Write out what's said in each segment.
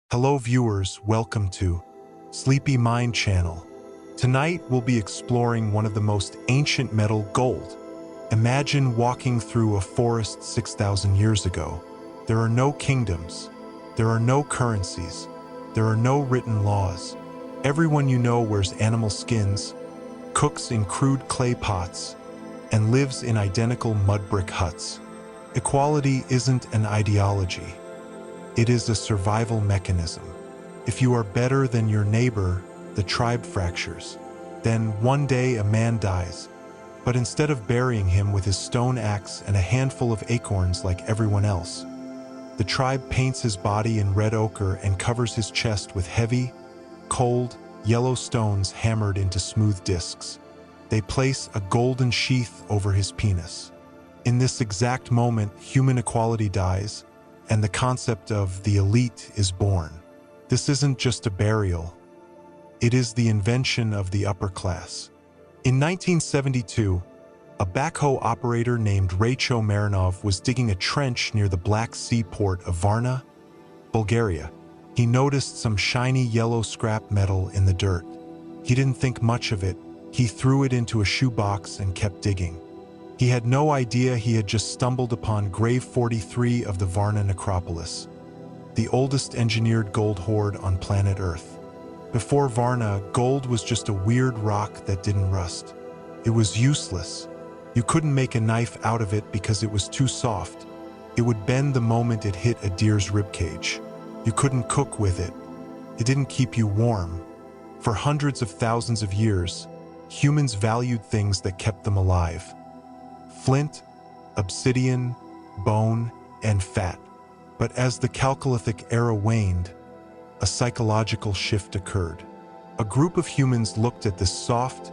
Hello viewers, welcome to Sleepy Mind Channel. Tonight we'll be exploring one of the most ancient metal, gold. Imagine walking through a forest 6,000 years ago. There are no kingdoms, there are no currencies, there are no written laws. Everyone you know wears animal skins, cooks in crude clay pots, and lives in identical mud brick huts. Equality isn't an ideology. It is a survival mechanism. If you are better than your neighbor, the tribe fractures. Then one day a man dies, but instead of burying him with his stone axe and a handful of acorns like everyone else, the tribe paints his body in red ochre and covers his chest with heavy, cold, yellow stones hammered into smooth discs. They place a golden sheath over his penis. In this exact moment, human equality dies, and the concept of the elite is born. This isn't just a burial. It is the invention of the upper class. In 1972, a backhoe operator named Raycho Marinov was digging a trench near the Black Sea port of Varna, Bulgaria. He noticed some shiny yellow scrap metal in the dirt. He didn't think much of it. He threw it into a shoebox and kept digging. He had no idea he had just stumbled upon Grave 43 of the Varna necropolis, the oldest engineered gold hoard on planet Earth. Before Varna, gold was just a weird rock that didn't rust. It was useless. You couldn't make a knife out of it because it was too soft. It would bend the moment it hit a deer's ribcage. You couldn't cook with it. It didn't keep you warm. For hundreds of thousands of years, humans valued things that kept them alive: flint, obsidian, bone, and fat. But as the Chalcolithic era waned, a psychological shift occurred. A group of humans looked at this soft,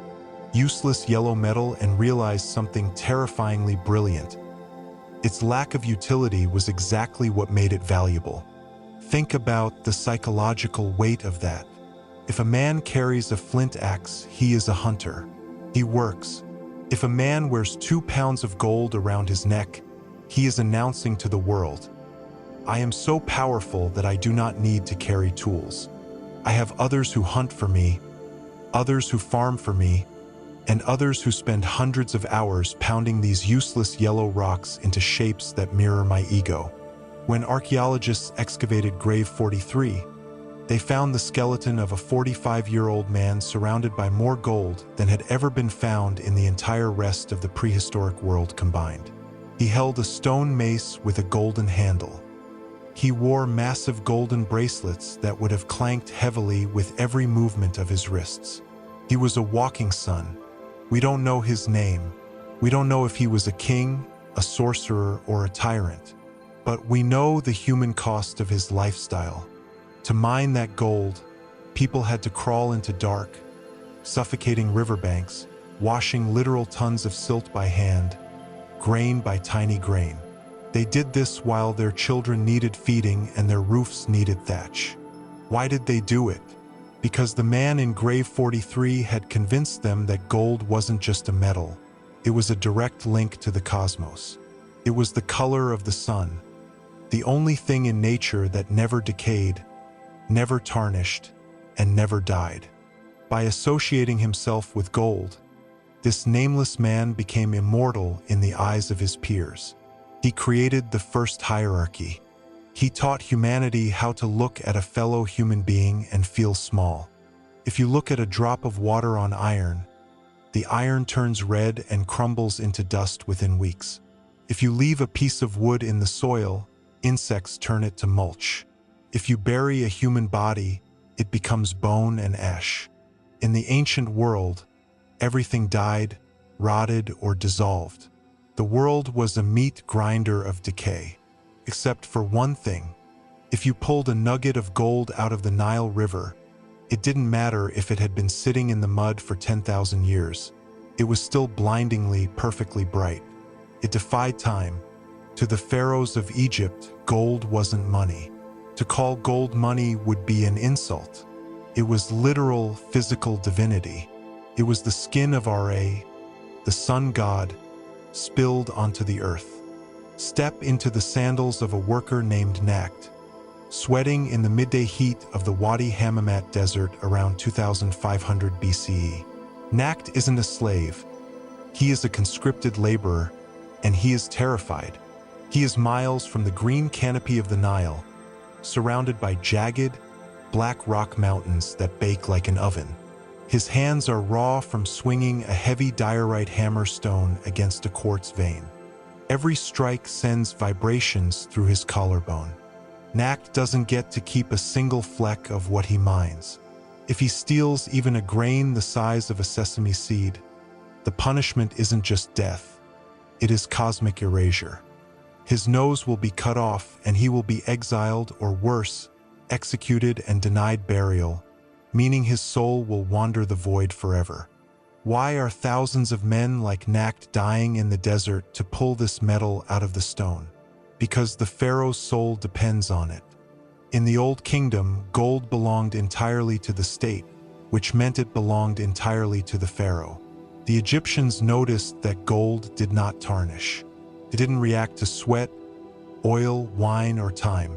useless yellow metal and realized something terrifyingly brilliant. Its lack of utility was exactly what made it valuable. Think about the psychological weight of that. If a man carries a flint axe, he is a hunter. He works. If a man wears 2 pounds of gold around his neck, he is announcing to the world, "I am so powerful that I do not need to carry tools. I have others who hunt for me, others who farm for me, and others who spend hundreds of hours pounding these useless yellow rocks into shapes that mirror my ego." When archaeologists excavated Grave 43, they found the skeleton of a 45-year-old man surrounded by more gold than had ever been found in the entire rest of the prehistoric world combined. He held a stone mace with a golden handle. He wore massive golden bracelets that would have clanked heavily with every movement of his wrists. He was a walking sun. We don't know his name. We don't know if he was a king, a sorcerer, or a tyrant. But we know the human cost of his lifestyle. To mine that gold, people had to crawl into dark, suffocating riverbanks, washing literal tons of silt by hand, grain by tiny grain. They did this while their children needed feeding and their roofs needed thatch. Why did they do it? Because the man in Grave 43 had convinced them that gold wasn't just a metal. It was a direct link to the cosmos. It was the color of the sun, the only thing in nature that never decayed, never tarnished, and never died. By associating himself with gold, this nameless man became immortal in the eyes of his peers. He created the first hierarchy. He taught humanity how to look at a fellow human being and feel small. If you look at a drop of water on iron, the iron turns red and crumbles into dust within weeks. If you leave a piece of wood in the soil, insects turn it to mulch. If you bury a human body, it becomes bone and ash. In the ancient world, everything died, rotted, or dissolved. The world was a meat grinder of decay. Except for one thing. If you pulled a nugget of gold out of the Nile River, it didn't matter if it had been sitting in the mud for 10,000 years. It was still blindingly, perfectly bright. It defied time. To the pharaohs of Egypt, gold wasn't money. To call gold money would be an insult. It was literal, physical divinity. It was the skin of Ra, the sun god, spilled onto the earth. Step into the sandals of a worker named Nakt. sweating in the midday heat of the Wadi Hammamat Desert around 2500 BCE. Nakht isn't a slave. He is a conscripted laborer, and he is terrified. He is miles from the green canopy of the Nile, surrounded by jagged, black rock mountains that bake like an oven. His hands are raw from swinging a heavy diorite hammer stone against a quartz vein. Every strike sends vibrations through his collarbone. Nakht doesn't get to keep a single fleck of what he mines. If he steals even a grain the size of a sesame seed, the punishment isn't just death, it is cosmic erasure. His nose will be cut off and he will be exiled, or worse, executed and denied burial, meaning his soul will wander the void forever. Why are thousands of men like Nakht dying in the desert to pull this metal out of the stone? Because the pharaoh's soul depends on it. In the Old Kingdom, gold belonged entirely to the state, which meant it belonged entirely to the pharaoh. The Egyptians noticed that gold did not tarnish. It didn't react to sweat, oil, wine, or time.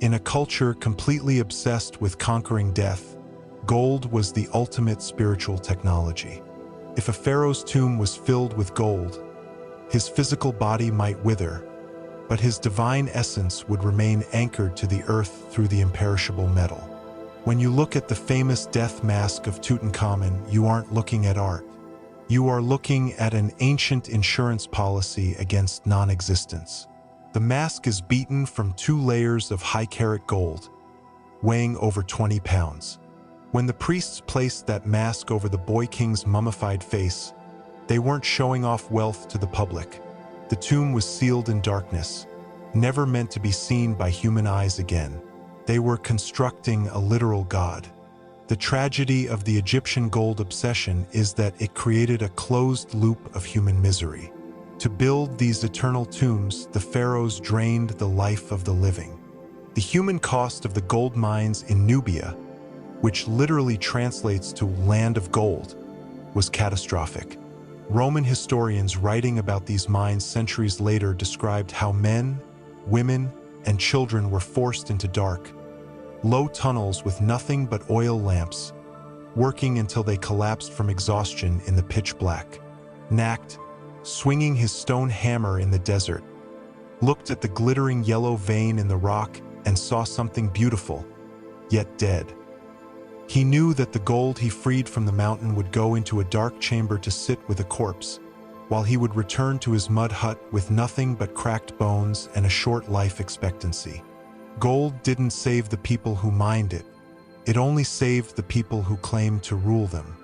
In a culture completely obsessed with conquering death, gold was the ultimate spiritual technology. If a pharaoh's tomb was filled with gold, his physical body might wither, but his divine essence would remain anchored to the earth through the imperishable metal. When you look at the famous death mask of Tutankhamun, you aren't looking at art. You are looking at an ancient insurance policy against non-existence. The mask is beaten from 2 layers of high-carat gold, weighing over 20 pounds. When the priests placed that mask over the boy king's mummified face, they weren't showing off wealth to the public. The tomb was sealed in darkness, never meant to be seen by human eyes again. They were constructing a literal god. The tragedy of the Egyptian gold obsession is that it created a closed loop of human misery. To build these eternal tombs, the pharaohs drained the life of the living. The human cost of the gold mines in Nubia, which literally translates to land of gold, was catastrophic. Roman historians writing about these mines centuries later described how men, women, and children were forced into dark, low tunnels with nothing but oil lamps, working until they collapsed from exhaustion in the pitch black. Nakht, swinging his stone hammer in the desert, looked at the glittering yellow vein in the rock and saw something beautiful, yet dead. He knew that the gold he freed from the mountain would go into a dark chamber to sit with a corpse, while he would return to his mud hut with nothing but cracked bones and a short life expectancy. Gold didn't save the people who mined it. It only saved the people who claimed to rule them.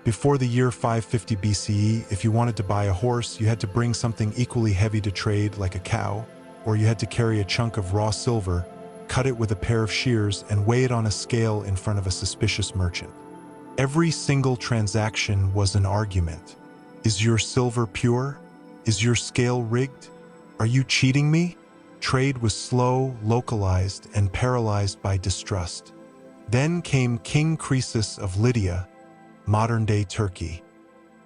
Before the year 550 BCE, if you wanted to buy a horse, you had to bring something equally heavy to trade, like a cow, or you had to carry a chunk of raw silver, cut it with a pair of shears, and weigh it on a scale in front of a suspicious merchant. Every single transaction was an argument. Is your silver pure? Is your scale rigged? Are you cheating me? Trade was slow, localized, and paralyzed by distrust. Then came King Croesus of Lydia, modern-day Turkey.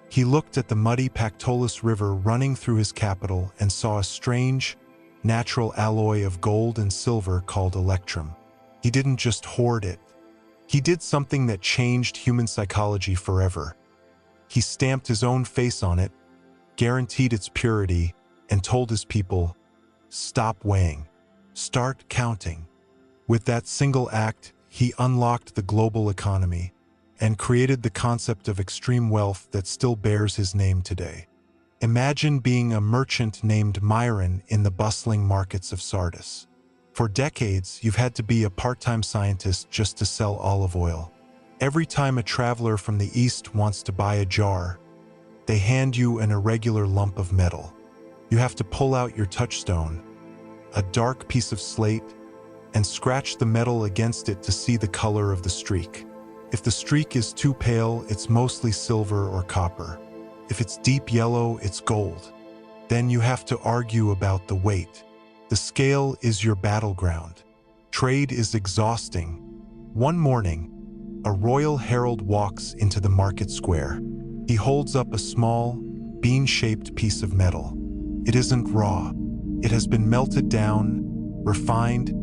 He looked at the muddy Pactolus River running through his capital and saw a strange, natural alloy of gold and silver called electrum. He didn't just hoard it. He did something that changed human psychology forever. He stamped his own face on it, guaranteed its purity, and told his people, "Stop weighing. Start counting." With that single act, he unlocked the global economy and created the concept of extreme wealth that still bears his name today. Imagine being a merchant named Myron in the bustling markets of Sardis. For decades, you've had to be a part-time scientist just to sell olive oil. Every time a traveler from the East wants to buy a jar, they hand you an irregular lump of metal. You have to pull out your touchstone, a dark piece of slate, and scratch the metal against it to see the color of the streak. If the streak is too pale, it's mostly silver or copper. If it's deep yellow, it's gold. Then you have to argue about the weight. The scale is your battleground. Trade is exhausting. One morning, a royal herald walks into the market square. He holds up a small, bean-shaped piece of metal. It isn't raw. It has been melted down, refined,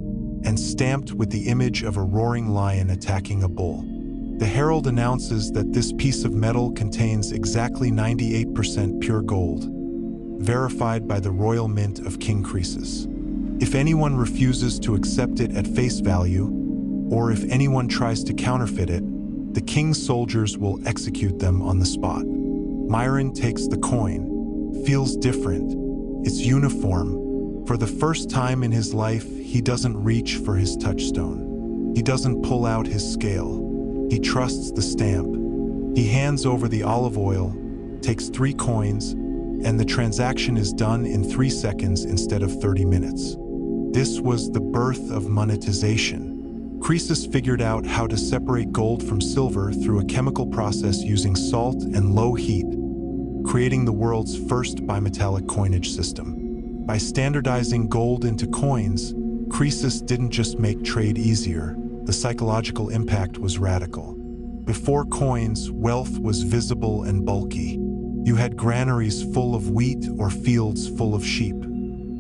and stamped with the image of a roaring lion attacking a bull. The herald announces that this piece of metal contains exactly 98% pure gold, verified by the royal mint of King Croesus. If anyone refuses to accept it at face value, or if anyone tries to counterfeit it, the king's soldiers will execute them on the spot. Myron takes the coin, feels different. It's uniform. For the first time in his life, he doesn't reach for his touchstone. He doesn't pull out his scale. He trusts the stamp. He hands over the olive oil, takes 3 coins, and the transaction is done in 3 seconds instead of 30 minutes. This was the birth of monetization. Croesus figured out how to separate gold from silver through a chemical process using salt and low heat, creating the world's first bimetallic coinage system. By standardizing gold into coins, Croesus didn't just make trade easier, the psychological impact was radical. Before coins, wealth was visible and bulky. You had granaries full of wheat or fields full of sheep.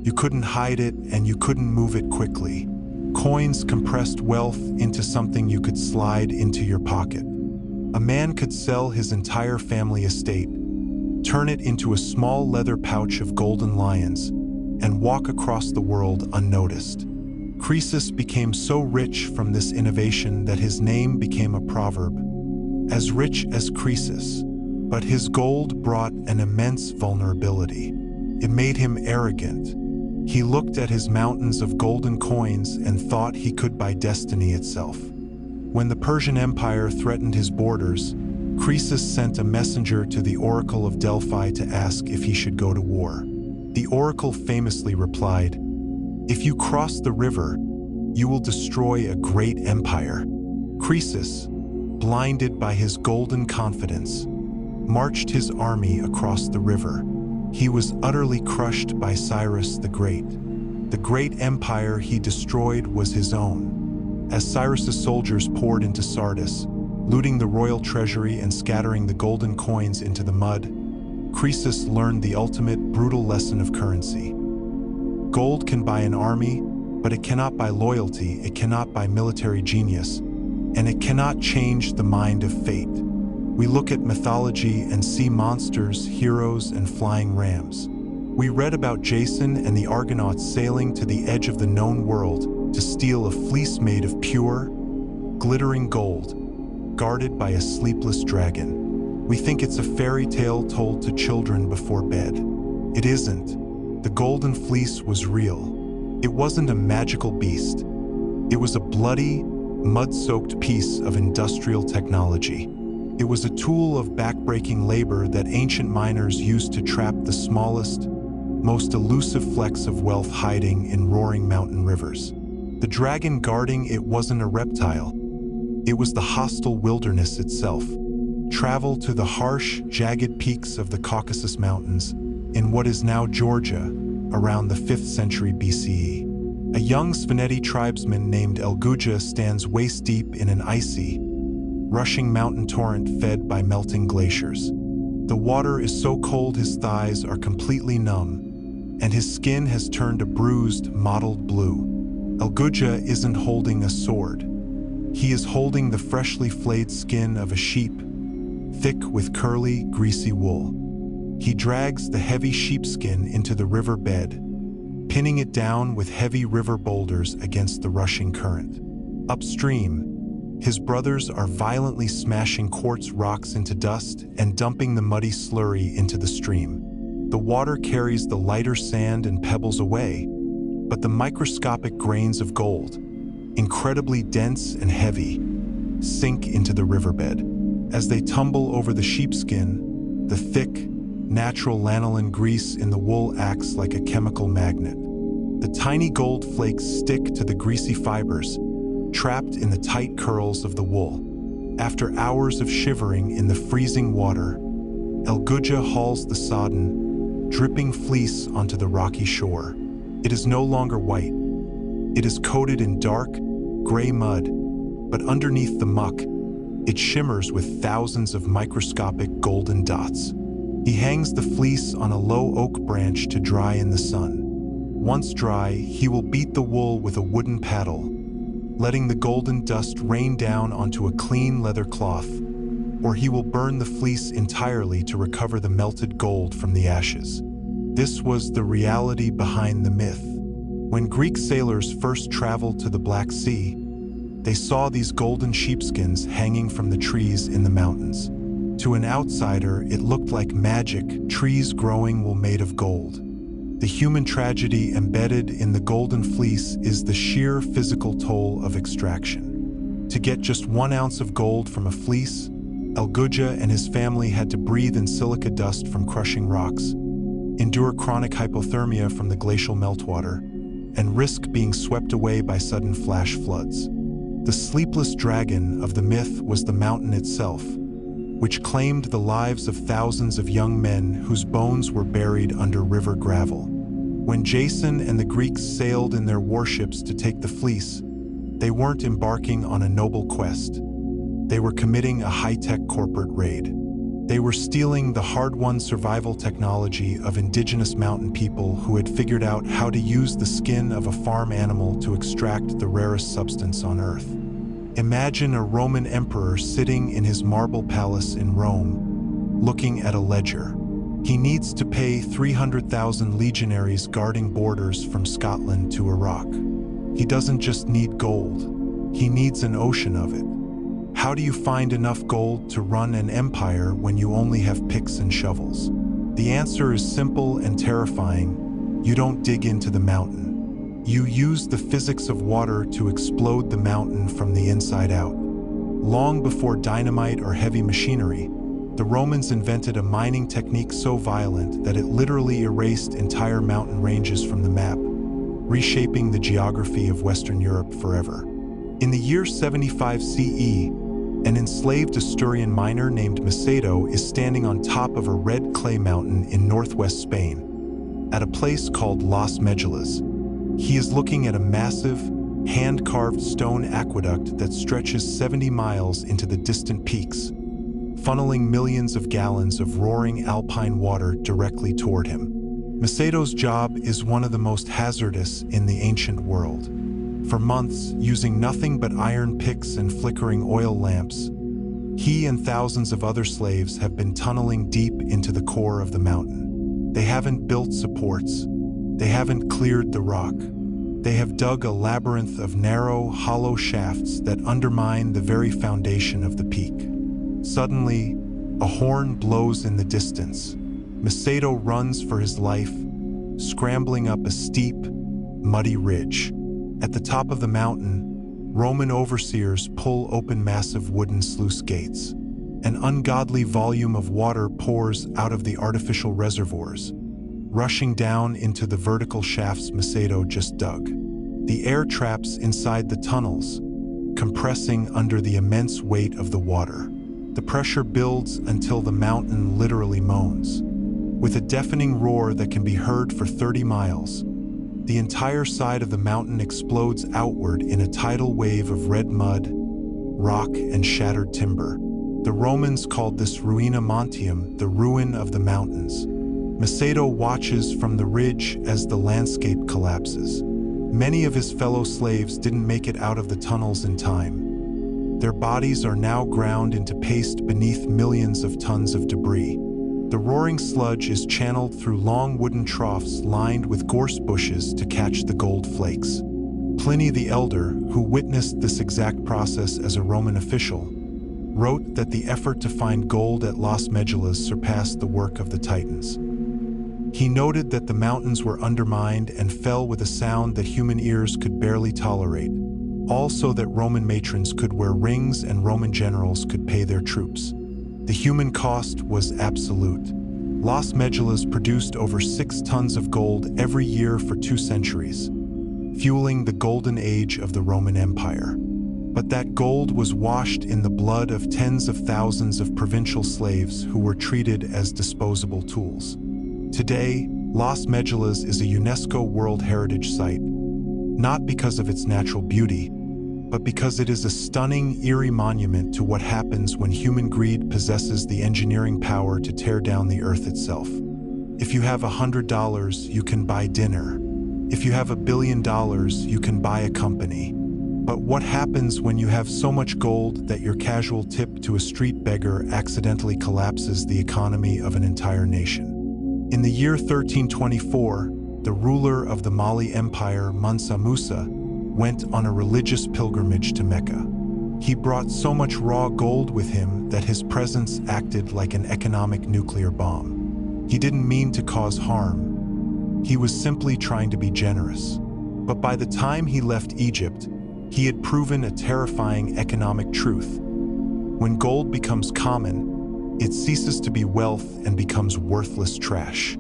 You couldn't hide it and you couldn't move it quickly. Coins compressed wealth into something you could slide into your pocket. A man could sell his entire family estate, turn it into a small leather pouch of golden lions, and walk across the world unnoticed. Croesus became so rich from this innovation that his name became a proverb, as rich as Croesus. But his gold brought an immense vulnerability. It made him arrogant. He looked at his mountains of golden coins and thought he could buy destiny itself. When the Persian Empire threatened his borders, Croesus sent a messenger to the Oracle of Delphi to ask if he should go to war. The oracle famously replied, "If you cross the river, you will destroy a great empire." Croesus, blinded by his golden confidence, marched his army across the river. He was utterly crushed by Cyrus the Great. The great empire he destroyed was his own. As Cyrus's soldiers poured into Sardis, looting the royal treasury and scattering the golden coins into the mud, Croesus learned the ultimate brutal lesson of currency. Gold can buy an army, but it cannot buy loyalty, it cannot buy military genius, and it cannot change the mind of fate. We look at mythology and see monsters, heroes, and flying rams. We read about Jason and the Argonauts sailing to the edge of the known world to steal a fleece made of pure, glittering gold, guarded by a sleepless dragon. We think it's a fairy tale told to children before bed. It isn't. The golden fleece was real. It wasn't a magical beast. It was a bloody, mud-soaked piece of industrial technology. It was a tool of backbreaking labor that ancient miners used to trap the smallest, most elusive flecks of wealth hiding in roaring mountain rivers. The dragon guarding it wasn't a reptile. It was the hostile wilderness itself. Travel to the harsh, jagged peaks of the Caucasus Mountains in what is now Georgia around the 5th century BCE. A young Svaneti tribesman named Elguja stands waist-deep in an icy, rushing mountain torrent fed by melting glaciers. The water is so cold his thighs are completely numb, and his skin has turned a bruised, mottled blue. Elguja isn't holding a sword. He is holding the freshly flayed skin of a sheep, thick with curly, greasy wool. He drags the heavy sheepskin into the river bed, pinning it down with heavy river boulders against the rushing current. Upstream, his brothers are violently smashing quartz rocks into dust and dumping the muddy slurry into the stream. The water carries the lighter sand and pebbles away, but the microscopic grains of gold, incredibly dense and heavy, sink into the riverbed. As they tumble over the sheepskin, the thick, natural lanolin grease in the wool acts like a chemical magnet. The tiny gold flakes stick to the greasy fibers, trapped in the tight curls of the wool. After hours of shivering in the freezing water, Elguja hauls the sodden, dripping fleece onto the rocky shore. It is no longer white. It is coated in dark, gray mud, but underneath the muck, it shimmers with thousands of microscopic golden dots. He hangs the fleece on a low oak branch to dry in the sun. Once dry, he will beat the wool with a wooden paddle, letting the golden dust rain down onto a clean leather cloth, or he will burn the fleece entirely to recover the melted gold from the ashes. This was the reality behind the myth. When Greek sailors first traveled to the Black Sea, they saw these golden sheepskins hanging from the trees in the mountains. To an outsider, it looked like magic, trees growing wool made of gold. The human tragedy embedded in the golden fleece is the sheer physical toll of extraction. To get just 1 ounce of gold from a fleece, El Guja and his family had to breathe in silica dust from crushing rocks, endure chronic hypothermia from the glacial meltwater, and risk being swept away by sudden flash floods. The sleepless dragon of the myth was the mountain itself, which claimed the lives of thousands of young men whose bones were buried under river gravel. When Jason and the Greeks sailed in their warships to take the fleece, they weren't embarking on a noble quest. They were committing a high-tech corporate raid. They were stealing the hard-won survival technology of indigenous mountain people who had figured out how to use the skin of a farm animal to extract the rarest substance on Earth. Imagine a Roman emperor sitting in his marble palace in Rome, looking at a ledger. He needs to pay 300,000 legionaries guarding borders from Scotland to Iraq. He doesn't just need gold, he needs an ocean of it. How do you find enough gold to run an empire when you only have picks and shovels? The answer is simple and terrifying. You don't dig into the mountain. You use the physics of water to explode the mountain from the inside out. Long before dynamite or heavy machinery, the Romans invented a mining technique so violent that it literally erased entire mountain ranges from the map, reshaping the geography of Western Europe forever. In the year 75 CE, an enslaved Asturian miner named Macedo is standing on top of a red clay mountain in northwest Spain, at a place called Las Medulas. He is looking at a massive, hand-carved stone aqueduct that stretches 70 miles into the distant peaks, funneling millions of gallons of roaring alpine water directly toward him. Macedo's job is one of the most hazardous in the ancient world. For months, using nothing but iron picks and flickering oil lamps, he and thousands of other slaves have been tunneling deep into the core of the mountain. They haven't built supports. They haven't cleared the rock. They have dug a labyrinth of narrow, hollow shafts that undermine the very foundation of the peak. Suddenly, a horn blows in the distance. Macedo runs for his life, scrambling up a steep, muddy ridge. At the top of the mountain, Roman overseers pull open massive wooden sluice gates. An ungodly volume of water pours out of the artificial reservoirs, rushing down into the vertical shafts Macedo just dug. The air traps inside the tunnels, compressing under the immense weight of the water. The pressure builds until the mountain literally moans. With a deafening roar that can be heard for 30 miles, the entire side of the mountain explodes outward in a tidal wave of red mud, rock, and shattered timber. The Romans called this ruina montium, the ruin of the mountains. Macedo watches from the ridge as the landscape collapses. Many of his fellow slaves didn't make it out of the tunnels in time. Their bodies are now ground into paste beneath millions of tons of debris. The roaring sludge is channeled through long wooden troughs lined with gorse bushes to catch the gold flakes. Pliny the Elder, who witnessed this exact process as a Roman official, wrote that the effort to find gold at Las Medulas surpassed the work of the Titans. He noted that the mountains were undermined and fell with a sound that human ears could barely tolerate, also that Roman matrons could wear rings and Roman generals could pay their troops. The human cost was absolute. Las Medulas produced over 6 tons of gold every year for 2 centuries, fueling the golden age of the Roman Empire. But that gold was washed in the blood of tens of thousands of provincial slaves who were treated as disposable tools. Today, Las Medulas is a UNESCO World Heritage Site, not because of its natural beauty, but because it is a stunning, eerie monument to what happens when human greed possesses the engineering power to tear down the earth itself. If you have $100, you can buy dinner. If you have $1 billion, you can buy a company. But what happens when you have so much gold that your casual tip to a street beggar accidentally collapses the economy of an entire nation? In the year 1324, the ruler of the Mali Empire, Mansa Musa, went on a religious pilgrimage to Mecca. He brought so much raw gold with him that his presence acted like an economic nuclear bomb. He didn't mean to cause harm. He was simply trying to be generous. But by the time he left Egypt, he had proven a terrifying economic truth. When gold becomes common, it ceases to be wealth and becomes worthless trash.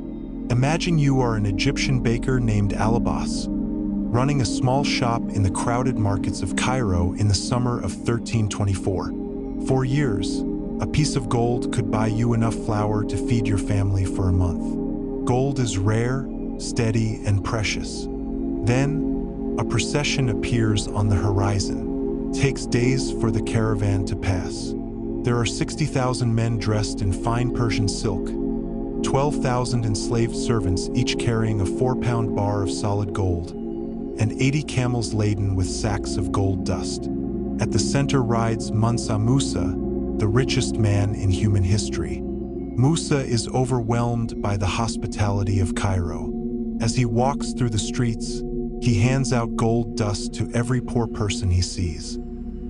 Imagine you are an Egyptian baker named Alabas, running a small shop in the crowded markets of Cairo in the summer of 1324. For years, a piece of gold could buy you enough flour to feed your family for a month. Gold is rare, steady, and precious. Then, a procession appears on the horizon. It takes days for the caravan to pass. There are 60,000 men dressed in fine Persian silk, 12,000 enslaved servants each carrying a 4-pound bar of solid gold, and 80 camels laden with sacks of gold dust. At the center rides Mansa Musa, the richest man in human history. Musa is overwhelmed by the hospitality of Cairo. As he walks through the streets, he hands out gold dust to every poor person he sees.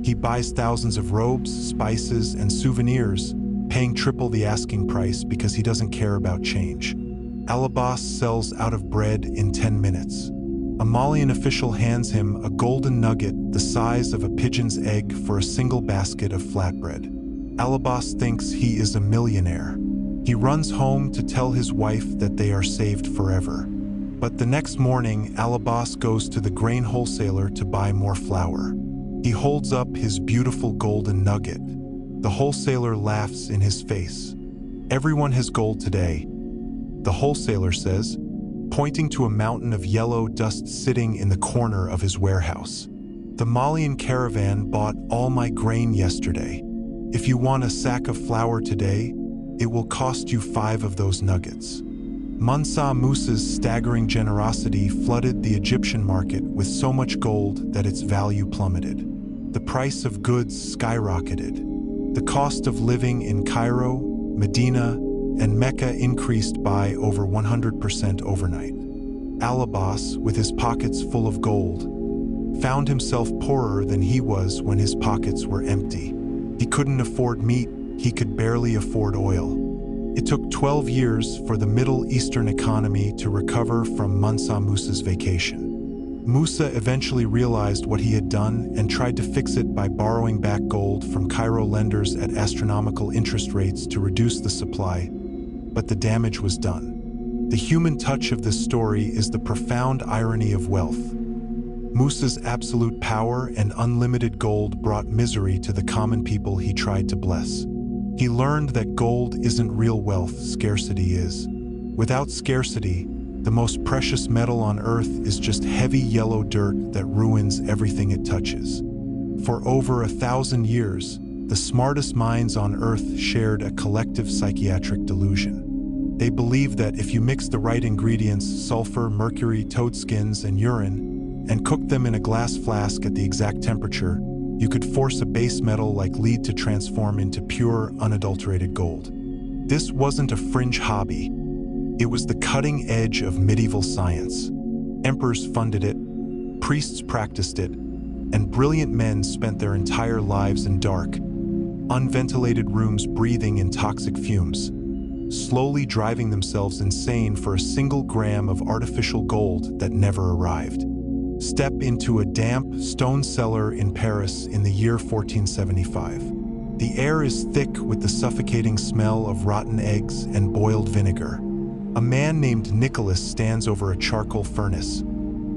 He buys thousands of robes, spices, and souvenirs, paying triple the asking price because he doesn't care about change. Alabas sells out of bread in 10 minutes. A Malian official hands him a golden nugget the size of a pigeon's egg for a single basket of flatbread. Alabas thinks he is a millionaire. He runs home to tell his wife that they are saved forever. But the next morning, Alabas goes to the grain wholesaler to buy more flour. He holds up his beautiful golden nugget. The wholesaler laughs in his face. "Everyone has gold today," the wholesaler says, pointing to a mountain of yellow dust sitting in the corner of his warehouse. "The Malian caravan bought all my grain yesterday. If you want a sack of flour today, it will cost you 5 of those nuggets." Mansa Musa's staggering generosity flooded the Egyptian market with so much gold that its value plummeted. The price of goods skyrocketed. The cost of living in Cairo, Medina, and Mecca increased by over 100% overnight. Alabas, with his pockets full of gold, found himself poorer than he was when his pockets were empty. He couldn't afford meat, he could barely afford oil. It took 12 years for the Middle Eastern economy to recover from Mansa Musa's vacation. Musa eventually realized what he had done and tried to fix it by borrowing back gold from Cairo lenders at astronomical interest rates to reduce the supply, but the damage was done. The human touch of this story is the profound irony of wealth. Musa's absolute power and unlimited gold brought misery to the common people he tried to bless. He learned that gold isn't real wealth, scarcity is. Without scarcity, the most precious metal on Earth is just heavy yellow dirt that ruins everything it touches. For over 1,000 years, the smartest minds on Earth shared a collective psychiatric delusion. They believed that if you mix the right ingredients, sulfur, mercury, toad skins, and urine, and cook them in a glass flask at the exact temperature, you could force a base metal like lead to transform into pure, unadulterated gold. This wasn't a fringe hobby. It was the cutting edge of medieval science. Emperors funded it, priests practiced it, and brilliant men spent their entire lives in dark, unventilated rooms breathing in toxic fumes, slowly driving themselves insane for a single gram of artificial gold that never arrived. Step into a damp stone cellar in Paris in the year 1475. The air is thick with the suffocating smell of rotten eggs and boiled vinegar. A man named Nicholas stands over a charcoal furnace,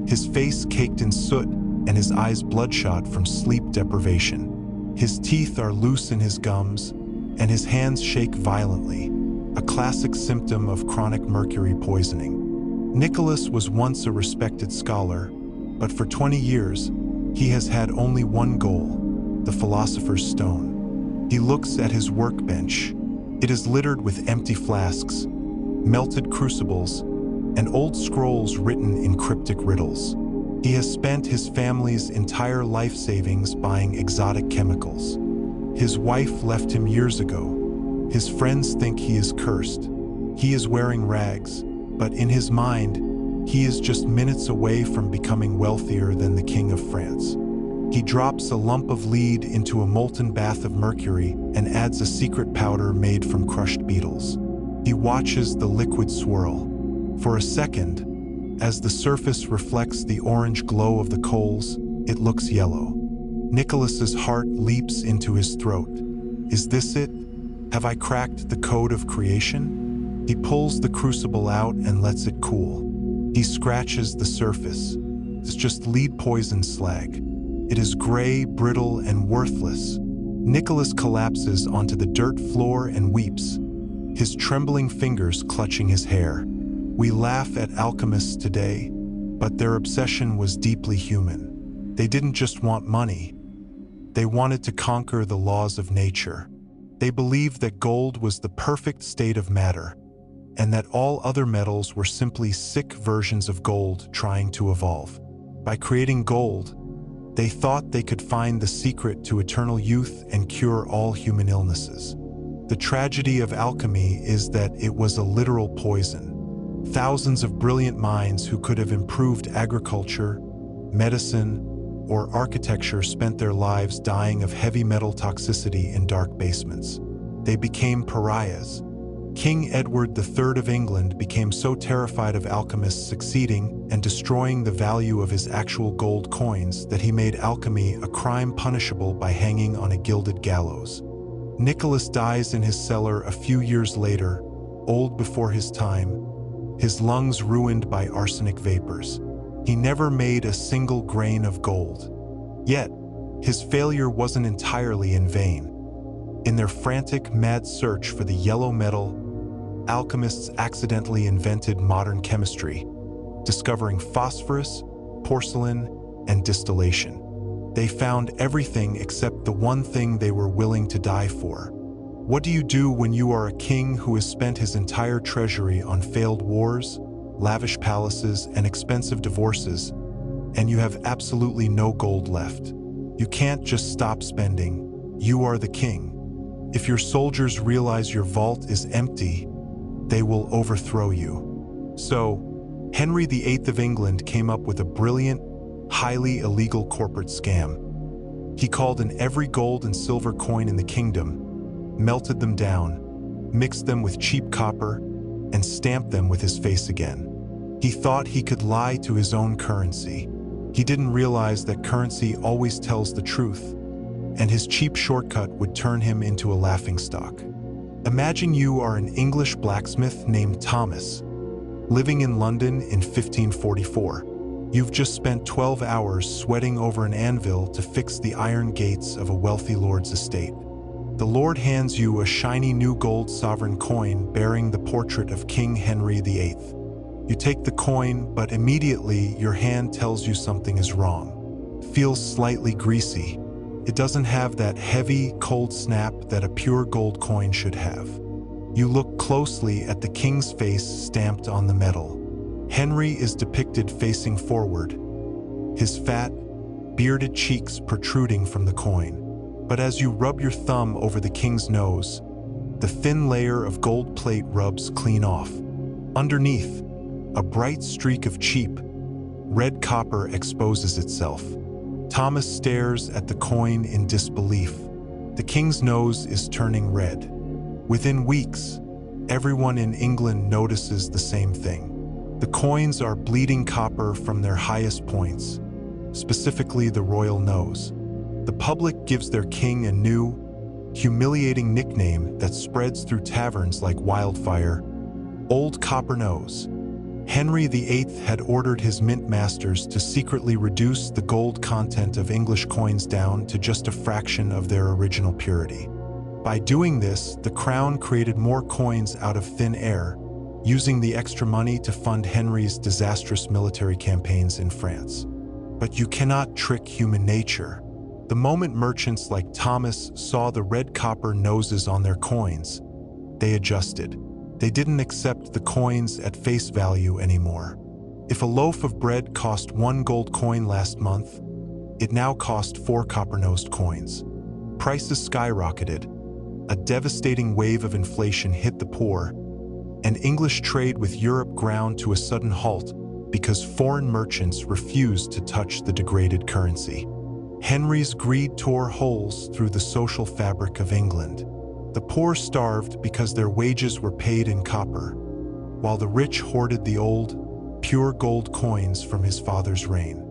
his face caked in soot and his eyes bloodshot from sleep deprivation. His teeth are loose in his gums, and his hands shake violently, a classic symptom of chronic mercury poisoning. Nicholas was once a respected scholar, but for 20 years, he has had only one goal, the philosopher's stone. He looks at his workbench. It is littered with empty flasks, melted crucibles, and old scrolls written in cryptic riddles. He has spent his family's entire life savings buying exotic chemicals. His wife left him years ago. His friends think he is cursed. He is wearing rags, but in his mind, he is just minutes away from becoming wealthier than the King of France. He drops a lump of lead into a molten bath of mercury and adds a secret powder made from crushed beetles. He watches the liquid swirl. For a second, as the surface reflects the orange glow of the coals, it looks yellow. Nicholas's heart leaps into his throat. Is this it? Have I cracked the code of creation? He pulls the crucible out and lets it cool. He scratches the surface. It's just lead poison slag. It is gray, brittle, and worthless. Nicholas collapses onto the dirt floor and weeps, his trembling fingers clutching his hair. We laugh at alchemists today, but their obsession was deeply human. They didn't just want money. They wanted to conquer the laws of nature. They believed that gold was the perfect state of matter, and that all other metals were simply sick versions of gold trying to evolve. By creating gold, they thought they could find the secret to eternal youth and cure all human illnesses. The tragedy of alchemy is that it was a literal poison. Thousands of brilliant minds who could have improved agriculture, medicine, or architecture spent their lives dying of heavy metal toxicity in dark basements. They became pariahs. King Edward III of England became so terrified of alchemists succeeding and destroying the value of his actual gold coins that he made alchemy a crime punishable by hanging on a gilded gallows. Nicholas dies in his cellar a few years later, old before his time, his lungs ruined by arsenic vapors. He never made a single grain of gold. Yet, his failure wasn't entirely in vain. In their frantic, mad search for the yellow metal, alchemists accidentally invented modern chemistry, discovering phosphorus, porcelain, and distillation. They found everything except the one thing they were willing to die for. What do you do when you are a king who has spent his entire treasury on failed wars, lavish palaces, and expensive divorces, and you have absolutely no gold left? You can't just stop spending. You are the king. If your soldiers realize your vault is empty, they will overthrow you. So, Henry VIII of England came up with a brilliant, highly illegal corporate scam. He called in every gold and silver coin in the kingdom, melted them down, mixed them with cheap copper, and stamped them with his face again. He thought he could lie to his own currency. He didn't realize that currency always tells the truth, and his cheap shortcut would turn him into a laughingstock. Imagine you are an English blacksmith named Thomas, living in London in 1544. You've just spent 12 hours sweating over an anvil to fix the iron gates of a wealthy lord's estate. The lord hands you a shiny new gold sovereign coin bearing the portrait of King Henry VIII. You take the coin, but immediately your hand tells you something is wrong. Feels slightly greasy. It doesn't have that heavy, cold snap that a pure gold coin should have. You look closely at the king's face stamped on the metal. Henry is depicted facing forward, his fat, bearded cheeks protruding from the coin. But as you rub your thumb over the king's nose, the thin layer of gold plate rubs clean off. Underneath, a bright streak of cheap, red copper exposes itself. Thomas stares at the coin in disbelief. The king's nose is turning red. Within weeks, everyone in England notices the same thing. The coins are bleeding copper from their highest points, specifically the royal nose. The public gives their king a new, humiliating nickname that spreads through taverns like wildfire: Old Copper Nose. Henry VIII had ordered his mint masters to secretly reduce the gold content of English coins down to just a fraction of their original purity. By doing this, the crown created more coins out of thin air, using the extra money to fund Henry's disastrous military campaigns in France. But you cannot trick human nature. The moment merchants like Thomas saw the red copper noses on their coins, they adjusted. They didn't accept the coins at face value anymore. If a loaf of bread cost 1 gold coin last month, it now cost 4 copper-nosed coins. Prices skyrocketed. A devastating wave of inflation hit the poor, and English trade with Europe ground to a sudden halt because foreign merchants refused to touch the degraded currency. Henry's greed tore holes through the social fabric of England. The poor starved because their wages were paid in copper, while the rich hoarded the old, pure gold coins from his father's reign.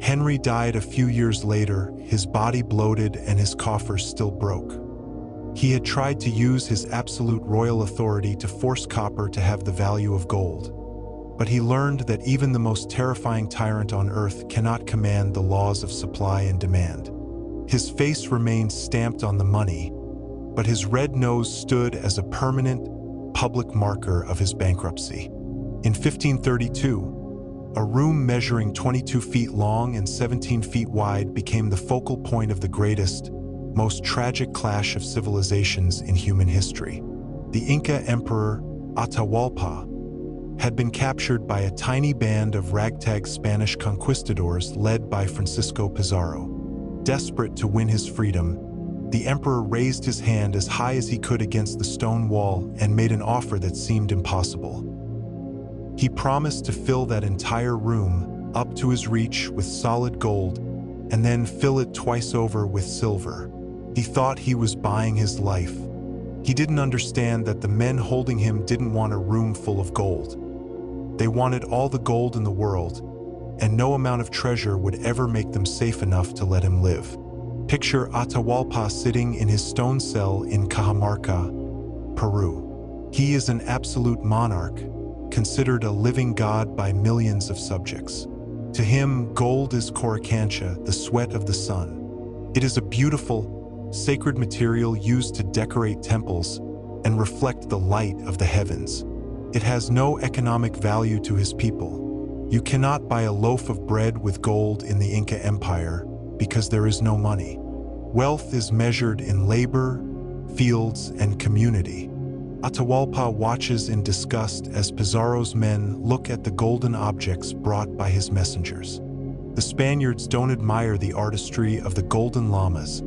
Henry died a few years later, his body bloated and his coffers still broke. He had tried to use his absolute royal authority to force copper to have the value of gold. But he learned that even the most terrifying tyrant on earth cannot command the laws of supply and demand. His face remained stamped on the money, but his red nose stood as a permanent, public marker of his bankruptcy. In 1532, a room measuring 22 feet long and 17 feet wide became the focal point of the greatest, most tragic clash of civilizations in human history. The Inca Emperor Atahualpa had been captured by a tiny band of ragtag Spanish conquistadors led by Francisco Pizarro. Desperate to win his freedom, the emperor raised his hand as high as he could against the stone wall and made an offer that seemed impossible. He promised to fill that entire room up to his reach with solid gold and then fill it twice over with silver. He thought he was buying his life. He didn't understand that the men holding him didn't want a room full of gold. They wanted all the gold in the world, and no amount of treasure would ever make them safe enough to let him live. Picture Atahualpa sitting in his stone cell in Cajamarca, Peru. He is an absolute monarch, considered a living god by millions of subjects. To him, gold is Coricancha, the sweat of the sun. It is a beautiful, sacred material used to decorate temples and reflect the light of the heavens. It has no economic value to his people. You cannot buy a loaf of bread with gold in the Inca Empire because there is no money. Wealth is measured in labor, fields, and community. Atahualpa watches in disgust as Pizarro's men look at the golden objects brought by his messengers. The Spaniards don't admire the artistry of the golden llamas,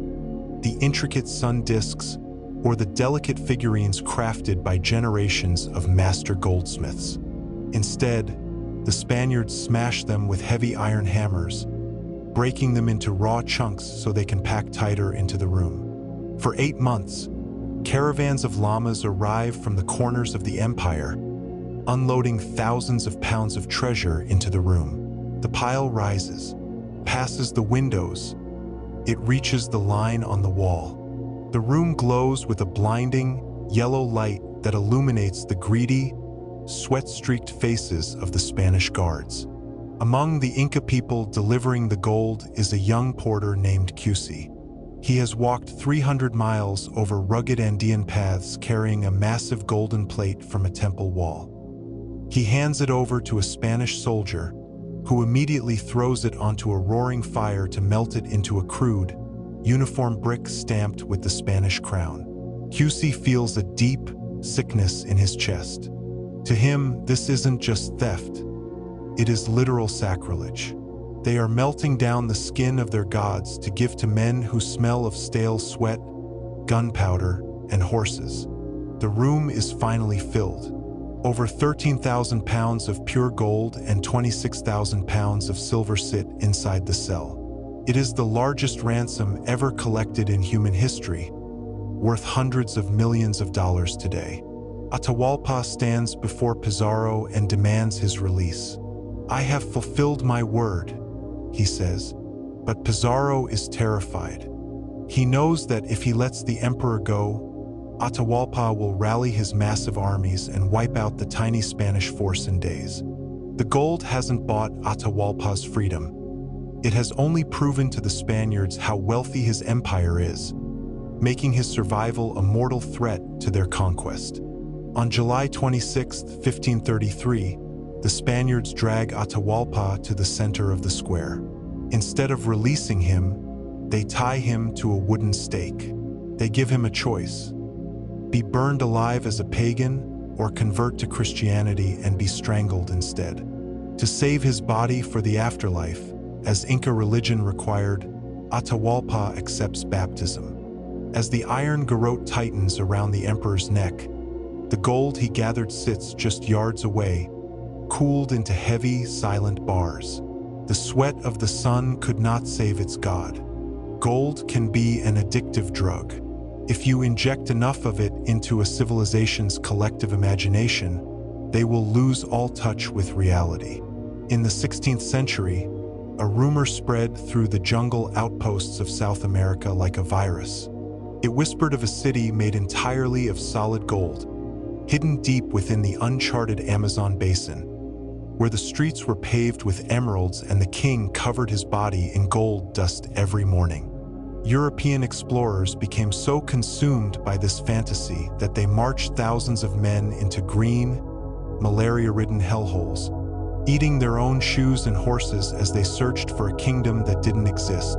the intricate sun discs, or the delicate figurines crafted by generations of master goldsmiths. Instead, the Spaniards smash them with heavy iron hammers, breaking them into raw chunks so they can pack tighter into the room. For 8 months, caravans of llamas arrive from the corners of the empire, unloading thousands of pounds of treasure into the room. The pile rises, passes the windows. It reaches the line on the wall. The room glows with a blinding, yellow light that illuminates the greedy, sweat-streaked faces of the Spanish guards. Among the Inca people delivering the gold is a young porter named Cusi. He has walked 300 miles over rugged Andean paths carrying a massive golden plate from a temple wall. He hands it over to a Spanish soldier, who immediately throws it onto a roaring fire to melt it into a crude, uniform brick stamped with the Spanish crown. Cusi feels a deep sickness in his chest. To him, this isn't just theft. It is literal sacrilege. They are melting down the skin of their gods to give to men who smell of stale sweat, gunpowder, and horses. The room is finally filled. Over 13,000 pounds of pure gold and 26,000 pounds of silver sit inside the cell. It is the largest ransom ever collected in human history, worth hundreds of millions of dollars today. Atahualpa stands before Pizarro and demands his release. "I have fulfilled my word," he says, but Pizarro is terrified. He knows that if he lets the emperor go, Atahualpa will rally his massive armies and wipe out the tiny Spanish force in days. The gold hasn't bought Atahualpa's freedom. It has only proven to the Spaniards how wealthy his empire is, making his survival a mortal threat to their conquest. On July 26, 1533, the Spaniards drag Atahualpa to the center of the square. Instead of releasing him, they tie him to a wooden stake. They give him a choice: be burned alive as a pagan or convert to Christianity and be strangled instead. To save his body for the afterlife, as Inca religion required, Atahualpa accepts baptism. As the iron garrote tightens around the emperor's neck, the gold he gathered sits just yards away, cooled into heavy, silent bars. The sweat of the sun could not save its god. Gold can be an addictive drug. If you inject enough of it into a civilization's collective imagination, they will lose all touch with reality. In the 16th century, a rumor spread through the jungle outposts of South America like a virus. It whispered of a city made entirely of solid gold, hidden deep within the uncharted Amazon basin, where the streets were paved with emeralds and the king covered his body in gold dust every morning. European explorers became so consumed by this fantasy that they marched thousands of men into green, malaria-ridden hellholes, eating their own shoes and horses as they searched for a kingdom that didn't exist,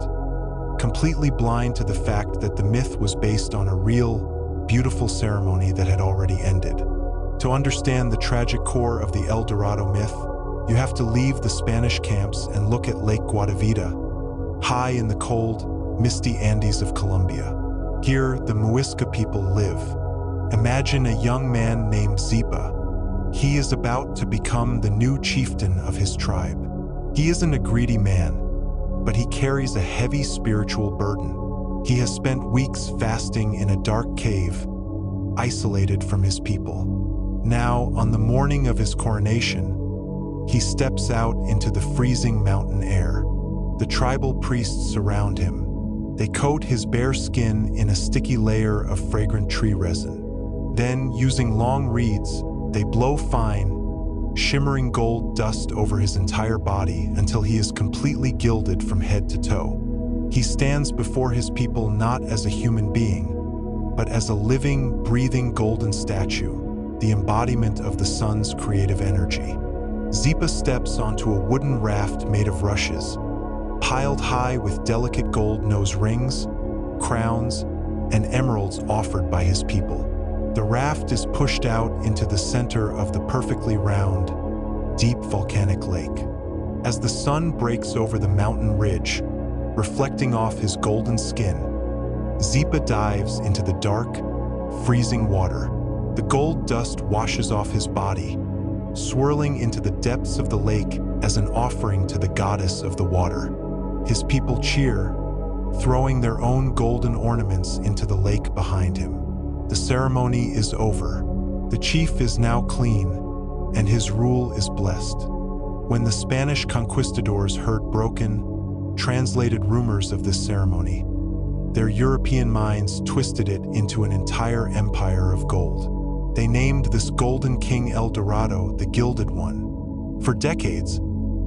completely blind to the fact that the myth was based on a real, beautiful ceremony that had already ended. To understand the tragic core of the El Dorado myth, you have to leave the Spanish camps and look at Lake Guatavita, high in the cold, misty Andes of Colombia. Here, the Muisca people live. Imagine a young man named Zipa. He is about to become the new chieftain of his tribe. He isn't a greedy man, but he carries a heavy spiritual burden. He has spent weeks fasting in a dark cave, isolated from his people. Now, on the morning of his coronation, he steps out into the freezing mountain air. The tribal priests surround him. They coat his bare skin in a sticky layer of fragrant tree resin. Then, using long reeds, they blow fine, shimmering gold dust over his entire body until he is completely gilded from head to toe. He stands before his people not as a human being, but as a living, breathing golden statue, the embodiment of the sun's creative energy. Zipa steps onto a wooden raft made of rushes, piled high with delicate gold nose rings, crowns, and emeralds offered by his people. The raft is pushed out into the center of the perfectly round, deep volcanic lake. As the sun breaks over the mountain ridge, reflecting off his golden skin, Zipa dives into the dark, freezing water. The gold dust washes off his body, swirling into the depths of the lake as an offering to the goddess of the water. His people cheer, throwing their own golden ornaments into the lake behind him. The ceremony is over. The chief is now clean, and his rule is blessed. When the Spanish conquistadors heard broken, translated rumors of this ceremony, their European minds twisted it into an entire empire of gold. They named this golden king El Dorado, the Gilded One. For decades,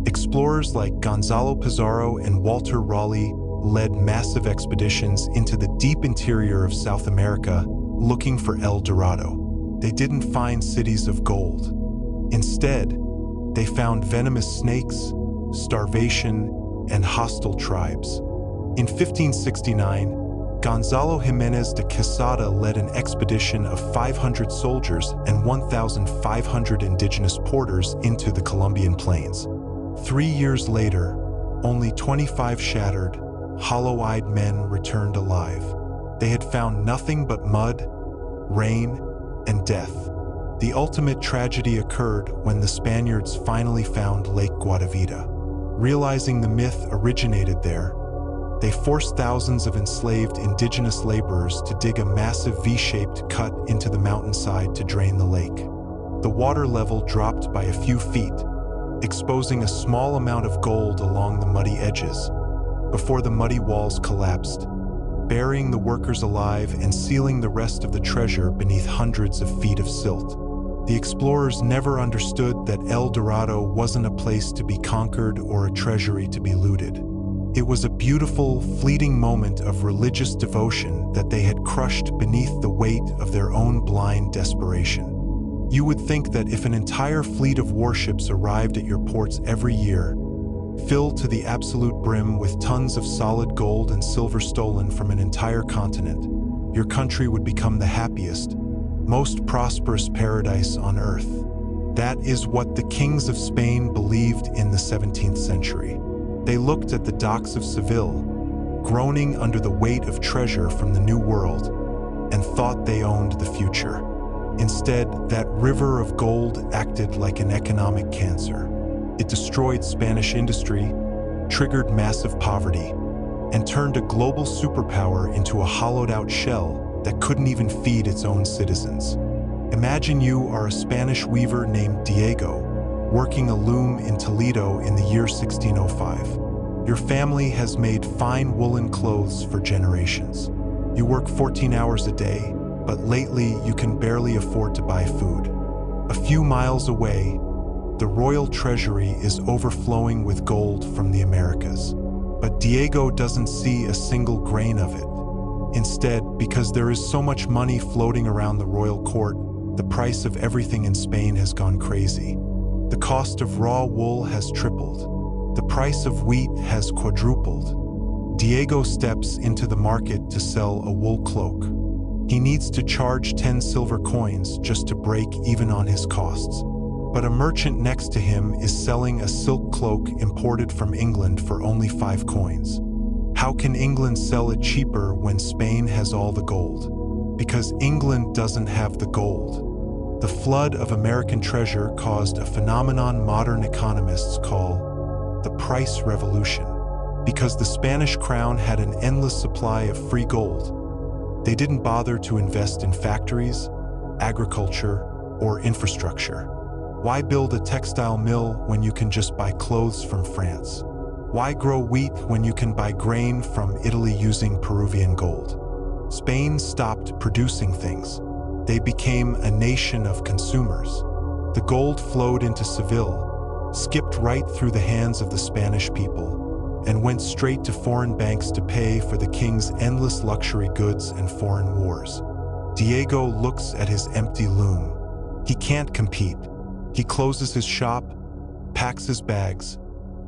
explorers like Gonzalo Pizarro and Walter Raleigh led massive expeditions into the deep interior of South America looking for El Dorado. They didn't find cities of gold. Instead, they found venomous snakes, starvation, and hostile tribes. In 1569, Gonzalo Jimenez de Quesada led an expedition of 500 soldiers and 1,500 indigenous porters into the Colombian plains. 3 years later, only 25 shattered, hollow-eyed men returned alive. They had found nothing but mud, rain, and death. The ultimate tragedy occurred when the Spaniards finally found Lake Guatavita. Realizing the myth originated there, they forced thousands of enslaved indigenous laborers to dig a massive V-shaped cut into the mountainside to drain the lake. The water level dropped by a few feet, exposing a small amount of gold along the muddy edges, before the muddy walls collapsed, burying the workers alive and sealing the rest of the treasure beneath hundreds of feet of silt. The explorers never understood that El Dorado wasn't a place to be conquered or a treasury to be looted. It was a beautiful, fleeting moment of religious devotion that they had crushed beneath the weight of their own blind desperation. You would think that if an entire fleet of warships arrived at your ports every year, filled to the absolute brim with tons of solid gold and silver stolen from an entire continent, your country would become the happiest, most prosperous paradise on earth. That is what the kings of Spain believed in the 17th century. They looked at the docks of Seville, groaning under the weight of treasure from the New World, and thought they owned the future. Instead, that river of gold acted like an economic cancer. It destroyed Spanish industry, triggered massive poverty, and turned a global superpower into a hollowed-out shell that couldn't even feed its own citizens. Imagine you are a Spanish weaver named Diego, working a loom in Toledo in the year 1605. Your family has made fine woolen clothes for generations. You work 14 hours a day, but lately you can barely afford to buy food. A few miles away, the royal treasury is overflowing with gold from the Americas. But Diego doesn't see a single grain of it. Instead, because there is so much money floating around the royal court, the price of everything in Spain has gone crazy. The cost of raw wool has tripled. The price of wheat has quadrupled. Diego steps into the market to sell a wool cloak. He needs to charge 10 silver coins just to break even on his costs. But a merchant next to him is selling a silk cloak imported from England for only 5 coins. How can England sell it cheaper when Spain has all the gold? Because England doesn't have the gold. The flood of American treasure caused a phenomenon modern economists call the price revolution. Because the Spanish crown had an endless supply of free gold, they didn't bother to invest in factories, agriculture, or infrastructure. Why build a textile mill when you can just buy clothes from France? Why grow wheat when you can buy grain from Italy using Peruvian gold? Spain stopped producing things. They became a nation of consumers. The gold flowed into Seville, skipped right through the hands of the Spanish people, and went straight to foreign banks to pay for the king's endless luxury goods and foreign wars. Diego looks at his empty loom. He can't compete. He closes his shop, packs his bags,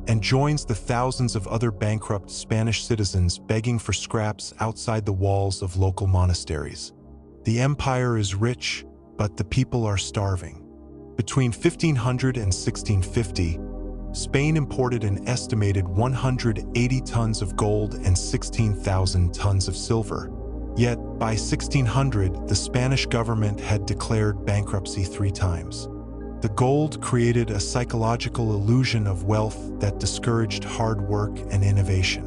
and joins the thousands of other bankrupt Spanish citizens begging for scraps outside the walls of local monasteries. The empire is rich, but the people are starving. Between 1500 and 1650, Spain imported an estimated 180 tons of gold and 16,000 tons of silver. Yet, by 1600, the Spanish government had declared bankruptcy 3 times. The gold created a psychological illusion of wealth that discouraged hard work and innovation.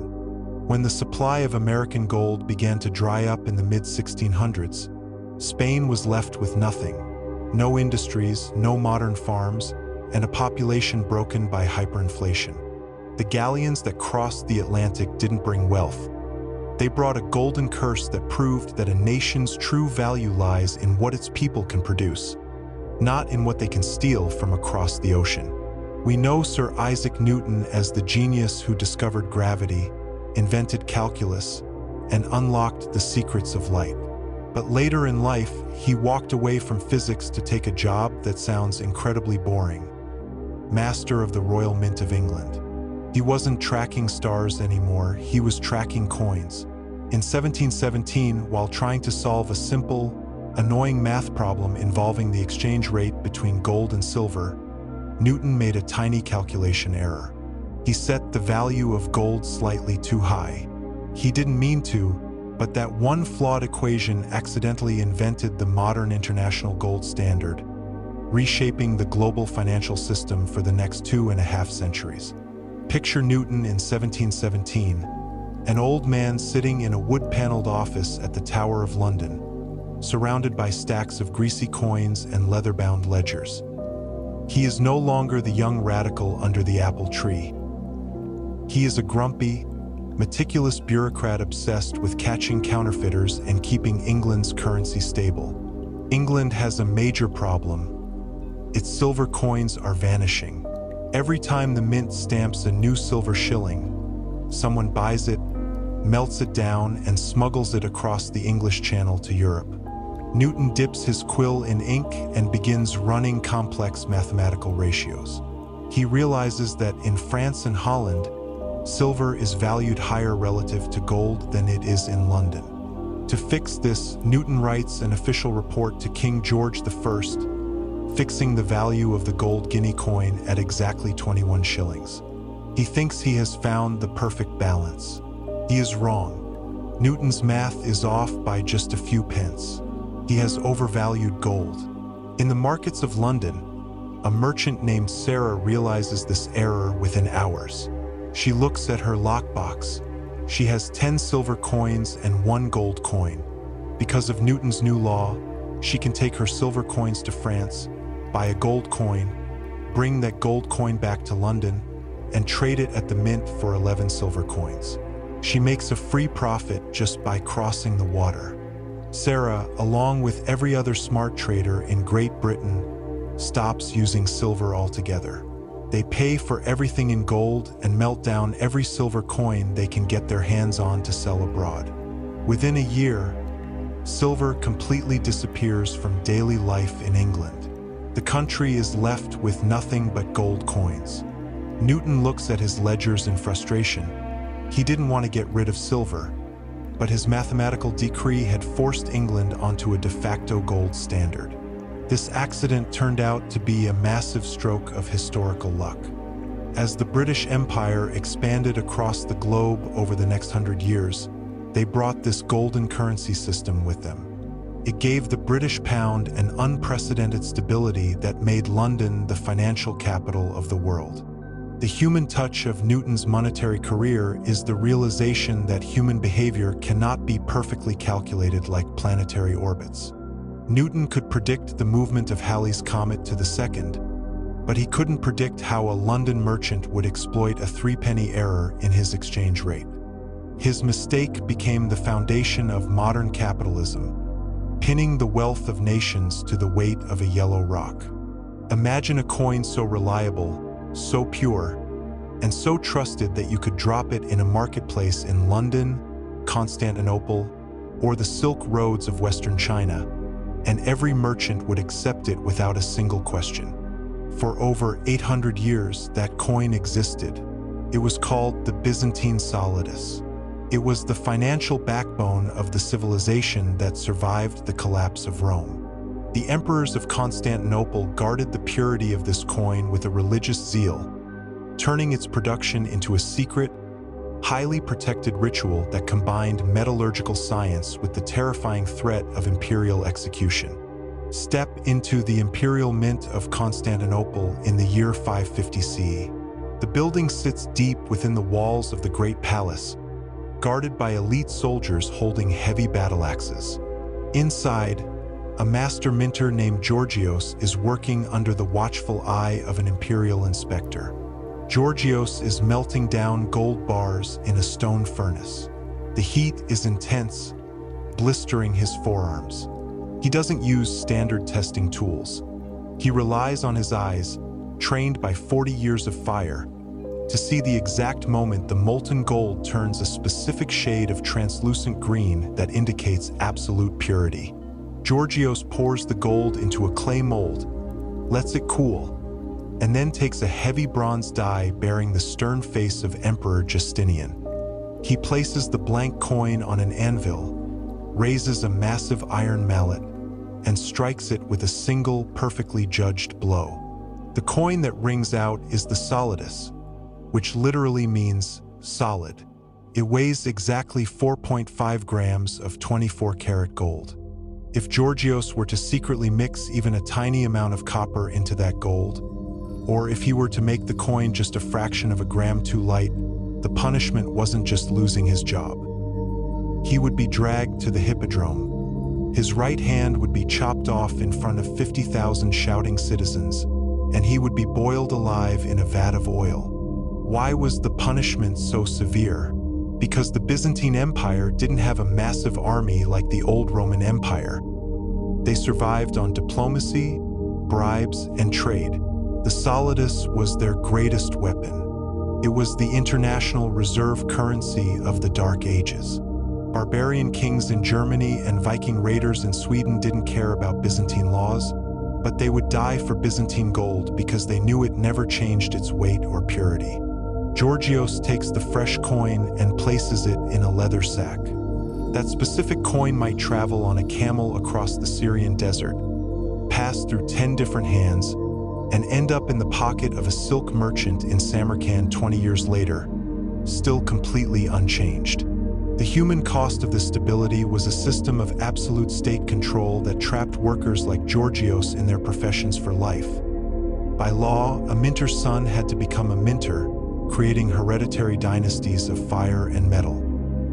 When the supply of American gold began to dry up in the mid-1600s, Spain was left with nothing. No industries, no modern farms, and a population broken by hyperinflation. The galleons that crossed the Atlantic didn't bring wealth. They brought a golden curse that proved that a nation's true value lies in what its people can produce, not in what they can steal from across the ocean. We know Sir Isaac Newton as the genius who discovered gravity, invented calculus, and unlocked the secrets of light. But later in life, he walked away from physics to take a job that sounds incredibly boring: Master of the Royal Mint of England. He wasn't tracking stars anymore, he was tracking coins. In 1717, while trying to solve a simple, annoying math problem involving the exchange rate between gold and silver, Newton made a tiny calculation error. He set the value of gold slightly too high. He didn't mean to, but that one flawed equation accidentally invented the modern international gold standard, reshaping the global financial system for the next 2.5 centuries. Picture Newton in 1717, an old man sitting in a wood-paneled office at the Tower of London, surrounded by stacks of greasy coins and leather-bound ledgers. He is no longer the young radical under the apple tree. He is a grumpy, meticulous bureaucrat obsessed with catching counterfeiters and keeping England's currency stable. England has a major problem. Its silver coins are vanishing. Every time the mint stamps a new silver shilling, someone buys it, melts it down, and smuggles it across the English Channel to Europe. Newton dips his quill in ink and begins running complex mathematical ratios. He realizes that in France and Holland, silver is valued higher relative to gold than it is in London. To fix this, Newton writes an official report to King George I, fixing the value of the gold guinea coin at exactly 21 shillings. He thinks he has found the perfect balance. He is wrong. Newton's math is off by just a few pence. He has overvalued gold. In the markets of London, a merchant named Sarah realizes this error within hours. She looks at her lockbox. She has 10 silver coins and 1 gold coin. Because of Newton's new law, she can take her silver coins to France, buy a gold coin, bring that gold coin back to London, and trade it at the mint for 11 silver coins. She makes a free profit just by crossing the water. Sarah, along with every other smart trader in Great Britain, stops using silver altogether. They pay for everything in gold and melt down every silver coin they can get their hands on to sell abroad. Within a year, silver completely disappears from daily life in England. The country is left with nothing but gold coins. Newton looks at his ledgers in frustration. He didn't want to get rid of silver, but his mathematical decree had forced England onto a de facto gold standard. This accident turned out to be a massive stroke of historical luck. As the British Empire expanded across the globe over the next 100 years, they brought this golden currency system with them. It gave the British pound an unprecedented stability that made London the financial capital of the world. The human touch of Newton's monetary career is the realization that human behavior cannot be perfectly calculated like planetary orbits. Newton could predict the movement of Halley's Comet to the second, but he couldn't predict how a London merchant would exploit a 3-penny error in his exchange rate. His mistake became the foundation of modern capitalism, pinning the wealth of nations to the weight of a yellow rock. Imagine a coin so reliable, so pure, and so trusted that you could drop it in a marketplace in London, Constantinople, or the Silk Roads of Western China, and every merchant would accept it without a single question. For over 800 years, that coin existed. It was called the Byzantine solidus. It was the financial backbone of the civilization that survived the collapse of Rome. The emperors of Constantinople guarded the purity of this coin with a religious zeal, turning its production into a secret, highly protected ritual that combined metallurgical science with the terrifying threat of imperial execution. Step into the Imperial Mint of Constantinople in the year 550 CE. The building sits deep within the walls of the Great Palace, guarded by elite soldiers holding heavy battle axes. Inside, a master minter named Georgios is working under the watchful eye of an imperial inspector. Georgios is melting down gold bars in a stone furnace. The heat is intense, blistering his forearms. He doesn't use standard testing tools. He relies on his eyes, trained by 40 years of fire, to see the exact moment the molten gold turns a specific shade of translucent green that indicates absolute purity. Georgios pours the gold into a clay mold, lets it cool, and then takes a heavy bronze die bearing the stern face of Emperor Justinian. He places the blank coin on an anvil, raises a massive iron mallet, and strikes it with a single, perfectly judged blow. The coin that rings out is the solidus, which literally means solid. It weighs exactly 4.5 grams of 24-karat gold. If Georgios were to secretly mix even a tiny amount of copper into that gold, or if he were to make the coin just a fraction of a gram too light, the punishment wasn't just losing his job. He would be dragged to the hippodrome. His right hand would be chopped off in front of 50,000 shouting citizens, and he would be boiled alive in a vat of oil. Why was the punishment so severe? Because the Byzantine Empire didn't have a massive army like the old Roman Empire. They survived on diplomacy, bribes, and trade. The solidus was their greatest weapon. It was the international reserve currency of the Dark Ages. Barbarian kings in Germany and Viking raiders in Sweden didn't care about Byzantine laws, but they would die for Byzantine gold because they knew it never changed its weight or purity. Georgios takes the fresh coin and places it in a leather sack. That specific coin might travel on a camel across the Syrian desert, pass through 10 different hands, and end up in the pocket of a silk merchant in Samarkand 20 years later, still completely unchanged. The human cost of this stability was a system of absolute state control that trapped workers like Georgios in their professions for life. By law, a minter's son had to become a minter, creating hereditary dynasties of fire and metal.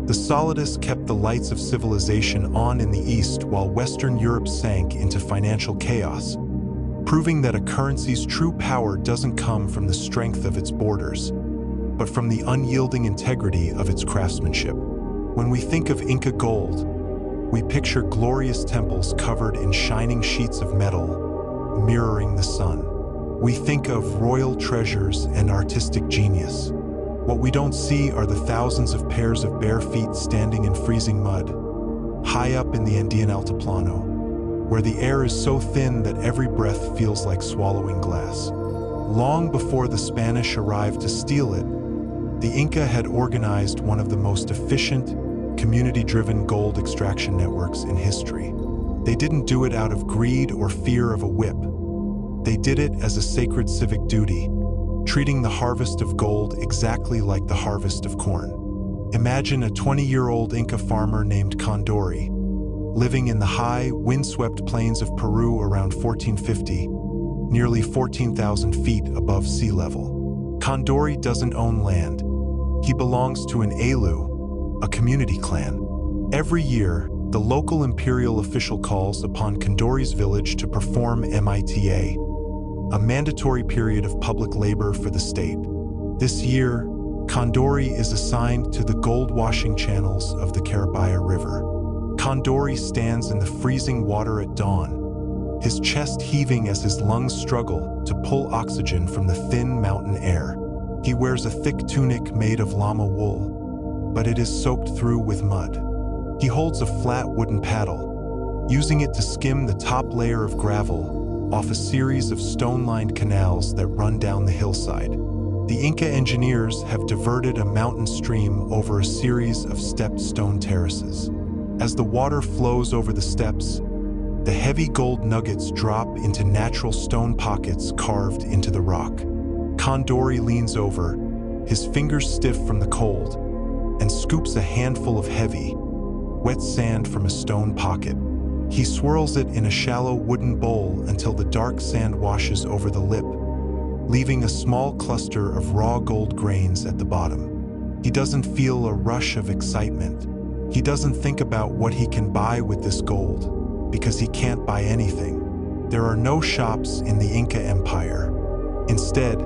The Solidus kept the lights of civilization on in the East while Western Europe sank into financial chaos, proving that a currency's true power doesn't come from the strength of its borders, but from the unyielding integrity of its craftsmanship. When we think of Inca gold, we picture glorious temples covered in shining sheets of metal, mirroring the sun. We think of royal treasures and artistic genius. What we don't see are the thousands of pairs of bare feet standing in freezing mud, high up in the Andean Altiplano, where the air is so thin that every breath feels like swallowing glass. Long before the Spanish arrived to steal it, the Inca had organized one of the most efficient, community-driven gold extraction networks in history. They didn't do it out of greed or fear of a whip. They did it as a sacred civic duty, treating the harvest of gold exactly like the harvest of corn. Imagine a 20-year-old Inca farmer named Condori, living in the high, windswept plains of Peru around 1450, nearly 14,000 feet above sea level. Condori doesn't own land. He belongs to an Alu, a community clan. Every year, the local imperial official calls upon Condori's village to perform MITA, a mandatory period of public labor for the state. This year, Condori is assigned to the gold-washing channels of the Carabaya River. Condori stands in the freezing water at dawn, his chest heaving as his lungs struggle to pull oxygen from the thin mountain air. He wears a thick tunic made of llama wool, but it is soaked through with mud. He holds a flat wooden paddle, using it to skim the top layer of gravel off a series of stone-lined canals that run down the hillside. The Inca engineers have diverted a mountain stream over a series of stepped stone terraces. As the water flows over the steps, the heavy gold nuggets drop into natural stone pockets carved into the rock. Condori leans over, his fingers stiff from the cold, and scoops a handful of heavy, wet sand from a stone pocket. He swirls it in a shallow wooden bowl until the dark sand washes over the lip, leaving a small cluster of raw gold grains at the bottom. He doesn't feel a rush of excitement. He doesn't think about what he can buy with this gold, because he can't buy anything. There are no shops in the Inca Empire. Instead,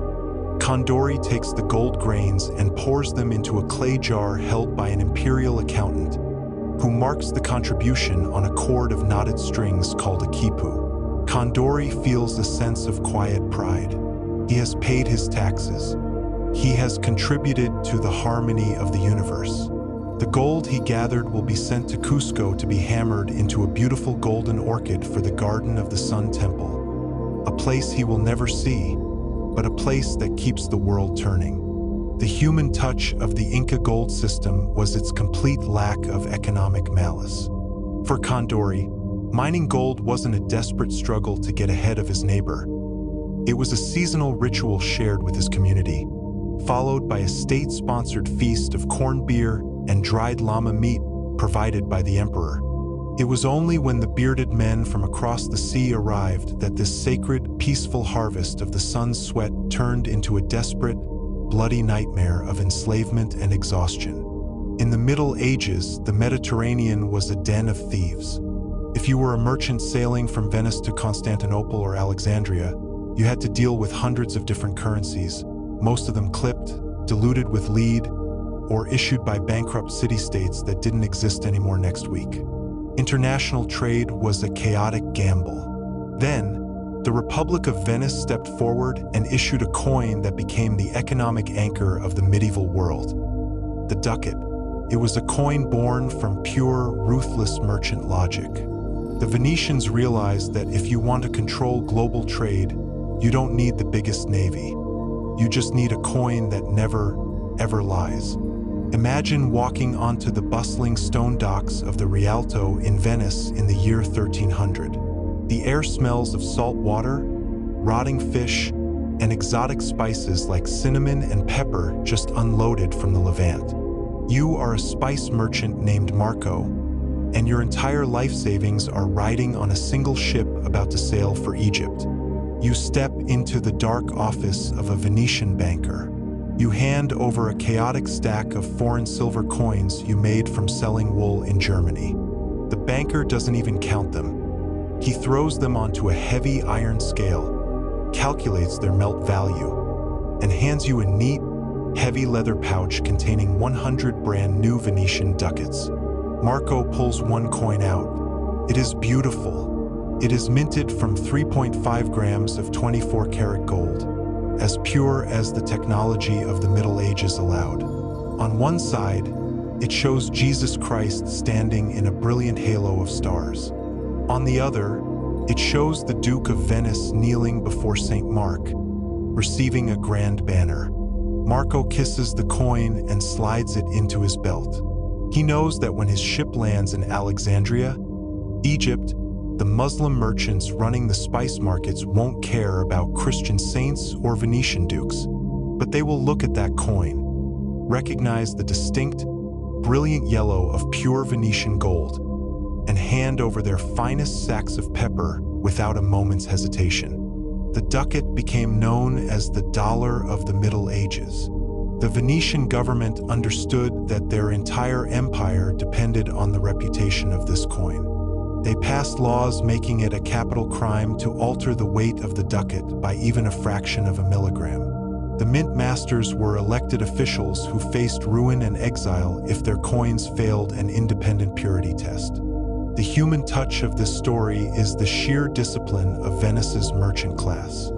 Condori takes the gold grains and pours them into a clay jar held by an imperial accountant, who marks the contribution on a cord of knotted strings called a quipu. Condori feels a sense of quiet pride. He has paid his taxes. He has contributed to the harmony of the universe. The gold he gathered will be sent to Cusco to be hammered into a beautiful golden orchid for the Garden of the Sun Temple, a place he will never see, but a place that keeps the world turning. The human touch of the Inca gold system was its complete lack of economic malice. For Condori, mining gold wasn't a desperate struggle to get ahead of his neighbor. It was a seasonal ritual shared with his community, followed by a state-sponsored feast of corned beer and dried llama meat provided by the emperor. It was only when the bearded men from across the sea arrived that this sacred, peaceful harvest of the sun's sweat turned into a desperate, bloody nightmare of enslavement and exhaustion. In the Middle Ages, the Mediterranean was a den of thieves. If you were a merchant sailing from Venice to Constantinople or Alexandria, you had to deal with hundreds of different currencies, most of them clipped, diluted with lead, or issued by bankrupt city-states that didn't exist anymore next week. International trade was a chaotic gamble. Then, the Republic of Venice stepped forward and issued a coin that became the economic anchor of the medieval world: the ducat. It was a coin born from pure, ruthless merchant logic. The Venetians realized that if you want to control global trade, you don't need the biggest navy. You just need a coin that never, ever lies. Imagine walking onto the bustling stone docks of the Rialto in Venice in the year 1300. The air smells of salt water, rotting fish, and exotic spices like cinnamon and pepper just unloaded from the Levant. You are a spice merchant named Marco, and your entire life savings are riding on a single ship about to sail for Egypt. You step into the dark office of a Venetian banker. You hand over a chaotic stack of foreign silver coins you made from selling wool in Germany. The banker doesn't even count them. He throws them onto a heavy iron scale, calculates their melt value, and hands you a neat, heavy leather pouch containing 100 brand new Venetian ducats. Marco pulls one coin out. It is beautiful. It is minted from 3.5 grams of 24-karat gold, as pure as the technology of the Middle Ages allowed. On one side, it shows Jesus Christ standing in a brilliant halo of stars. On the other, it shows the Duke of Venice kneeling before St. Mark, receiving a grand banner. Marco kisses the coin and slides it into his belt. He knows that when his ship lands in Alexandria, Egypt, the Muslim merchants running the spice markets won't care about Christian saints or Venetian dukes, but they will look at that coin, recognize the distinct, brilliant yellow of pure Venetian gold, and hand over their finest sacks of pepper without a moment's hesitation. The ducat became known as the dollar of the Middle Ages. The Venetian government understood that their entire empire depended on the reputation of this coin. They passed laws making it a capital crime to alter the weight of the ducat by even a fraction of a milligram. The mint masters were elected officials who faced ruin and exile if their coins failed an independent purity test. The human touch of this story is the sheer discipline of Venice's merchant class.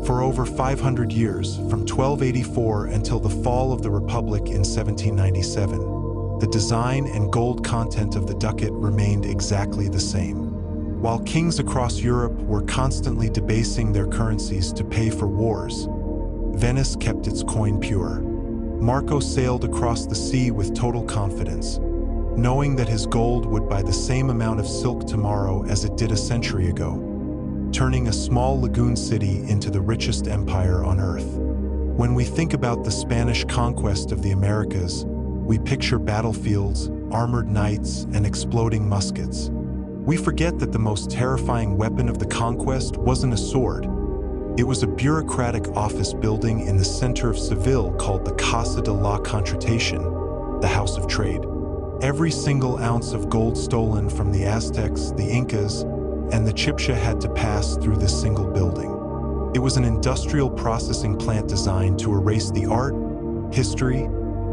For over 500 years, from 1284 until the fall of the Republic in 1797, the design and gold content of the ducat remained exactly the same. While kings across Europe were constantly debasing their currencies to pay for wars, Venice kept its coin pure. Marco sailed across the sea with total confidence, knowing that his gold would buy the same amount of silk tomorrow as it did a century ago, turning a small lagoon city into the richest empire on earth. When we think about the Spanish conquest of the Americas, we picture battlefields, armored knights, and exploding muskets. We forget that the most terrifying weapon of the conquest wasn't a sword. It was a bureaucratic office building in the center of Seville called the Casa de la Contratación, the House of Trade. Every single ounce of gold stolen from the Aztecs, the Incas, and the Chibcha had to pass through this single building. It was an industrial processing plant designed to erase the art, history,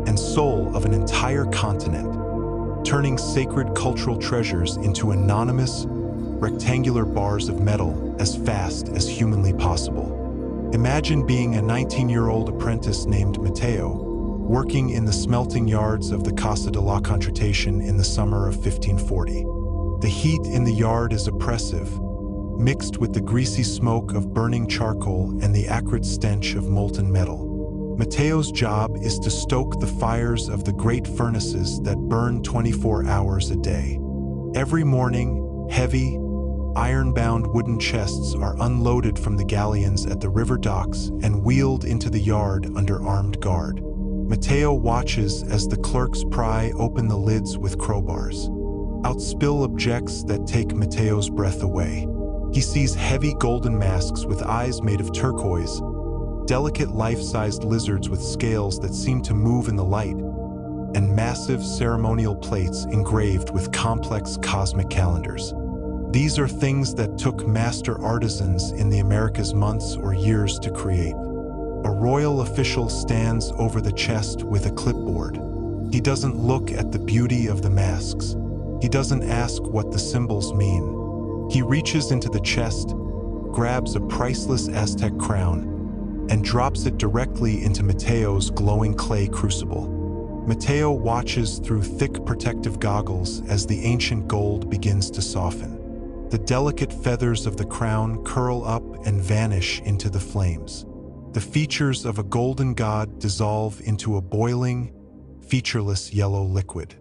and soul of an entire continent, turning sacred cultural treasures into anonymous, rectangular bars of metal as fast as humanly possible. Imagine being a 19-year-old apprentice named Matteo, working in the smelting yards of the Casa de la Contratación in the summer of 1540. The heat in the yard is oppressive, mixed with the greasy smoke of burning charcoal and the acrid stench of molten metal. Matteo's job is to stoke the fires of the great furnaces that burn 24 hours a day. Every morning, heavy, iron-bound wooden chests are unloaded from the galleons at the river docks and wheeled into the yard under armed guard. Matteo watches as the clerks pry open the lids with crowbars. Out spill objects that take Matteo's breath away. He sees heavy golden masks with eyes made of turquoise, delicate life-sized lizards with scales that seem to move in the light, and massive ceremonial plates engraved with complex cosmic calendars. These are things that took master artisans in the Americas months or years to create. A royal official stands over the chest with a clipboard. He doesn't look at the beauty of the masks. He doesn't ask what the symbols mean. He reaches into the chest, grabs a priceless Aztec crown, and drops it directly into Matteo's glowing clay crucible. Matteo watches through thick protective goggles as the ancient gold begins to soften. The delicate feathers of the crown curl up and vanish into the flames. The features of a golden god dissolve into a boiling, featureless yellow liquid.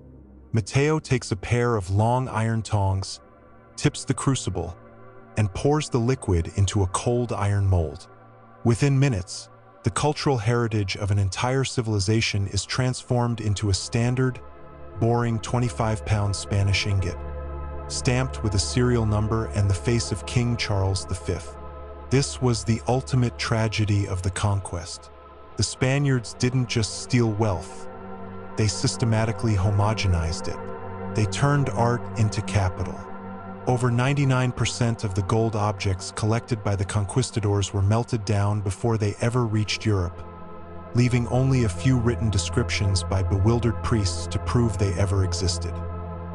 Matteo takes a pair of long iron tongs, tips the crucible, and pours the liquid into a cold iron mold. Within minutes, the cultural heritage of an entire civilization is transformed into a standard, boring 25-pound Spanish ingot, stamped with a serial number and the face of King Charles V. This was the ultimate tragedy of the conquest. The Spaniards didn't just steal wealth, they systematically homogenized it. They turned art into capital. Over 99% of the gold objects collected by the conquistadors were melted down before they ever reached Europe, leaving only a few written descriptions by bewildered priests to prove they ever existed.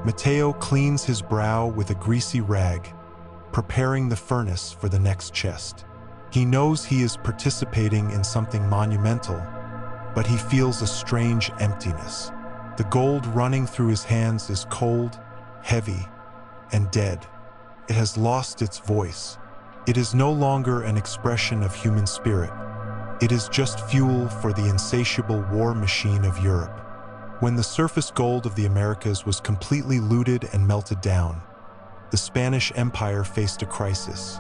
Matteo cleans his brow with a greasy rag, preparing the furnace for the next chest. He knows he is participating in something monumental, but he feels a strange emptiness. The gold running through his hands is cold, heavy, and dead. It has lost its voice. It is no longer an expression of human spirit. It is just fuel for the insatiable war machine of Europe. When the surface gold of the Americas was completely looted and melted down, the Spanish Empire faced a crisis.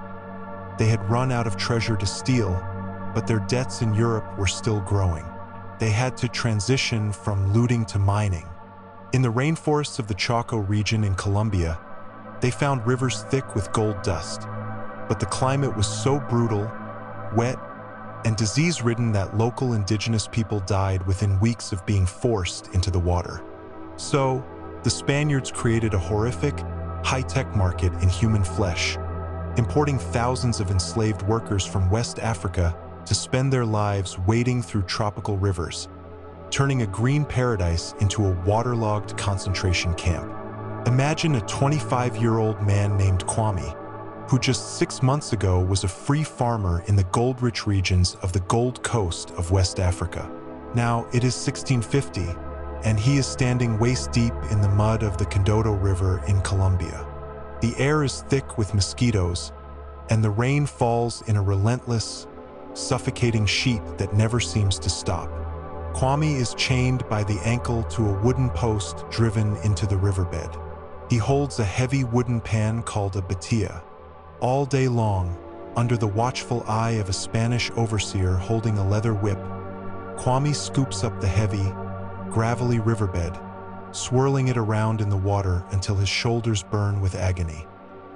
They had run out of treasure to steal, but their debts in Europe were still growing. They had to transition from looting to mining. In the rainforests of the Chaco region in Colombia, they found rivers thick with gold dust, but the climate was so brutal, wet, and disease-ridden that local indigenous people died within weeks of being forced into the water. So, the Spaniards created a horrific, high-tech market in human flesh, importing thousands of enslaved workers from West Africa to spend their lives wading through tropical rivers, turning a green paradise into a waterlogged concentration camp. Imagine a 25-year-old man named Kwame, who just 6 months ago was a free farmer in the gold-rich regions of the Gold Coast of West Africa. Now it is 1650, and he is standing waist-deep in the mud of the Condodo River in Colombia. The air is thick with mosquitoes, and the rain falls in a relentless, suffocating sheet that never seems to stop. Kwame is chained by the ankle to a wooden post driven into the riverbed. He holds a heavy wooden pan called a batia. All day long, under the watchful eye of a Spanish overseer holding a leather whip, Kwame scoops up the heavy, gravelly riverbed, swirling it around in the water until his shoulders burn with agony.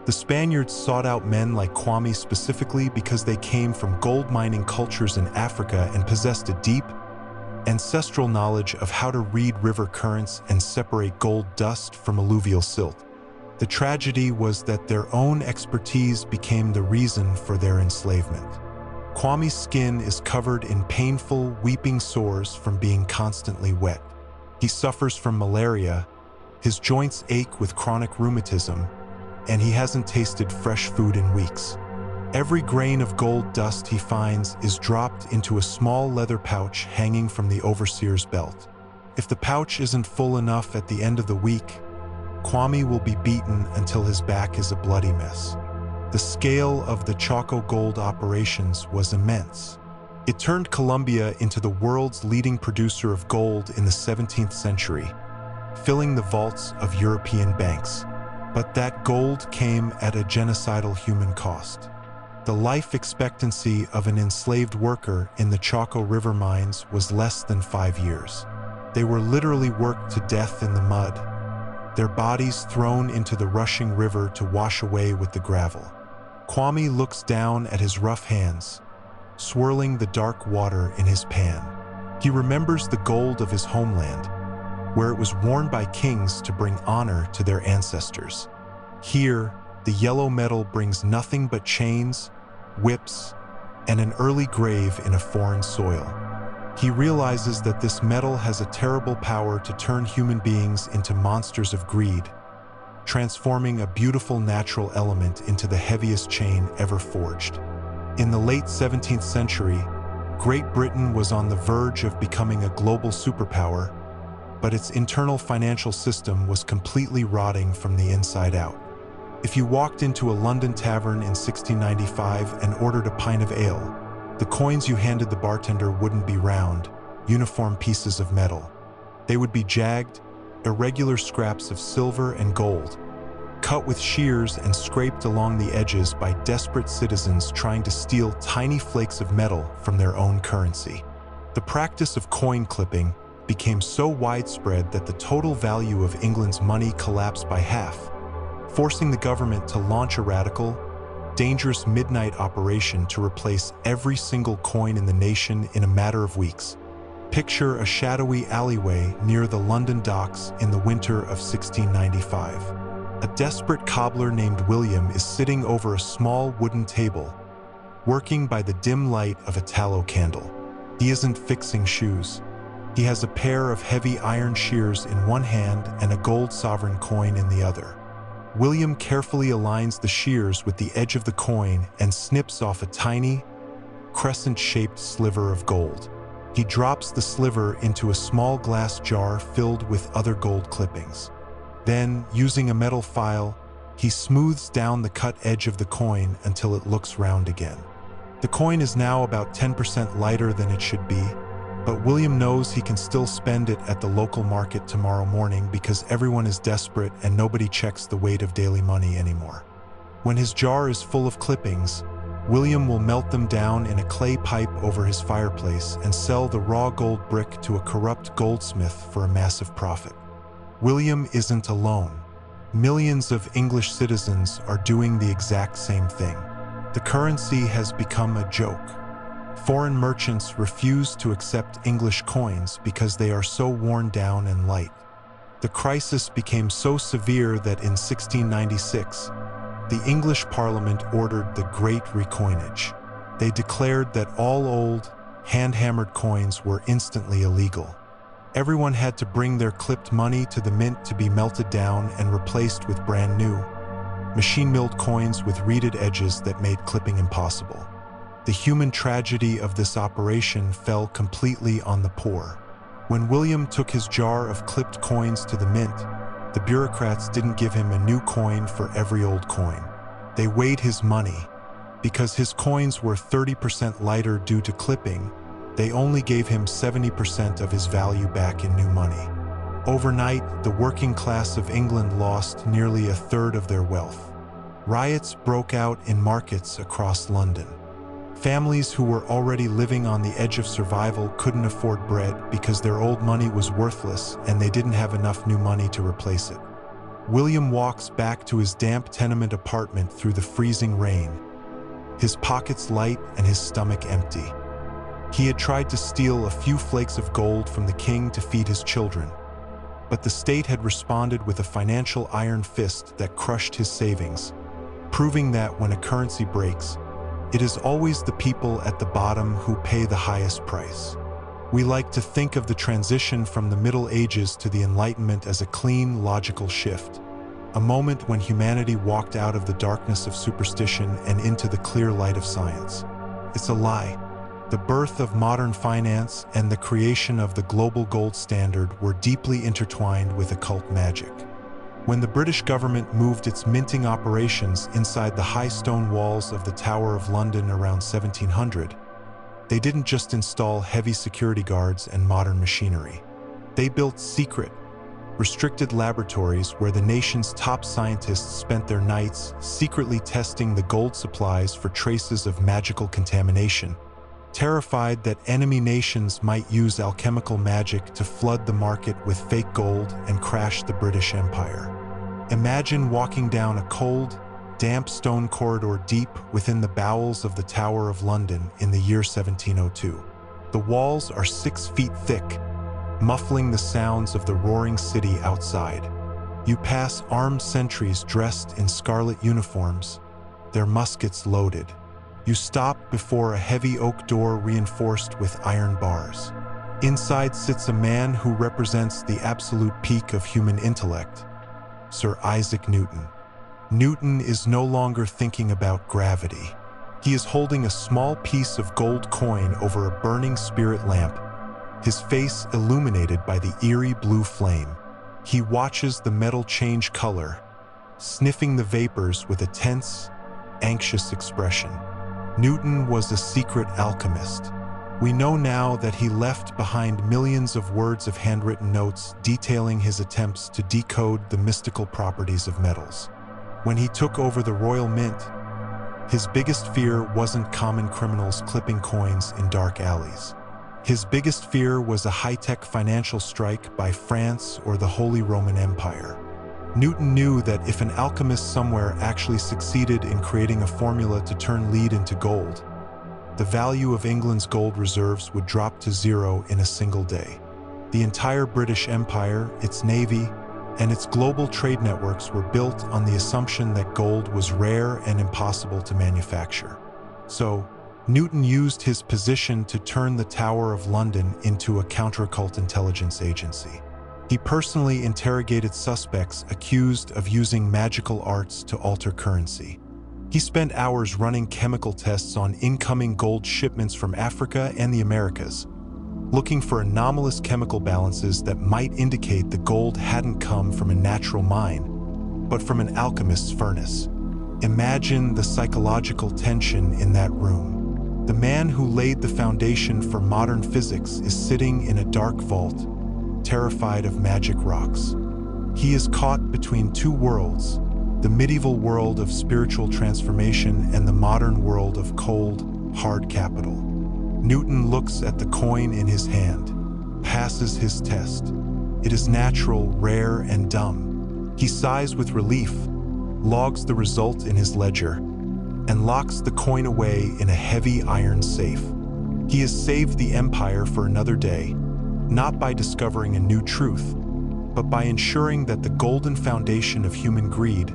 The Spaniards sought out men like Kwame specifically because they came from gold mining cultures in Africa and possessed a deep, ancestral knowledge of how to read river currents and separate gold dust from alluvial silt. The tragedy was that their own expertise became the reason for their enslavement. Kwame's skin is covered in painful, weeping sores from being constantly wet. He suffers from malaria, his joints ache with chronic rheumatism, and he hasn't tasted fresh food in weeks. Every grain of gold dust he finds is dropped into a small leather pouch hanging from the overseer's belt. If the pouch isn't full enough at the end of the week, Kwame will be beaten until his back is a bloody mess. The scale of the Chaco gold operations was immense. It turned Colombia into the world's leading producer of gold in the 17th century, filling the vaults of European banks. But that gold came at a genocidal human cost. The life expectancy of an enslaved worker in the Chaco River mines was less than 5 years. They were literally worked to death in the mud, their bodies thrown into the rushing river to wash away with the gravel. Kwame looks down at his rough hands, swirling the dark water in his pan. He remembers the gold of his homeland, where it was worn by kings to bring honor to their ancestors. Here, the yellow metal brings nothing but chains, whips, and an early grave in a foreign soil. He realizes that this metal has a terrible power to turn human beings into monsters of greed, transforming a beautiful natural element into the heaviest chain ever forged. In the late 17th century, Great Britain was on the verge of becoming a global superpower, but its internal financial system was completely rotting from the inside out. If you walked into a London tavern in 1695 and ordered a pint of ale, the coins you handed the bartender wouldn't be round, uniform pieces of metal. They would be jagged, irregular scraps of silver and gold, cut with shears and scraped along the edges by desperate citizens trying to steal tiny flakes of metal from their own currency. The practice of coin clipping became so widespread that the total value of England's money collapsed by half, forcing the government to launch a radical, dangerous midnight operation to replace every single coin in the nation in a matter of weeks. Picture a shadowy alleyway near the London docks in the winter of 1695. A desperate cobbler named William is sitting over a small wooden table, working by the dim light of a tallow candle. He isn't fixing shoes. He has a pair of heavy iron shears in one hand and a gold sovereign coin in the other. William carefully aligns the shears with the edge of the coin and snips off a tiny, crescent-shaped sliver of gold. He drops the sliver into a small glass jar filled with other gold clippings. Then, using a metal file, he smooths down the cut edge of the coin until it looks round again. The coin is now about 10% lighter than it should be, but William knows he can still spend it at the local market tomorrow morning because everyone is desperate and nobody checks the weight of daily money anymore. When his jar is full of clippings, William will melt them down in a clay pipe over his fireplace and sell the raw gold brick to a corrupt goldsmith for a massive profit. William isn't alone. Millions of English citizens are doing the exact same thing. The currency has become a joke. Foreign merchants refuse to accept English coins because they are so worn down and light. The crisis became so severe that in 1696, the English Parliament ordered the Great Recoinage. They declared that all old, hand-hammered coins were instantly illegal. Everyone had to bring their clipped money to the mint to be melted down and replaced with brand new, machine-milled coins with reeded edges that made clipping impossible. The human tragedy of this operation fell completely on the poor. When William took his jar of clipped coins to the mint, the bureaucrats didn't give him a new coin for every old coin. They weighed his money. Because his coins were 30% lighter due to clipping, they only gave him 70% of his value back in new money. Overnight, the working class of England lost nearly a third of their wealth. Riots broke out in markets across London. Families who were already living on the edge of survival couldn't afford bread because their old money was worthless and they didn't have enough new money to replace it. William walks back to his damp tenement apartment through the freezing rain, his pockets light and his stomach empty. He had tried to steal a few flakes of gold from the king to feed his children, but the state had responded with a financial iron fist that crushed his savings, proving that when a currency breaks, it is always the people at the bottom who pay the highest price. We like to think of the transition from the Middle Ages to the Enlightenment as a clean, logical shift, a moment when humanity walked out of the darkness of superstition and into the clear light of science. It's a lie. The birth of modern finance and the creation of the global gold standard were deeply intertwined with occult magic. When the British government moved its minting operations inside the high stone walls of the Tower of London around 1700, they didn't just install heavy security guards and modern machinery. They built secret, restricted laboratories where the nation's top scientists spent their nights secretly testing the gold supplies for traces of magical contamination, terrified that enemy nations might use alchemical magic to flood the market with fake gold and crash the British Empire. Imagine walking down a cold, damp stone corridor deep within the bowels of the Tower of London in the year 1702. The walls are 6 feet thick, muffling the sounds of the roaring city outside. You pass armed sentries dressed in scarlet uniforms, their muskets loaded. You stop before a heavy oak door reinforced with iron bars. Inside sits a man who represents the absolute peak of human intellect, Sir Isaac Newton. Newton is no longer thinking about gravity. He is holding a small piece of gold coin over a burning spirit lamp, his face illuminated by the eerie blue flame. He watches the metal change color, sniffing the vapors with a tense, anxious expression. Newton was a secret alchemist. We know now that he left behind millions of words of handwritten notes detailing his attempts to decode the mystical properties of metals. When he took over the Royal Mint, his biggest fear wasn't common criminals clipping coins in dark alleys. His biggest fear was a high-tech financial strike by France or the Holy Roman Empire. Newton knew that if an alchemist somewhere actually succeeded in creating a formula to turn lead into gold, the value of England's gold reserves would drop to zero in a single day. The entire British Empire, its navy, and its global trade networks were built on the assumption that gold was rare and impossible to manufacture. So, Newton used his position to turn the Tower of London into a counter-occult intelligence agency. He personally interrogated suspects accused of using magical arts to alter currency. He spent hours running chemical tests on incoming gold shipments from Africa and the Americas, looking for anomalous chemical balances that might indicate the gold hadn't come from a natural mine, but from an alchemist's furnace. Imagine the psychological tension in that room. The man who laid the foundation for modern physics is sitting in a dark vault, terrified of magic rocks. He is caught between two worlds, the medieval world of spiritual transformation and the modern world of cold, hard capital. Newton looks at the coin in his hand, passes his test. It is natural, rare, and dumb. He sighs with relief, logs the result in his ledger, and locks the coin away in a heavy iron safe. He has saved the empire for another day, not by discovering a new truth, but by ensuring that the golden foundation of human greed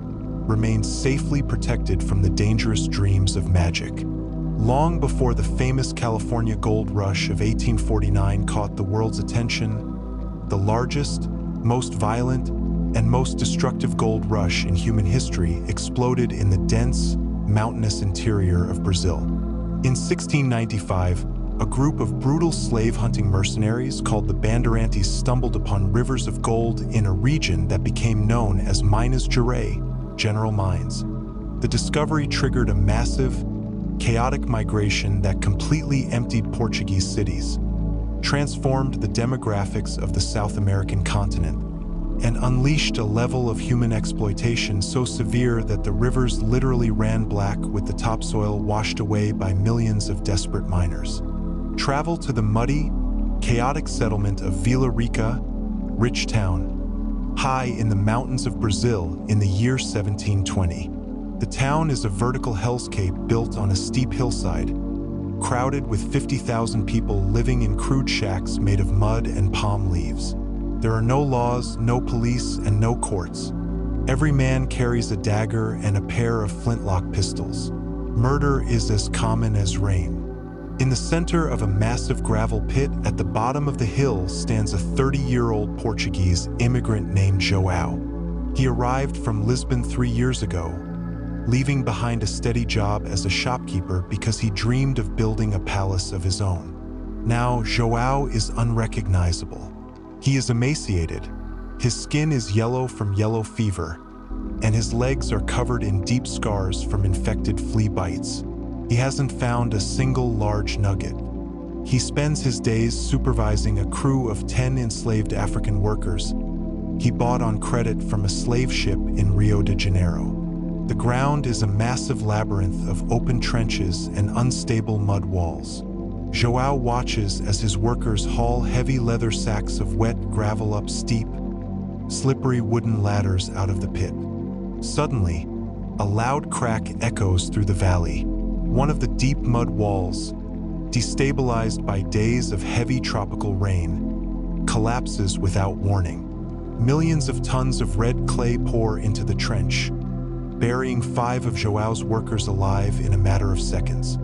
remains safely protected from the dangerous dreams of magic. Long before the famous California gold rush of 1849 caught the world's attention, the largest, most violent, and most destructive gold rush in human history exploded in the dense, mountainous interior of Brazil. In 1695, a group of brutal slave-hunting mercenaries called the Bandeirantes stumbled upon rivers of gold in a region that became known as Minas Gerais, General Mines. The discovery triggered a massive, chaotic migration that completely emptied Portuguese cities, transformed the demographics of the South American continent, and unleashed a level of human exploitation so severe that the rivers literally ran black with the topsoil washed away by millions of desperate miners. Travel to the muddy, chaotic settlement of Vila Rica, rich town, high in the mountains of Brazil in the year 1720. The town is a vertical hellscape built on a steep hillside, crowded with 50,000 people living in crude shacks made of mud and palm leaves. There are no laws, no police, and no courts. Every man carries a dagger and a pair of flintlock pistols. Murder is as common as rain. In the center of a massive gravel pit at the bottom of the hill stands a 30-year-old Portuguese immigrant named João. He arrived from Lisbon 3 years ago, leaving behind a steady job as a shopkeeper because he dreamed of building a palace of his own. Now, João is unrecognizable. He is emaciated, his skin is yellow from yellow fever, and his legs are covered in deep scars from infected flea bites. He hasn't found a single large nugget. He spends his days supervising a crew of 10 enslaved African workers he bought on credit from a slave ship in Rio de Janeiro. The ground is a massive labyrinth of open trenches and unstable mud walls. João watches as his workers haul heavy leather sacks of wet gravel up steep, slippery wooden ladders out of the pit. Suddenly, a loud crack echoes through the valley. One of the deep mud walls, destabilized by days of heavy tropical rain, collapses without warning. Millions of tons of red clay pour into the trench, burying 5 of João's workers alive in a matter of seconds.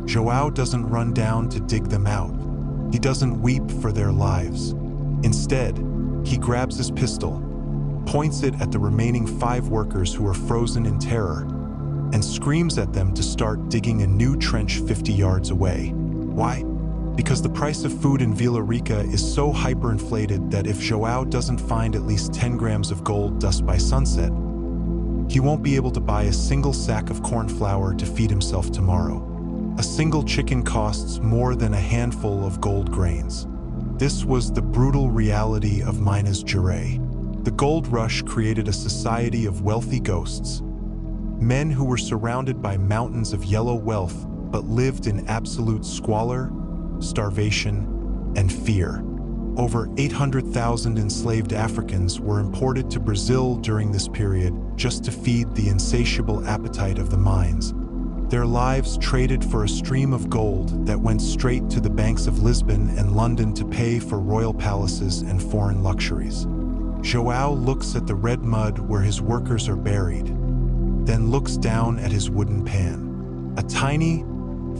João doesn't run down to dig them out. He doesn't weep for their lives. Instead, he grabs his pistol, points it at the remaining 5 workers who are frozen in terror, and screams at them to start digging a new trench 50 yards away. Why? Because the price of food in Vila Rica is so hyperinflated that if João doesn't find at least 10 grams of gold dust by sunset, he won't be able to buy a single sack of corn flour to feed himself tomorrow. A single chicken costs more than a handful of gold grains. This was the brutal reality of Minas Gerais. The gold rush created a society of wealthy ghosts, men who were surrounded by mountains of yellow wealth but lived in absolute squalor, starvation, and fear. Over 800,000 enslaved Africans were imported to Brazil during this period just to feed the insatiable appetite of the mines. Their lives traded for a stream of gold that went straight to the banks of Lisbon and London to pay for royal palaces and foreign luxuries. João looks at the red mud where his workers are buried, then looks down at his wooden pan. A tiny,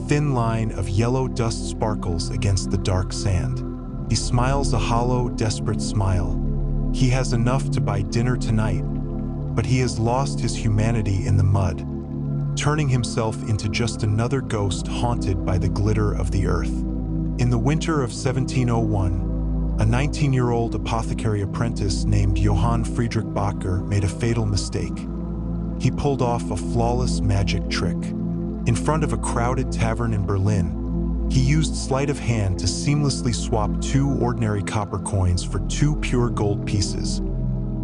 thin line of yellow dust sparkles against the dark sand. He smiles a hollow, desperate smile. He has enough to buy dinner tonight, but he has lost his humanity in the mud, turning himself into just another ghost haunted by the glitter of the earth. In the winter of 1701, a 19-year-old apothecary apprentice named Johann Friedrich Bacher made a fatal mistake. He pulled off a flawless magic trick. In front of a crowded tavern in Berlin, he used sleight of hand to seamlessly swap 2 ordinary copper coins for 2 pure gold pieces,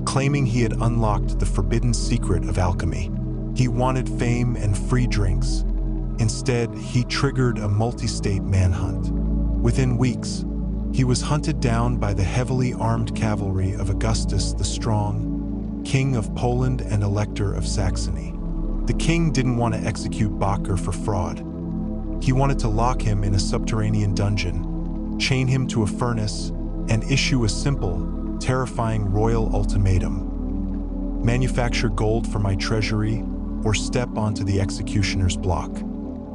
claiming he had unlocked the forbidden secret of alchemy. He wanted fame and free drinks. Instead, he triggered a multi-state manhunt. Within weeks, he was hunted down by the heavily armed cavalry of Augustus the Strong, King of Poland and Elector of Saxony. The king didn't want to execute Bacher for fraud. He wanted to lock him in a subterranean dungeon, chain him to a furnace, and issue a simple, terrifying royal ultimatum: manufacture gold for my treasury, or step onto the executioner's block.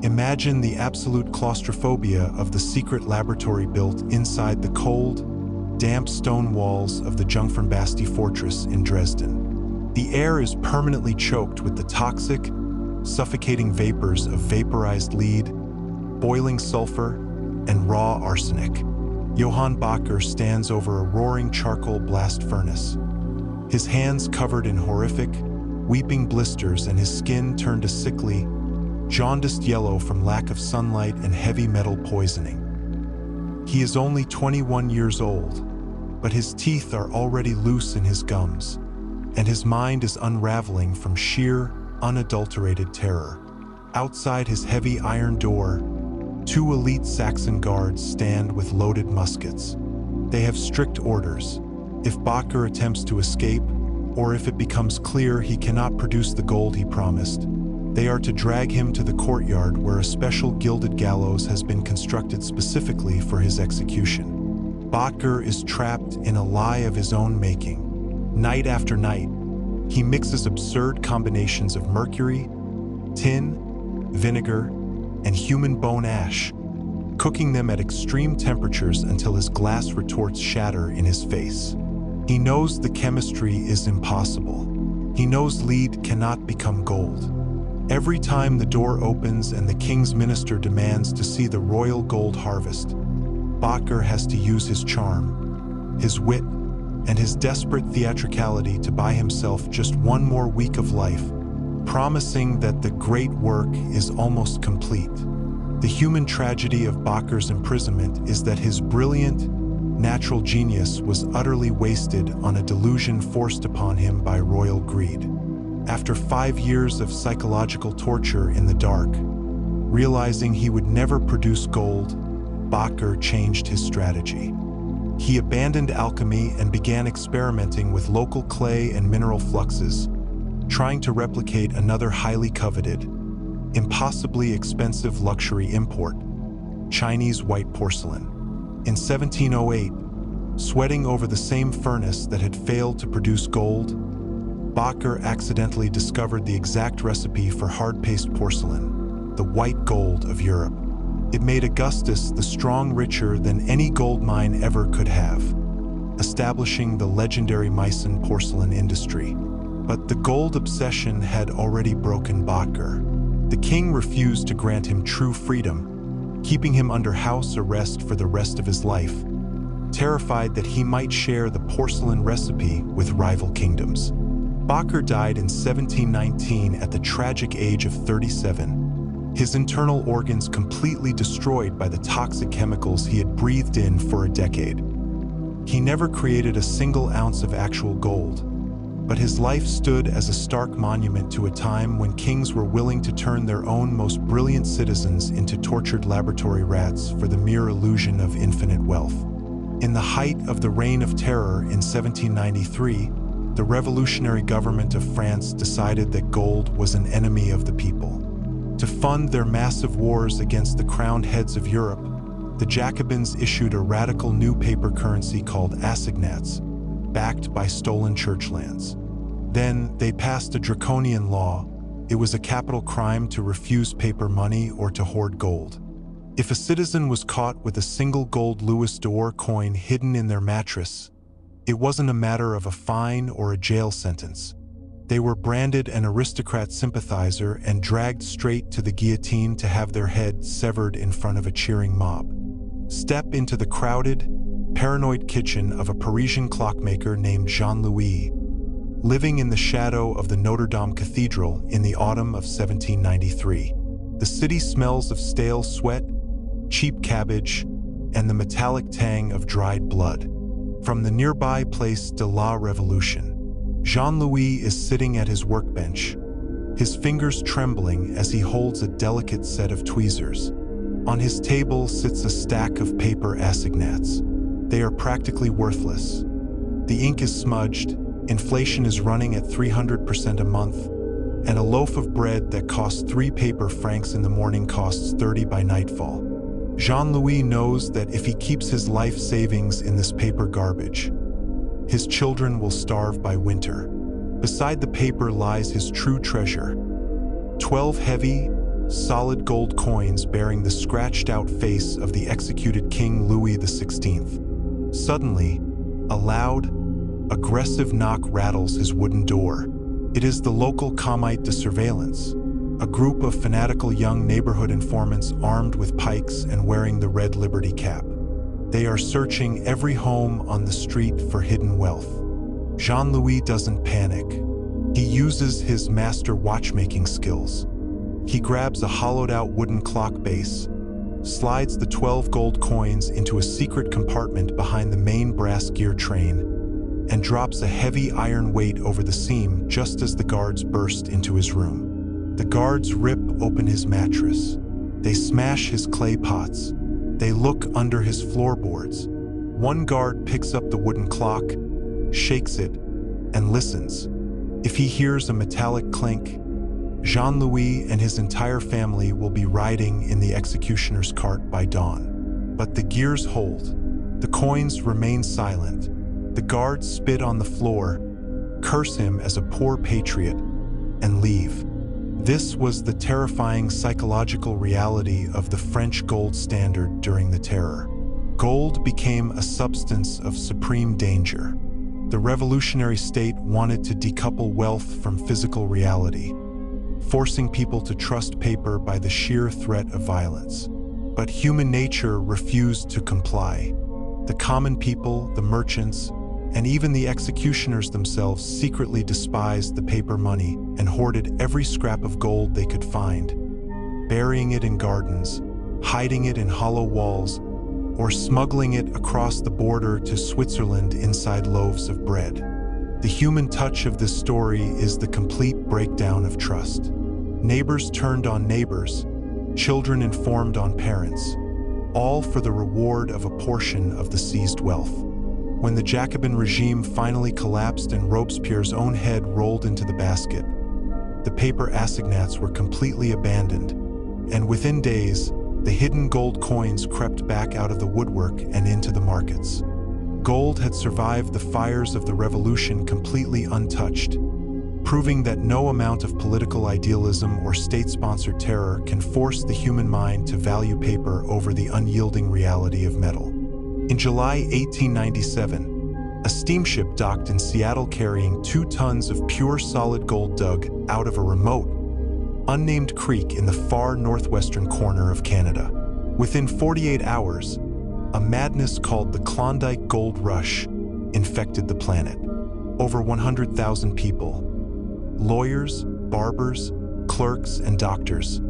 Imagine the absolute claustrophobia of the secret laboratory built inside the cold, damp stone walls of the Jungfernbasti fortress in Dresden. The air is permanently choked with the toxic, suffocating vapors of vaporized lead, boiling sulfur, and raw arsenic. Johann Bacher stands over a roaring charcoal blast furnace, his hands covered in horrific, weeping blisters and his skin turned a sickly, jaundiced yellow from lack of sunlight and heavy metal poisoning. He is only 21 years old, but his teeth are already loose in his gums, and his mind is unraveling from sheer, unadulterated terror. Outside his heavy iron door, 2 elite Saxon guards stand with loaded muskets. They have strict orders. If Bacher attempts to escape, or if it becomes clear he cannot produce the gold he promised, they are to drag him to the courtyard where a special gilded gallows has been constructed specifically for his execution. Bacher is trapped in a lie of his own making. Night after night, he mixes absurd combinations of mercury, tin, vinegar, and human bone ash, cooking them at extreme temperatures until his glass retorts shatter in his face. He knows the chemistry is impossible. He knows lead cannot become gold. Every time the door opens and the king's minister demands to see the royal gold harvest, Bacher has to use his charm, his wit, and his desperate theatricality to buy himself just 1 more week of life, promising that the great work is almost complete. The human tragedy of Bacher's imprisonment is that his brilliant, natural genius was utterly wasted on a delusion forced upon him by royal greed. After 5 years of psychological torture in the dark, realizing he would never produce gold, Bacher changed his strategy. He abandoned alchemy and began experimenting with local clay and mineral fluxes, trying to replicate another highly coveted, impossibly expensive luxury import: Chinese white porcelain. In 1708, sweating over the same furnace that had failed to produce gold, Bacher accidentally discovered the exact recipe for hard-paste porcelain, the white gold of Europe. It made Augustus the Strong richer than any gold mine ever could have, establishing the legendary Meissen porcelain industry. But the gold obsession had already broken Bacher. The king refused to grant him true freedom, keeping him under house arrest for the rest of his life, terrified that he might share the porcelain recipe with rival kingdoms. Bacher died in 1719 at the tragic age of 37, his internal organs completely destroyed by the toxic chemicals he had breathed in for a decade. He never created a single ounce of actual gold, but his life stood as a stark monument to a time when kings were willing to turn their own most brilliant citizens into tortured laboratory rats for the mere illusion of infinite wealth. In the height of the Reign of Terror in 1793, the revolutionary government of France decided that gold was an enemy of the people. To fund their massive wars against the crowned heads of Europe, the Jacobins issued a radical new paper currency called assignats, backed by stolen church lands. Then they passed a draconian law. It was a capital crime to refuse paper money or to hoard gold. If a citizen was caught with a single gold Louis d'Or coin hidden in their mattress, it wasn't a matter of a fine or a jail sentence. They were branded an aristocrat sympathizer and dragged straight to the guillotine to have their head severed in front of a cheering mob. Step into the crowded, paranoid kitchen of a Parisian clockmaker named Jean-Louis, living in the shadow of the Notre Dame Cathedral in the autumn of 1793. The city smells of stale sweat, cheap cabbage, and the metallic tang of dried blood. From the nearby Place de la Révolution, Jean-Louis is sitting at his workbench, his fingers trembling as he holds a delicate set of tweezers. On his table sits a stack of paper assignats. They are practically worthless. The ink is smudged, inflation is running at 300% a month, and a loaf of bread that costs 3 paper francs in the morning costs 30 by nightfall. Jean-Louis knows that if he keeps his life savings in this paper garbage, his children will starve by winter. Beside the paper lies his true treasure: 12 heavy, solid gold coins bearing the scratched-out face of the executed King Louis XVI. Suddenly, a loud, aggressive knock rattles his wooden door. It is the local Comite de Surveillance, a group of fanatical young neighborhood informants armed with pikes and wearing the red Liberty cap. They are searching every home on the street for hidden wealth. Jean-Louis doesn't panic. He uses his master watchmaking skills. He grabs a hollowed-out wooden clock base, slides the 12 gold coins into a secret compartment behind the main brass gear train, and drops a heavy iron weight over the seam just as the guards burst into his room. The guards rip open his mattress. They smash his clay pots. They look under his floorboards. One guard picks up the wooden clock, shakes it, and listens. If he hears a metallic clink, Jean-Louis and his entire family will be riding in the executioner's cart by dawn. But the gears hold. The coins remain silent. The guards spit on the floor, curse him as a poor patriot, and leave. This was the terrifying psychological reality of the French gold standard during the Terror. Gold became a substance of supreme danger. The revolutionary state wanted to decouple wealth from physical reality, forcing people to trust paper by the sheer threat of violence. But human nature refused to comply. The common people, the merchants, and even the executioners themselves secretly despised the paper money and hoarded every scrap of gold they could find, burying it in gardens, hiding it in hollow walls, or smuggling it across the border to Switzerland inside loaves of bread. The human touch of this story is the complete breakdown of trust. Neighbors turned on neighbors, children informed on parents, all for the reward of a portion of the seized wealth. When the Jacobin regime finally collapsed and Robespierre's own head rolled into the basket, the paper assignats were completely abandoned, and within days, the hidden gold coins crept back out of the woodwork and into the markets. Gold had survived the fires of the revolution completely untouched, proving that no amount of political idealism or state-sponsored terror can force the human mind to value paper over the unyielding reality of metal. In July 1897, a steamship docked in Seattle carrying 2 tons of pure solid gold dug out of a remote, unnamed creek in the far northwestern corner of Canada. Within 48 hours, a madness called the Klondike Gold Rush infected the planet. Over 100,000 people, lawyers, barbers, clerks, and doctors,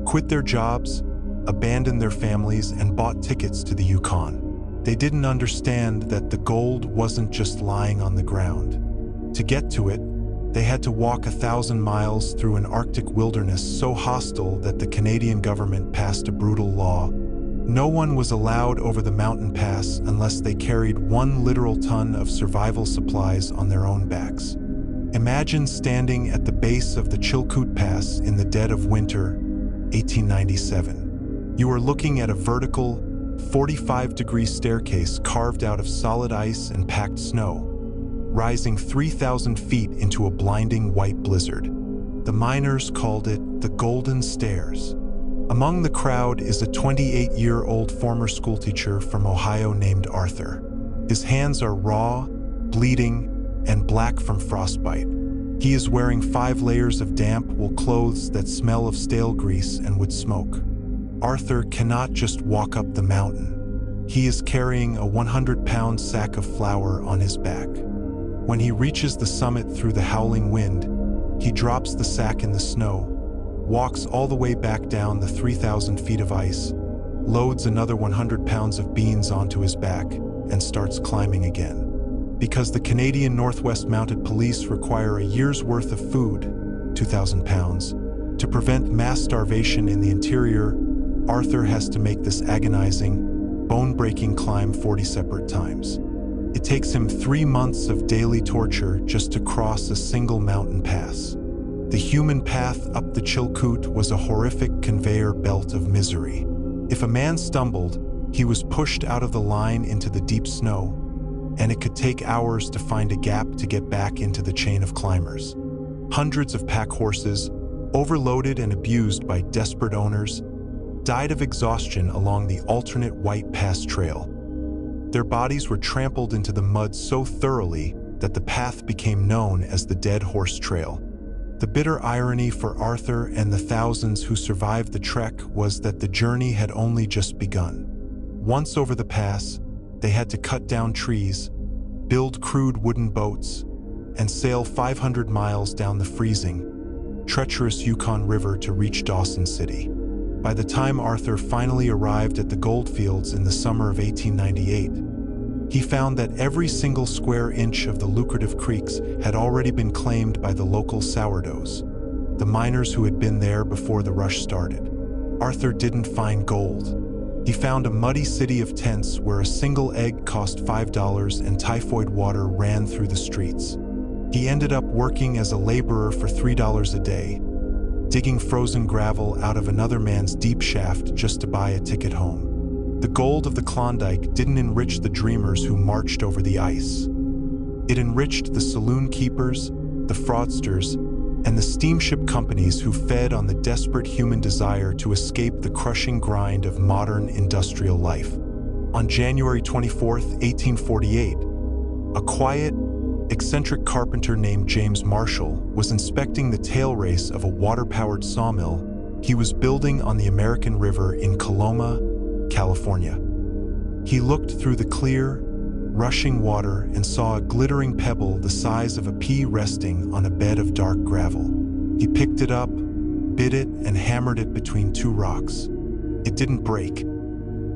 quit their jobs, abandoned their families, and bought tickets to the Yukon. They didn't understand that the gold wasn't just lying on the ground. To get to it, they had to walk 1,000 miles through an Arctic wilderness so hostile that the Canadian government passed a brutal law. No one was allowed over the mountain pass unless they carried 1 literal ton of survival supplies on their own backs. Imagine standing at the base of the Chilkoot Pass in the dead of winter, 1897. You are looking at a vertical, 45-degree staircase carved out of solid ice and packed snow, rising 3,000 feet into a blinding white blizzard. The miners called it the Golden Stairs. Among the crowd is a 28-year-old former schoolteacher from Ohio named Arthur. His hands are raw, bleeding, and black from frostbite. He is wearing 5 layers of damp wool clothes that smell of stale grease and wood smoke. Arthur cannot just walk up the mountain. He is carrying a 100-pound sack of flour on his back. When he reaches the summit through the howling wind, he drops the sack in the snow, walks all the way back down the 3,000 feet of ice, loads another 100 pounds of beans onto his back, and starts climbing again. Because the Canadian Northwest Mounted Police require a year's worth of food, 2,000 pounds, to prevent mass starvation in the interior, Arthur has to make this agonizing, bone-breaking climb 40 separate times. It takes him 3 months of daily torture just to cross a single mountain pass. The human path up the Chilkoot was a horrific conveyor belt of misery. If a man stumbled, he was pushed out of the line into the deep snow, and it could take hours to find a gap to get back into the chain of climbers. Hundreds of pack horses, overloaded and abused by desperate owners, died of exhaustion along the alternate White Pass Trail. Their bodies were trampled into the mud so thoroughly that the path became known as the Dead Horse Trail. The bitter irony for Arthur and the thousands who survived the trek was that the journey had only just begun. Once over the pass, they had to cut down trees, build crude wooden boats, and sail 500 miles down the freezing, treacherous Yukon River to reach Dawson City. By the time Arthur finally arrived at the goldfields in the summer of 1898, he found that every single square inch of the lucrative creeks had already been claimed by the local sourdoughs, the miners who had been there before the rush started. Arthur didn't find gold. He found a muddy city of tents where a single egg cost $5 and typhoid water ran through the streets. He ended up working as a laborer for $3 a day, digging frozen gravel out of another man's deep shaft just to buy a ticket home. The gold of the Klondike didn't enrich the dreamers who marched over the ice. It enriched the saloon keepers, the fraudsters, and the steamship companies who fed on the desperate human desire to escape the crushing grind of modern industrial life. On January 24, 1848, a quiet, eccentric carpenter named James Marshall was inspecting the tail race of a water-powered sawmill he was building on the American River in Coloma, California. He looked through the clear, rushing water and saw a glittering pebble the size of a pea resting on a bed of dark gravel. He picked it up, bit it, and hammered it between 2 rocks. It didn't break.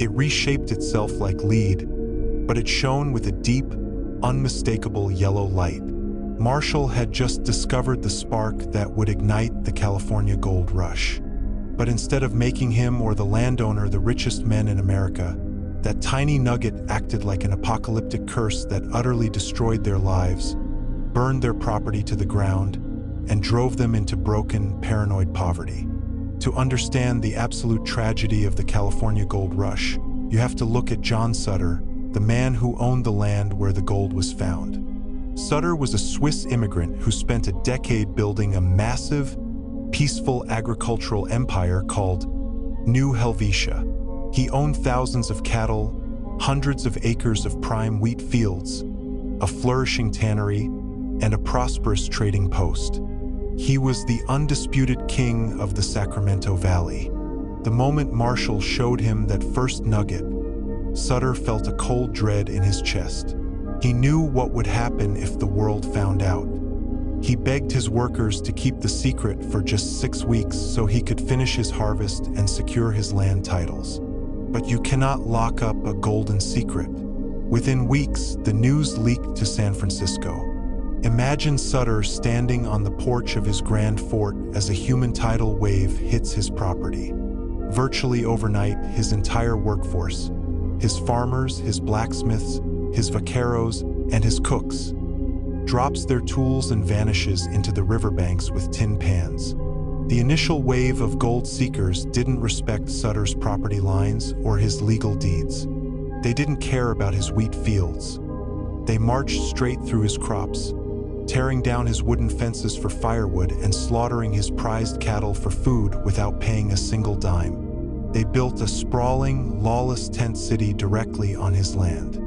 It reshaped itself like lead, but it shone with a deep, unmistakable yellow light. Marshall had just discovered the spark that would ignite the California gold rush. But instead of making him or the landowner the richest men in America, that tiny nugget acted like an apocalyptic curse that utterly destroyed their lives, burned their property to the ground, and drove them into broken, paranoid poverty. To understand the absolute tragedy of the California gold rush, you have to look at John Sutter, the man who owned the land where the gold was found. Sutter was a Swiss immigrant who spent a decade building a massive, peaceful agricultural empire called New Helvetia. He owned thousands of cattle, hundreds of acres of prime wheat fields, a flourishing tannery, and a prosperous trading post. He was the undisputed king of the Sacramento Valley. The moment Marshall showed him that first nugget, Sutter felt a cold dread in his chest. He knew what would happen if the world found out. He begged his workers to keep the secret for just 6 weeks so he could finish his harvest and secure his land titles. But you cannot lock up a golden secret. Within weeks, the news leaked to San Francisco. Imagine Sutter standing on the porch of his grand fort as a human tidal wave hits his property. Virtually overnight, his entire workforce, his farmers, his blacksmiths, his vaqueros, and his cooks, drops their tools and vanishes into the riverbanks with tin pans. The initial wave of gold seekers didn't respect Sutter's property lines or his legal deeds. They didn't care about his wheat fields. They marched straight through his crops, tearing down his wooden fences for firewood and slaughtering his prized cattle for food without paying a single dime. They built a sprawling, lawless tent city directly on his land.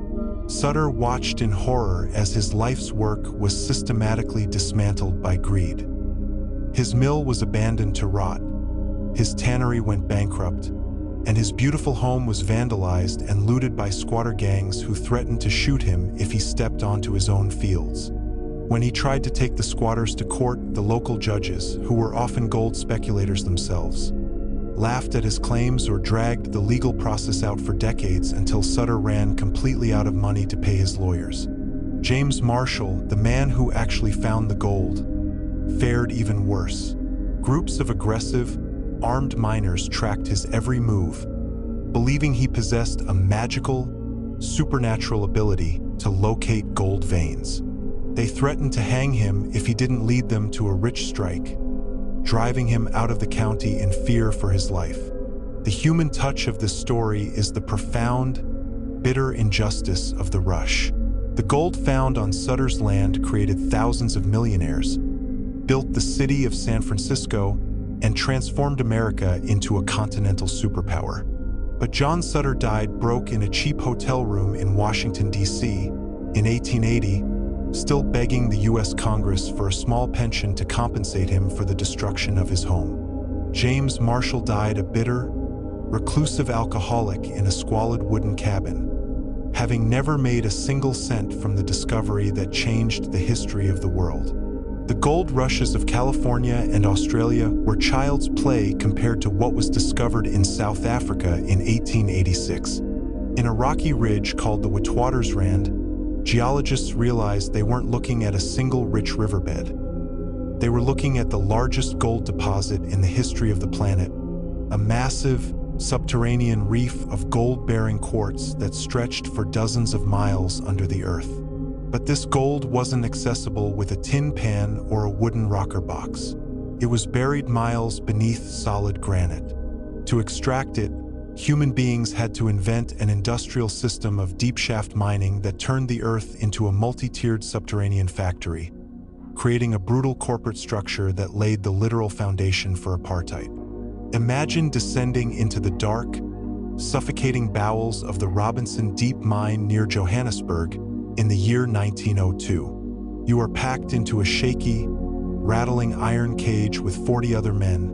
Sutter watched in horror as his life's work was systematically dismantled by greed. His mill was abandoned to rot, his tannery went bankrupt, and his beautiful home was vandalized and looted by squatter gangs who threatened to shoot him if he stepped onto his own fields. When he tried to take the squatters to court, the local judges, who were often gold speculators themselves, laughed at his claims or dragged the legal process out for decades until Sutter ran completely out of money to pay his lawyers. James Marshall, the man who actually found the gold, fared even worse. Groups of aggressive, armed miners tracked his every move, believing he possessed a magical, supernatural ability to locate gold veins. They threatened to hang him if he didn't lead them to a rich strike, driving him out of the county in fear for his life. The human touch of this story is the profound, bitter injustice of the rush. The gold found on Sutter's land created thousands of millionaires, built the city of San Francisco, and transformed America into a continental superpower. But John Sutter died broke in a cheap hotel room in Washington, D.C. in 1880, still begging the U.S. Congress for a small pension to compensate him for the destruction of his home. James Marshall died a bitter, reclusive alcoholic in a squalid wooden cabin, having never made a single cent from the discovery that changed the history of the world. The gold rushes of California and Australia were child's play compared to what was discovered in South Africa in 1886. In a rocky ridge called the Witwatersrand, geologists realized they weren't looking at a single rich riverbed. They were looking at the largest gold deposit in the history of the planet, a massive, subterranean reef of gold-bearing quartz that stretched for dozens of miles under the earth. But this gold wasn't accessible with a tin pan or a wooden rocker box. It was buried miles beneath solid granite. To extract it, human beings had to invent an industrial system of deep-shaft mining that turned the earth into a multi-tiered subterranean factory, creating a brutal corporate structure that laid the literal foundation for apartheid. Imagine descending into the dark, suffocating bowels of the Robinson Deep Mine near Johannesburg in the year 1902. You are packed into a shaky, rattling iron cage with 40 other men,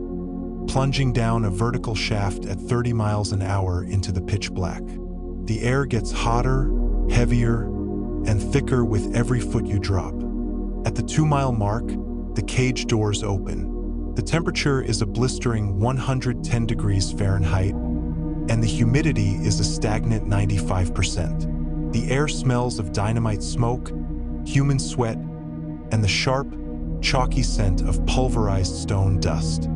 plunging down a vertical shaft at 30 miles an hour into the pitch black. The air gets hotter, heavier, and thicker with every foot you drop. At the 2-mile mark, the cage doors open. The temperature is a blistering 110 degrees Fahrenheit, and the humidity is a stagnant 95%. The air smells of dynamite smoke, human sweat, and the sharp, chalky scent of pulverized stone dust.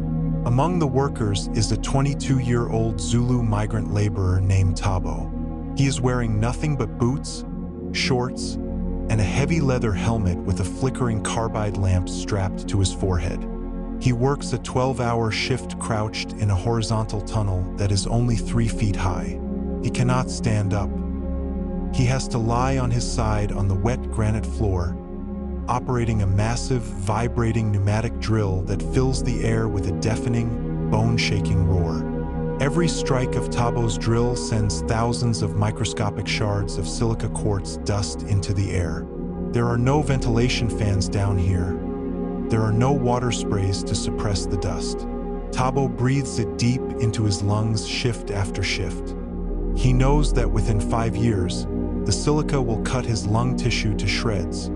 Among the workers is a 22-year-old Zulu migrant laborer named Thabo. He is wearing nothing but boots, shorts, and a heavy leather helmet with a flickering carbide lamp strapped to his forehead. He works a 12-hour shift crouched in a horizontal tunnel that is only 3 feet high. He cannot stand up. He has to lie on his side on the wet granite floor, operating a massive, vibrating pneumatic drill that fills the air with a deafening, bone-shaking roar. Every strike of Thabo's drill sends thousands of microscopic shards of silica quartz dust into the air. There are no ventilation fans down here. There are no water sprays to suppress the dust. Thabo breathes it deep into his lungs shift after shift. He knows that within 5 years, the silica will cut his lung tissue to shreds,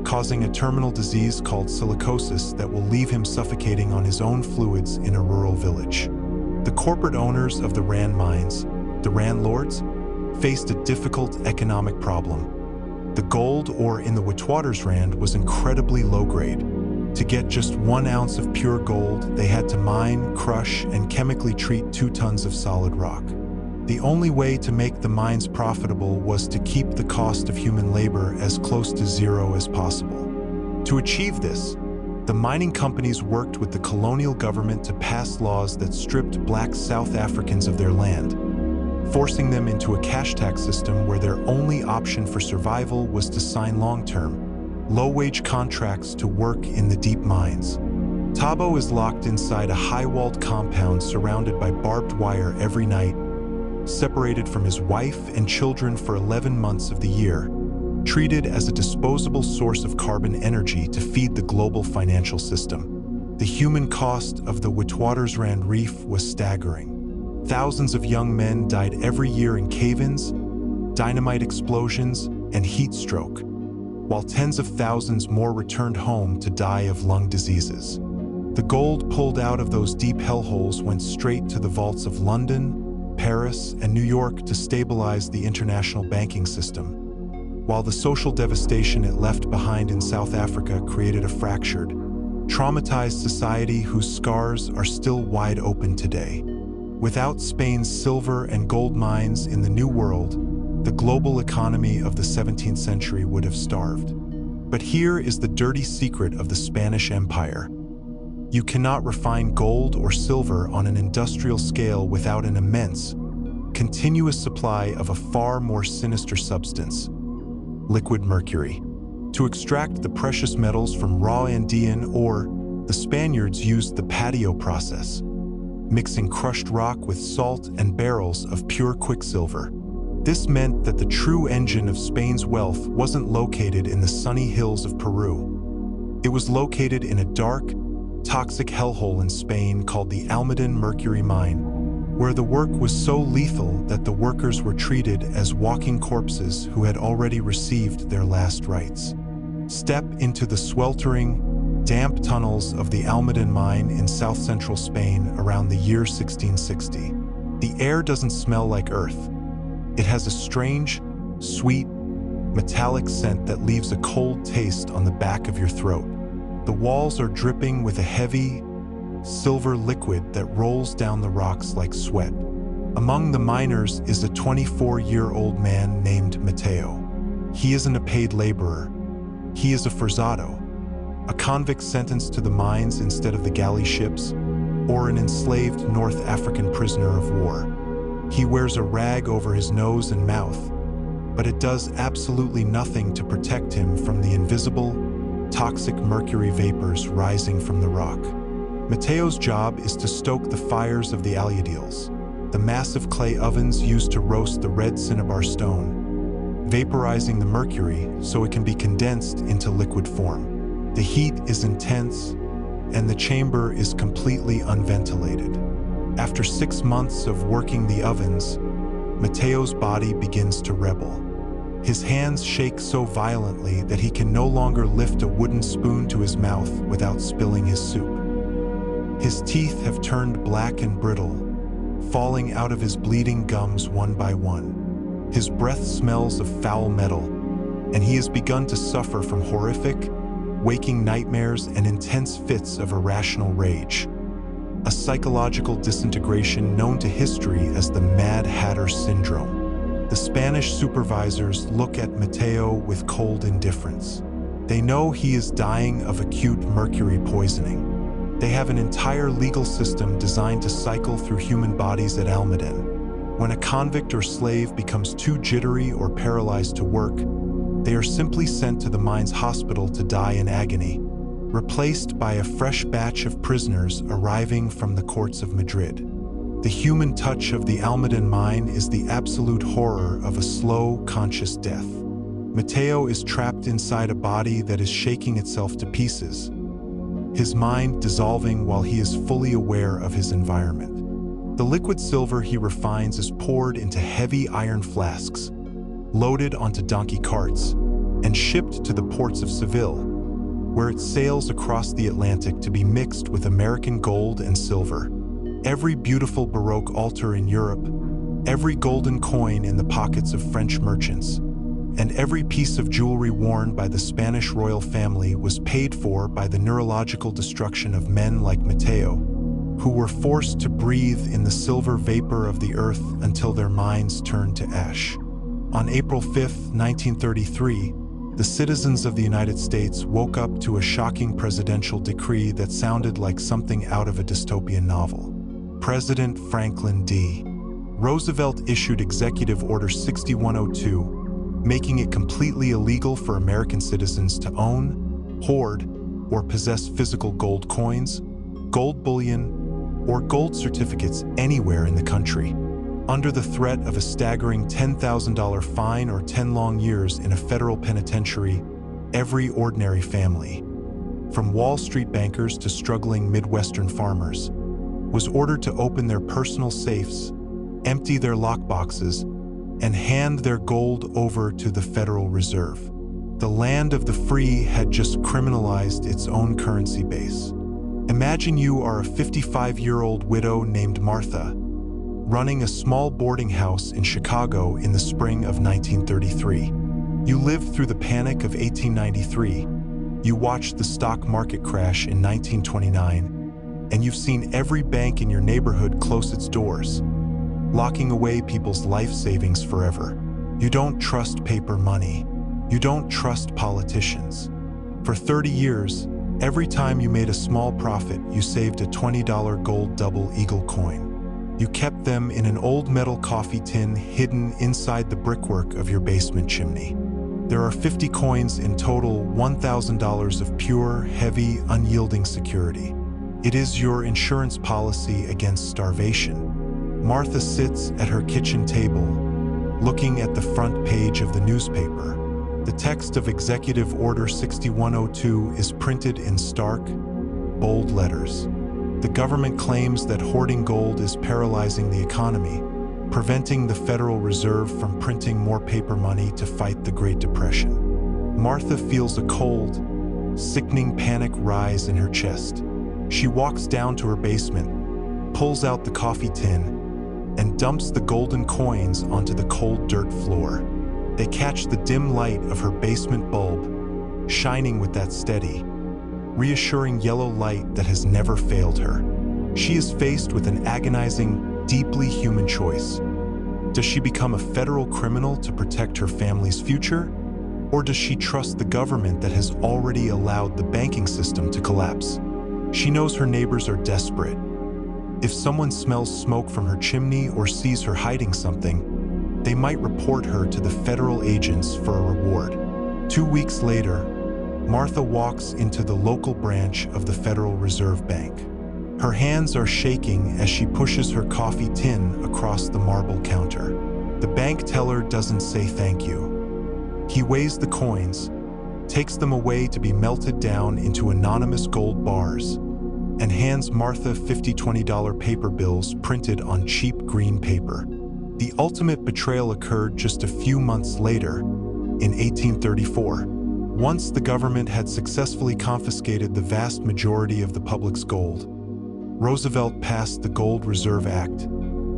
causing a terminal disease called silicosis that will leave him suffocating on his own fluids in a rural village. The corporate owners of the Rand mines, the landlords, faced a difficult economic problem. The gold ore in the Witwatersrand was incredibly low-grade. To get just 1 ounce of pure gold, they had to mine, crush, and chemically treat 2 tons of solid rock. The only way to make the mines profitable was to keep the cost of human labor as close to zero as possible. To achieve this, the mining companies worked with the colonial government to pass laws that stripped black South Africans of their land, forcing them into a cash tax system where their only option for survival was to sign long-term, low-wage contracts to work in the deep mines. Thabo is locked inside a high-walled compound surrounded by barbed wire every night, separated from his wife and children for 11 months of the year, treated as a disposable source of carbon energy to feed the global financial system. The human cost of the Witwatersrand Reef was staggering. Thousands of young men died every year in cave-ins, dynamite explosions, and heat stroke, while tens of thousands more returned home to die of lung diseases. The gold pulled out of those deep hellholes went straight to the vaults of London, Paris, and New York to stabilize the international banking system, while the social devastation it left behind in South Africa created a fractured, traumatized society whose scars are still wide open today. Without Spain's silver and gold mines in the New World, the global economy of the 17th century would have starved. But here is the dirty secret of the Spanish Empire. You cannot refine gold or silver on an industrial scale without an immense, continuous supply of a far more sinister substance, liquid mercury. To extract the precious metals from raw Andean ore, the Spaniards used the patio process, mixing crushed rock with salt and barrels of pure quicksilver. This meant that the true engine of Spain's wealth wasn't located in the sunny hills of Peru. It was located in a dark, toxic hellhole in Spain called the Almaden Mercury Mine, where the work was so lethal that the workers were treated as walking corpses who had already received their last rites. Step into the sweltering, damp tunnels of the Almaden mine in south-central Spain around the year 1660. The air doesn't smell like earth. It has a strange, sweet, metallic scent that leaves a cold taste on the back of your throat. The walls are dripping with a heavy, silver liquid that rolls down the rocks like sweat. Among the miners is a 24-year-old man named Mateo. He isn't a paid laborer. He is a forzado, a convict sentenced to the mines instead of the galley ships, or an enslaved North African prisoner of war. He wears a rag over his nose and mouth, but it does absolutely nothing to protect him from the invisible, toxic mercury vapors rising from the rock. Mateo's job is to stoke the fires of the alludiels, the massive clay ovens used to roast the red cinnabar stone, vaporizing the mercury so it can be condensed into liquid form. The heat is intense, and the chamber is completely unventilated. After 6 months of working the ovens, Mateo's body begins to rebel. His hands shake so violently that he can no longer lift a wooden spoon to his mouth without spilling his soup. His teeth have turned black and brittle, falling out of his bleeding gums one by one. His breath smells of foul metal, and he has begun to suffer from horrific, waking nightmares and intense fits of irrational rage. A psychological disintegration known to history as the Mad Hatter Syndrome. The Spanish supervisors look at Mateo with cold indifference. They know he is dying of acute mercury poisoning. They have an entire legal system designed to cycle through human bodies at Almaden. When a convict or slave becomes too jittery or paralyzed to work, they are simply sent to the mine's hospital to die in agony, replaced by a fresh batch of prisoners arriving from the courts of Madrid. The human touch of the Almaden mine is the absolute horror of a slow, conscious death. Mateo is trapped inside a body that is shaking itself to pieces, his mind dissolving while he is fully aware of his environment. The liquid silver he refines is poured into heavy iron flasks, loaded onto donkey carts, and shipped to the ports of Seville, where it sails across the Atlantic to be mixed with American gold and silver. Every beautiful Baroque altar in Europe, every golden coin in the pockets of French merchants, and every piece of jewelry worn by the Spanish royal family was paid for by the neurological destruction of men like Mateo, who were forced to breathe in the silver vapor of the earth until their minds turned to ash. On April 5, 1933, the citizens of the United States woke up to a shocking presidential decree that sounded like something out of a dystopian novel. President Franklin D. Roosevelt issued Executive Order 6102, making it completely illegal for American citizens to own, hoard, or possess physical gold coins, gold bullion, or gold certificates anywhere in the country, under the threat of a staggering $10,000 fine or 10 long years in a federal penitentiary. Every ordinary family, from Wall Street bankers to struggling Midwestern farmers, was ordered to open their personal safes, empty their lockboxes, and hand their gold over to the Federal Reserve. The land of the free had just criminalized its own currency base. Imagine you are a 55-year-old widow named Martha, running a small boarding house in Chicago in the spring of 1933. You lived through the Panic of 1893, you watched the stock market crash in 1929, and you've seen every bank in your neighborhood close its doors, locking away people's life savings forever. You don't trust paper money. You don't trust politicians. For 30 years, every time you made a small profit, you saved a $20 gold double eagle coin. You kept them in an old metal coffee tin hidden inside the brickwork of your basement chimney. There are 50 coins in total, $1,000 of pure, heavy, unyielding security. It is your insurance policy against starvation. Martha sits at her kitchen table, looking at the front page of the newspaper. The text of Executive Order 6102 is printed in stark, bold letters. The government claims that hoarding gold is paralyzing the economy, preventing the Federal Reserve from printing more paper money to fight the Great Depression. Martha feels a cold, sickening panic rise in her chest. She walks down to her basement, pulls out the coffee tin, and dumps the golden coins onto the cold dirt floor. They catch the dim light of her basement bulb, shining with that steady, reassuring yellow light that has never failed her. She is faced with an agonizing, deeply human choice. Does she become a federal criminal to protect her family's future? Or does she trust the government that has already allowed the banking system to collapse? She knows her neighbors are desperate. If someone smells smoke from her chimney or sees her hiding something, they might report her to the federal agents for a reward. 2 weeks later, Martha walks into the local branch of the Federal Reserve Bank. Her hands are shaking as she pushes her coffee tin across the marble counter. The bank teller doesn't say thank you. He weighs the coins, takes them away to be melted down into anonymous gold bars, and hands Martha 50 $20 paper bills printed on cheap green paper. The ultimate betrayal occurred just a few months later, in 1834. Once the government had successfully confiscated the vast majority of the public's gold, Roosevelt passed the Gold Reserve Act,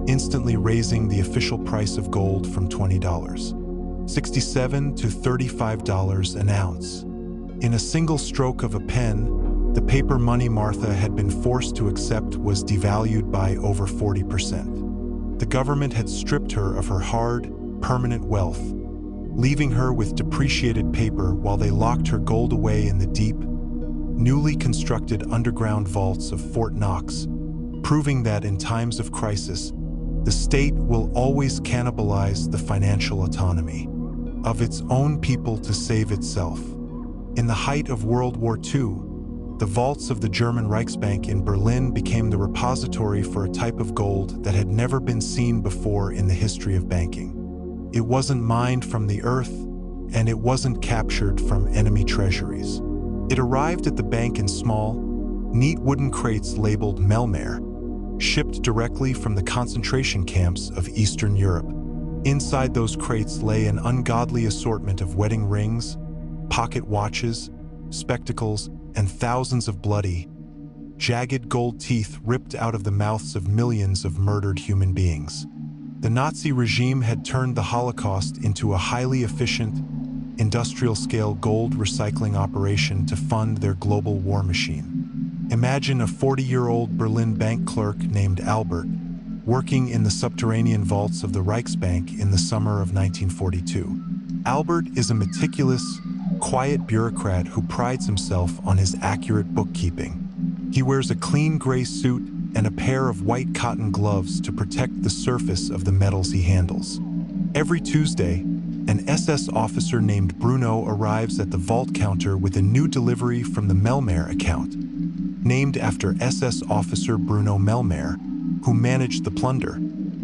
instantly raising the official price of gold from $20.67 to $35 an ounce. In a single stroke of a pen, the paper money Martha had been forced to accept was devalued by over 40%. The government had stripped her of her hard, permanent wealth, leaving her with depreciated paper while they locked her gold away in the deep, newly constructed underground vaults of Fort Knox, proving that in times of crisis, the state will always cannibalize the financial autonomy of its own people to save itself. In the height of World War II, the vaults of the German Reichsbank in Berlin became the repository for a type of gold that had never been seen before in the history of banking. It wasn't mined from the earth, and it wasn't captured from enemy treasuries. It arrived at the bank in small, neat wooden crates labeled Melmer, shipped directly from the concentration camps of Eastern Europe. Inside those crates lay an ungodly assortment of wedding rings, pocket watches, spectacles, and thousands of bloody, jagged gold teeth ripped out of the mouths of millions of murdered human beings. The Nazi regime had turned the Holocaust into a highly efficient, industrial-scale gold recycling operation to fund their global war machine. Imagine a 40-year-old Berlin bank clerk named Albert working in the subterranean vaults of the Reichsbank in the summer of 1942. Albert is a meticulous, quiet bureaucrat who prides himself on his accurate bookkeeping. He wears a clean gray suit and a pair of white cotton gloves to protect the surface of the metals he handles. Every Tuesday, an SS officer named Bruno arrives at the vault counter with a new delivery from the Melmair account, named after SS officer Bruno Melmair, who managed the plunder.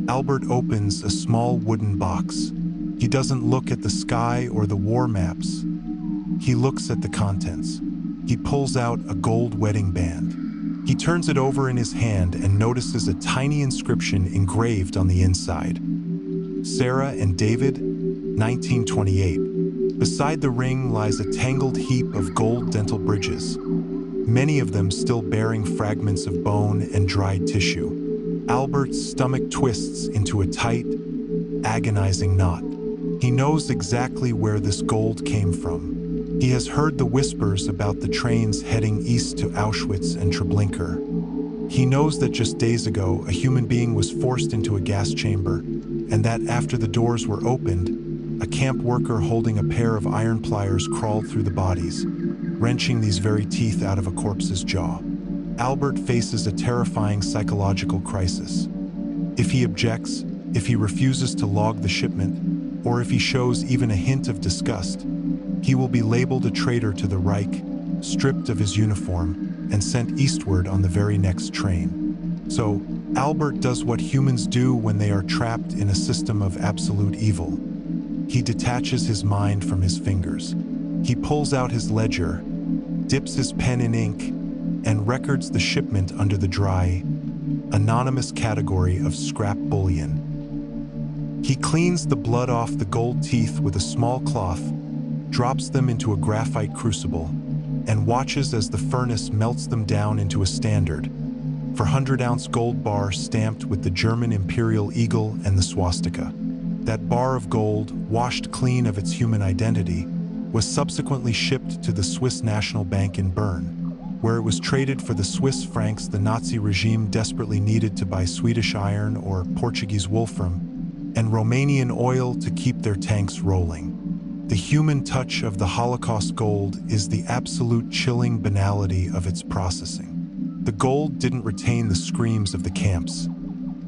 Albert opens a small wooden box. He doesn't look at the sky or the war maps. He looks at the contents. He pulls out a gold wedding band. He turns it over in his hand and notices a tiny inscription engraved on the inside. Sarah and David, 1928. Beside the ring lies a tangled heap of gold dental bridges, many of them still bearing fragments of bone and dried tissue. Albert's stomach twists into a tight, agonizing knot. He knows exactly where this gold came from. He has heard the whispers about the trains heading east to Auschwitz and Treblinka. He knows that just days ago, a human being was forced into a gas chamber, and that after the doors were opened, a camp worker holding a pair of iron pliers crawled through the bodies, wrenching these very teeth out of a corpse's jaw. Albert faces a terrifying psychological crisis. If he objects, if he refuses to log the shipment, or if he shows even a hint of disgust, he will be labeled a traitor to the Reich, stripped of his uniform, and sent eastward on the very next train. So, Albert does what humans do when they are trapped in a system of absolute evil. He detaches his mind from his fingers. He pulls out his ledger, dips his pen in ink, and records the shipment under the dry, anonymous category of scrap bullion. He cleans the blood off the gold teeth with a small cloth, drops them into a graphite crucible, and watches as the furnace melts them down into a standard, 400-ounce gold bar stamped with the German imperial eagle and the swastika. That bar of gold, washed clean of its human identity, was subsequently shipped to the Swiss National Bank in Bern, where it was traded for the Swiss francs the Nazi regime desperately needed to buy Swedish iron or Portuguese wolfram, and Romanian oil to keep their tanks rolling. The human touch of the Holocaust gold is the absolute chilling banality of its processing. The gold didn't retain the screams of the camps.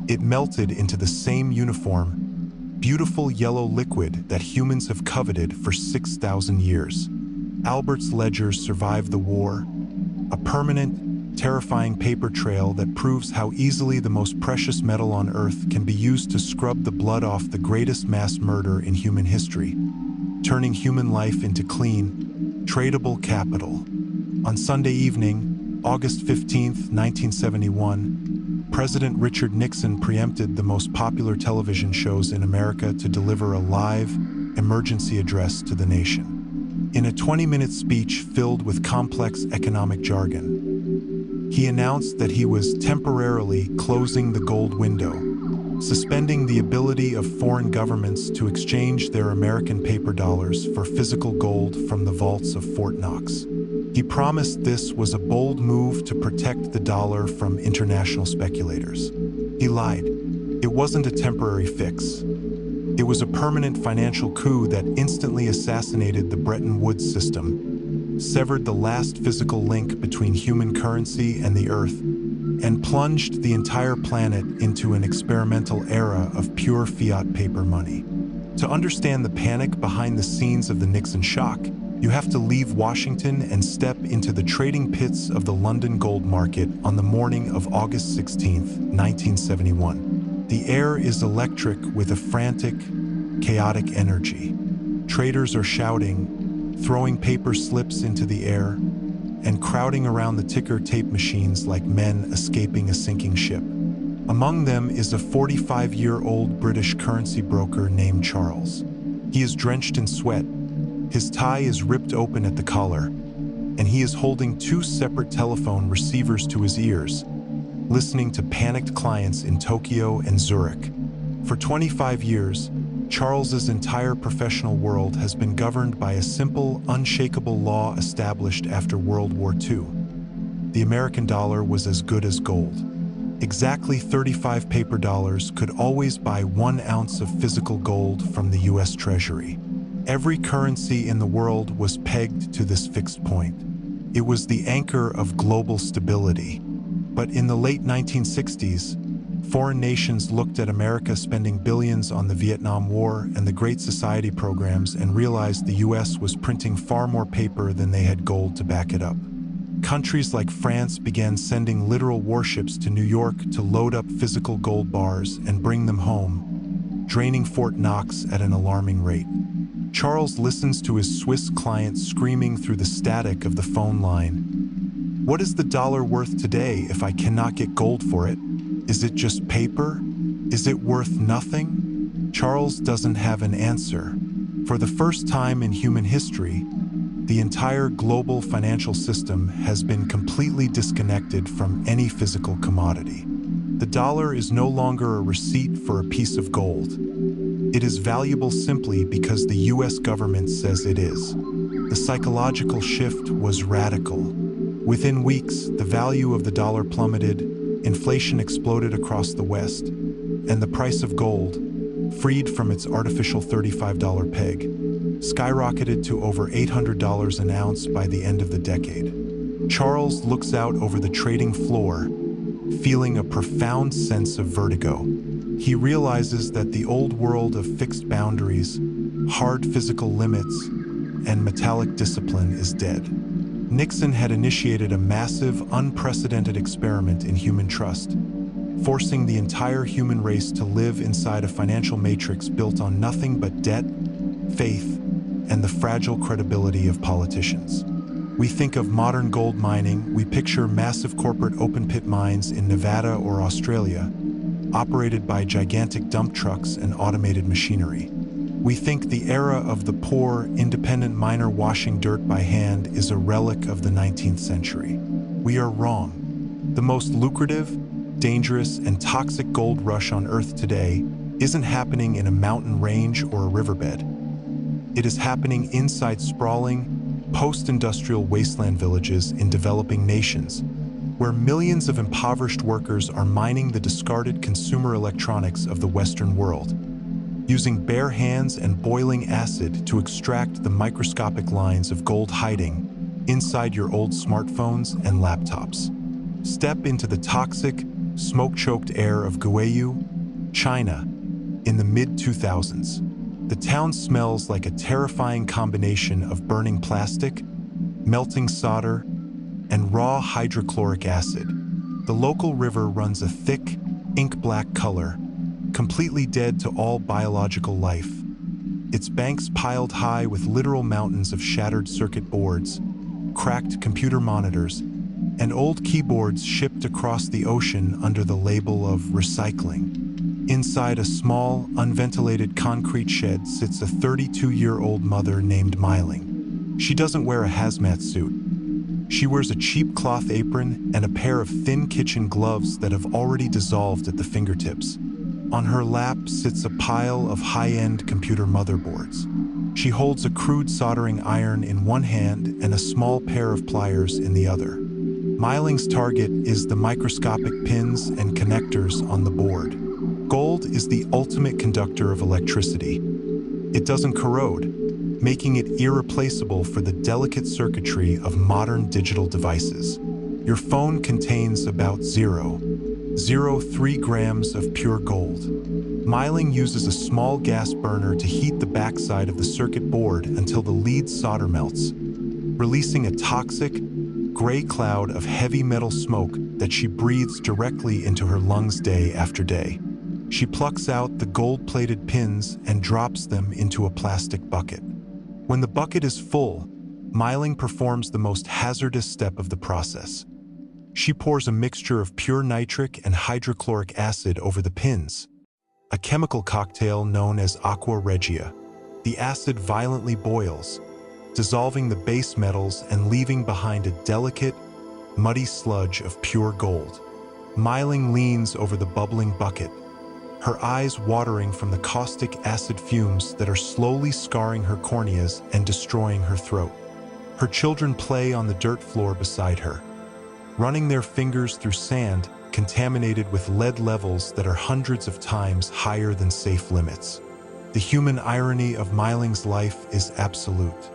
It melted into the same uniform, beautiful yellow liquid that humans have coveted for 6,000 years. Albert's ledgers survived the war, a permanent, terrifying paper trail that proves how easily the most precious metal on Earth can be used to scrub the blood off the greatest mass murder in human history, turning human life into clean, tradable capital. On Sunday evening, August 15, 1971, President Richard Nixon preempted the most popular television shows in America to deliver a live, emergency address to the nation. In a 20-minute speech filled with complex economic jargon, he announced that he was temporarily closing the gold window, suspending the ability of foreign governments to exchange their American paper dollars for physical gold from the vaults of Fort Knox. He promised this was a bold move to protect the dollar from international speculators. He lied. It wasn't a temporary fix. It was a permanent financial coup that instantly assassinated the Bretton Woods system, severed the last physical link between human currency and the Earth, and plunged the entire planet into an experimental era of pure fiat paper money. To understand the panic behind the scenes of the Nixon shock, you have to leave Washington and step into the trading pits of the London gold market on the morning of August 16, 1971. The air is electric with a frantic, chaotic energy. Traders are shouting, throwing paper slips into the air, and crowding around the ticker tape machines like men escaping a sinking ship. Among them is a 45-year-old British currency broker named Charles. He is drenched in sweat, His tie is ripped open at the collar, and he is holding two separate telephone receivers to his ears, listening to panicked clients in Tokyo and Zurich. For 25 years, Charles's entire professional world has been governed by a simple, unshakable law established after World War II. The American dollar was as good as gold. Exactly 35 paper dollars could always buy 1 ounce of physical gold from the US Treasury. Every currency in the world was pegged to this fixed point. It was the anchor of global stability. But in the late 1960s, foreign nations looked at America spending billions on the Vietnam War and the Great Society programs and realized the US was printing far more paper than they had gold to back it up. Countries like France began sending literal warships to New York to load up physical gold bars and bring them home, draining Fort Knox at an alarming rate. Charles listens to his Swiss client screaming through the static of the phone line. "What is the dollar worth today if I cannot get gold for it? Is it just paper? Is it worth nothing?" Charles doesn't have an answer. For the first time in human history, the entire global financial system has been completely disconnected from any physical commodity. The dollar is no longer a receipt for a piece of gold. It is valuable simply because the US government says it is. The psychological shift was radical. Within weeks, the value of the dollar plummeted, inflation exploded across the West, and the price of gold, freed from its artificial $35 peg, skyrocketed to over $800 an ounce by the end of the decade. Charles looks out over the trading floor, feeling a profound sense of vertigo. He realizes that the old world of fixed boundaries, hard physical limits, and metallic discipline is dead. Nixon had initiated a massive, unprecedented experiment in human trust, forcing the entire human race to live inside a financial matrix built on nothing but debt, faith, and the fragile credibility of politicians. We think of modern gold mining, we picture massive corporate open-pit mines in Nevada or Australia, operated by gigantic dump trucks and automated machinery. We think the era of the poor, independent miner washing dirt by hand is a relic of the 19th century. We are wrong. The most lucrative, dangerous, and toxic gold rush on Earth today isn't happening in a mountain range or a riverbed. It is happening inside sprawling, post-industrial wasteland villages in developing nations, where millions of impoverished workers are mining the discarded consumer electronics of the Western world, using bare hands and boiling acid to extract the microscopic lines of gold hiding inside your old smartphones and laptops. Step into the toxic, smoke-choked air of Guizhou, China, in the mid-2000s. The town smells like a terrifying combination of burning plastic, melting solder, and raw hydrochloric acid. The local river runs a thick, ink-black color, completely dead to all biological life. Its banks piled high with literal mountains of shattered circuit boards, cracked computer monitors, and old keyboards shipped across the ocean under the label of recycling. Inside a small, unventilated concrete shed sits a 32-year-old mother named Myling. She doesn't wear a hazmat suit. She wears a cheap cloth apron and a pair of thin kitchen gloves that have already dissolved at the fingertips. On her lap sits a pile of high-end computer motherboards. She holds a crude soldering iron in one hand and a small pair of pliers in the other. Myling's target is the microscopic pins and connectors on the board. Gold is the ultimate conductor of electricity. It doesn't corrode, making it irreplaceable for the delicate circuitry of modern digital devices. Your phone contains about 0.03 grams of pure gold. Myling uses a small gas burner to heat the backside of the circuit board until the lead solder melts, releasing a toxic, gray cloud of heavy metal smoke that she breathes directly into her lungs day after day. She plucks out the gold-plated pins and drops them into a plastic bucket. When the bucket is full, Myling performs the most hazardous step of the process. She pours a mixture of pure nitric and hydrochloric acid over the pins, a chemical cocktail known as aqua regia. The acid violently boils, dissolving the base metals and leaving behind a delicate, muddy sludge of pure gold. Miling leans over the bubbling bucket, her eyes watering from the caustic acid fumes that are slowly scarring her corneas and destroying her throat. Her children play on the dirt floor beside her, running their fingers through sand contaminated with lead levels that are hundreds of times higher than safe limits. The human irony of Miling's life is absolute.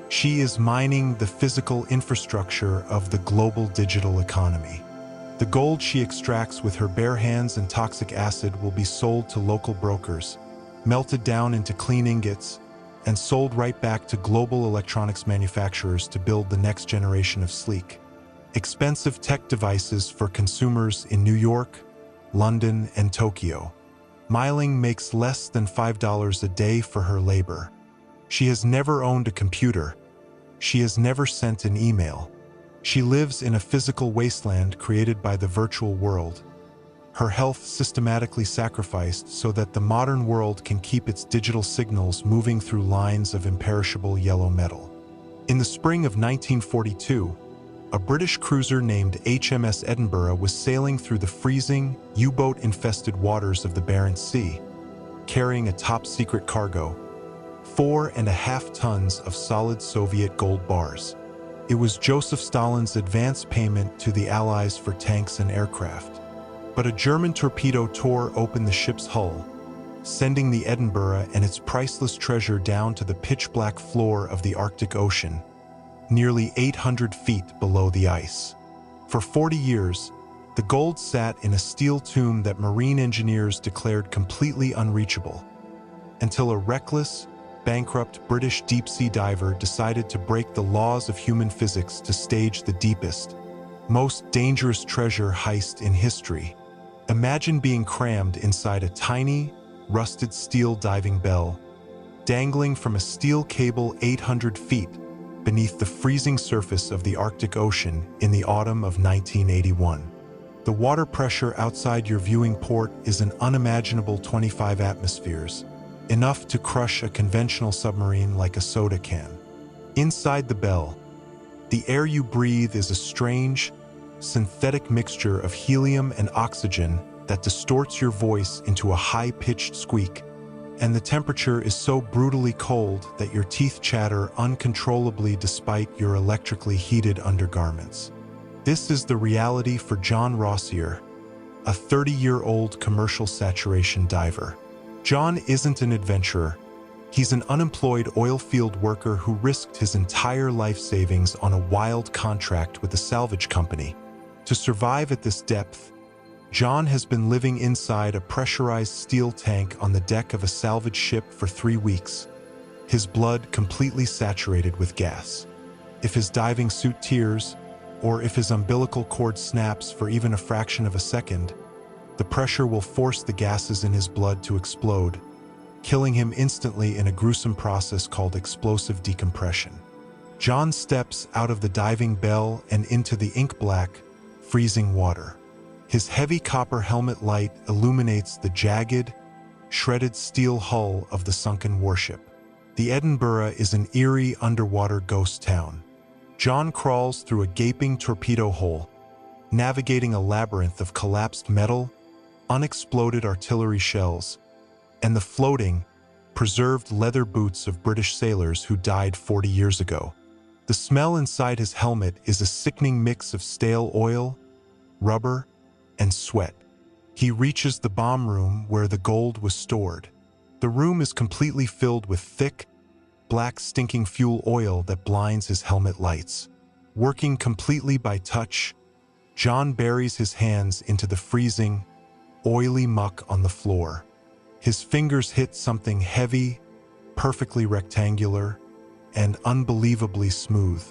She is mining the physical infrastructure of the global digital economy. The gold she extracts with her bare hands and toxic acid will be sold to local brokers, melted down into clean ingots, and sold right back to global electronics manufacturers to build the next generation of sleek, expensive tech devices for consumers in New York, London, and Tokyo. Miling makes less than $5 a day for her labor. She has never owned a computer. She has never sent an email. She lives in a physical wasteland created by the virtual world, her health systematically sacrificed so that the modern world can keep its digital signals moving through lines of imperishable yellow metal. In the spring of 1942, a British cruiser named HMS Edinburgh was sailing through the freezing, U-boat-infested waters of the Barents Sea, carrying a top-secret cargo, 4.5 tons of solid Soviet gold bars. It was Joseph Stalin's advance payment to the Allies for tanks and aircraft. But a German torpedo tore open the ship's hull, sending the Edinburgh and its priceless treasure down to the pitch-black floor of the Arctic Ocean, nearly 800 feet below the ice. For 40 years, the gold sat in a steel tomb that marine engineers declared completely unreachable, until a reckless, bankrupt British deep-sea diver decided to break the laws of human physics to stage the deepest, most dangerous treasure heist in history. Imagine being crammed inside a tiny, rusted steel diving bell, dangling from a steel cable 800 feet beneath the freezing surface of the Arctic Ocean in the autumn of 1981. The water pressure outside your viewing port is an unimaginable 25 atmospheres, enough to crush a conventional submarine like a soda can. Inside the bell, the air you breathe is a strange, synthetic mixture of helium and oxygen that distorts your voice into a high-pitched squeak, and the temperature is so brutally cold that your teeth chatter uncontrollably despite your electrically heated undergarments. This is the reality for John Rossier, a 30-year-old commercial saturation diver. John isn't an adventurer. He's an unemployed oil field worker who risked his entire life savings on a wild contract with a salvage company. To survive at this depth, John has been living inside a pressurized steel tank on the deck of a salvage ship for 3 weeks, his blood completely saturated with gas. If his diving suit tears, or if his umbilical cord snaps for even a fraction of a second, the pressure will force the gases in his blood to explode, killing him instantly in a gruesome process called explosive decompression. John steps out of the diving bell and into the ink-black, freezing water. His heavy copper helmet light illuminates the jagged, shredded steel hull of the sunken warship. The Edinburgh is an eerie underwater ghost town. John crawls through a gaping torpedo hole, navigating a labyrinth of collapsed metal, unexploded artillery shells, and the floating, preserved leather boots of British sailors who died 40 years ago. The smell inside his helmet is a sickening mix of stale oil, rubber, and sweat. He reaches the bomb room where the gold was stored. The room is completely filled with thick, black stinking fuel oil that blinds his helmet lights. Working completely by touch, John buries his hands into the freezing, oily muck on the floor. His fingers hit something heavy, perfectly rectangular, and unbelievably smooth.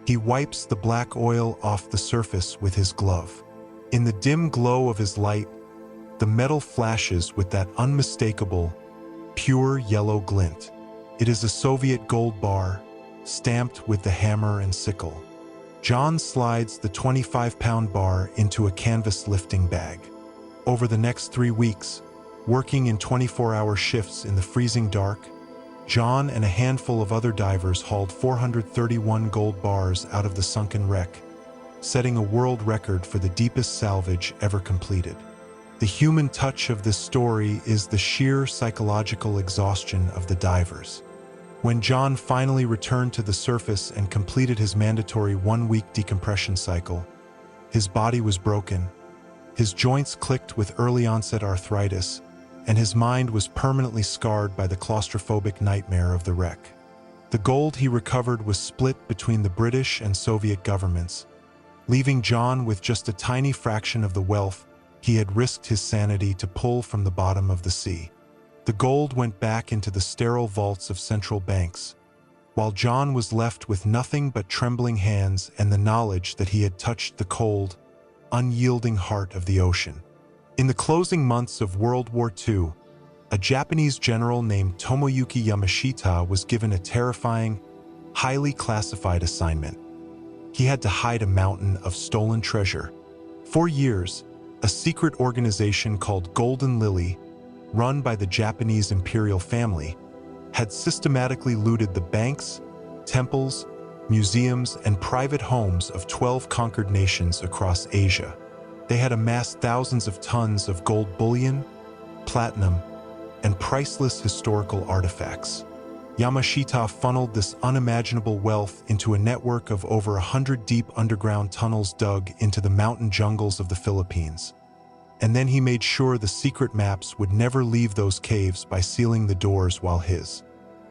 He wipes the black oil off the surface with his glove. In the dim glow of his light, the metal flashes with that unmistakable, pure yellow glint. It is a Soviet gold bar, stamped with the hammer and sickle. John slides the 25-pound bar into a canvas lifting bag. Over the next 3 weeks, working in 24-hour shifts in the freezing dark, John and a handful of other divers hauled 431 gold bars out of the sunken wreck, setting a world record for the deepest salvage ever completed. The human touch of this story is the sheer psychological exhaustion of the divers. When John finally returned to the surface and completed his mandatory 1-week decompression cycle, his body was broken, his joints clicked with early-onset arthritis, and his mind was permanently scarred by the claustrophobic nightmare of the wreck. The gold he recovered was split between the British and Soviet governments, leaving John with just a tiny fraction of the wealth he had risked his sanity to pull from the bottom of the sea. The gold went back into the sterile vaults of central banks, while John was left with nothing but trembling hands and the knowledge that he had touched the cold, unyielding heart of the ocean. In the closing months of World War II, a Japanese general named Tomoyuki Yamashita was given a terrifying, highly classified assignment. He had to hide a mountain of stolen treasure. For years, a secret organization called Golden Lily, run by the Japanese imperial family, had systematically looted the banks, temples, museums, and private homes of 12 conquered nations across Asia. They had amassed thousands of tons of gold bullion, platinum, and priceless historical artifacts. Yamashita funneled this unimaginable wealth into a network of over 100 deep underground tunnels dug into the mountain jungles of the Philippines. And then he made sure the secret maps would never leave those caves by sealing the doors while his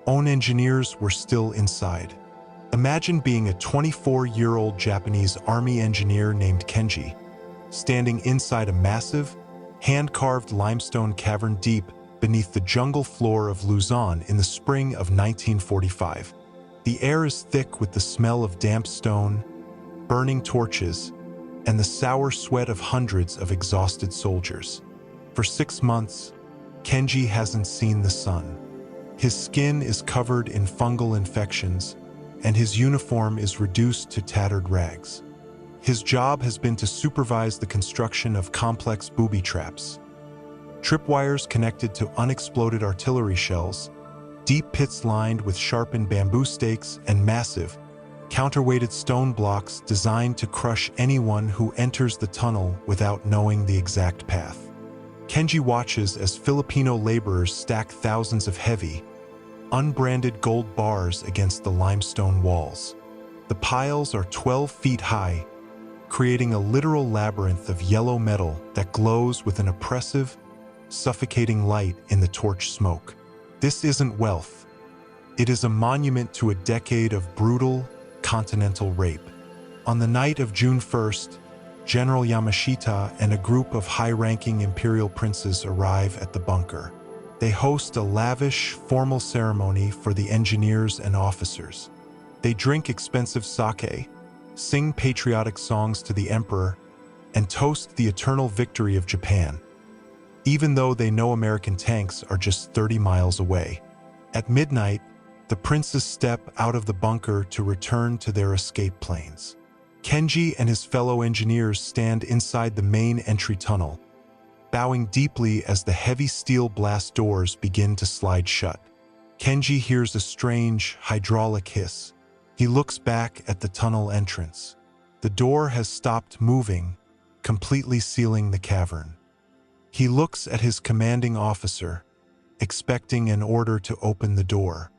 own engineers were still inside. Imagine being a 24-year-old Japanese army engineer named Kenji, standing inside a massive, hand-carved limestone cavern deep beneath the jungle floor of Luzon in the spring of 1945. The air is thick with the smell of damp stone, burning torches, and the sour sweat of hundreds of exhausted soldiers. For 6 months, Kenji hasn't seen the sun. His skin is covered in fungal infections, and his uniform is reduced to tattered rags. His job has been to supervise the construction of complex booby traps, tripwires connected to unexploded artillery shells, deep pits lined with sharpened bamboo stakes, and massive, counterweighted stone blocks designed to crush anyone who enters the tunnel without knowing the exact path. Kenji watches as Filipino laborers stack thousands of heavy, unbranded gold bars against the limestone walls. The piles are 12 feet high, creating a literal labyrinth of yellow metal that glows with an oppressive, suffocating light in the torch smoke. This isn't wealth. It is a monument to a decade of brutal, continental rape. On the night of June 1st, General Yamashita and a group of high-ranking imperial princes arrive at the bunker. They host a lavish, formal ceremony for the engineers and officers. They drink expensive sake, sing patriotic songs to the emperor, and toast the eternal victory of Japan, even though they know American tanks are just 30 miles away. At midnight, the princes step out of the bunker to return to their escape planes. Kenji and his fellow engineers stand inside the main entry tunnel, bowing deeply as the heavy steel blast doors begin to slide shut. Kenji hears a strange, hydraulic hiss. He looks back at the tunnel entrance. The door has stopped moving, completely sealing the cavern. He looks at his commanding officer, expecting an order to open the door.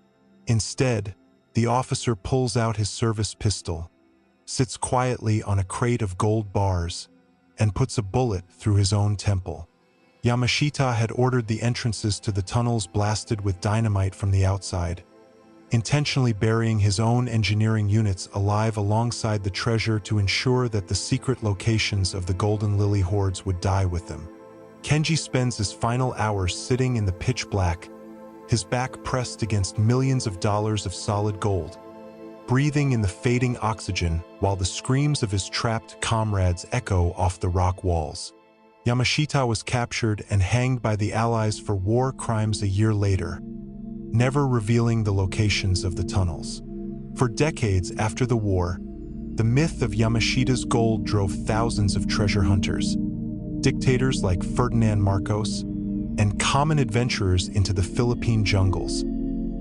Instead, the officer pulls out his service pistol, sits quietly on a crate of gold bars, and puts a bullet through his own temple. Yamashita had ordered the entrances to the tunnels blasted with dynamite from the outside, intentionally burying his own engineering units alive alongside the treasure to ensure that the secret locations of the Golden Lily hordes would die with them. Kenji spends his final hours sitting in the pitch black, his back pressed against millions of dollars of solid gold, breathing in the fading oxygen while the screams of his trapped comrades echo off the rock walls. Yamashita was captured and hanged by the Allies for war crimes a year later, never revealing the locations of the tunnels. For decades after the war, the myth of Yamashita's gold drove thousands of treasure hunters, dictators like Ferdinand Marcos, and common adventurers into the Philippine jungles.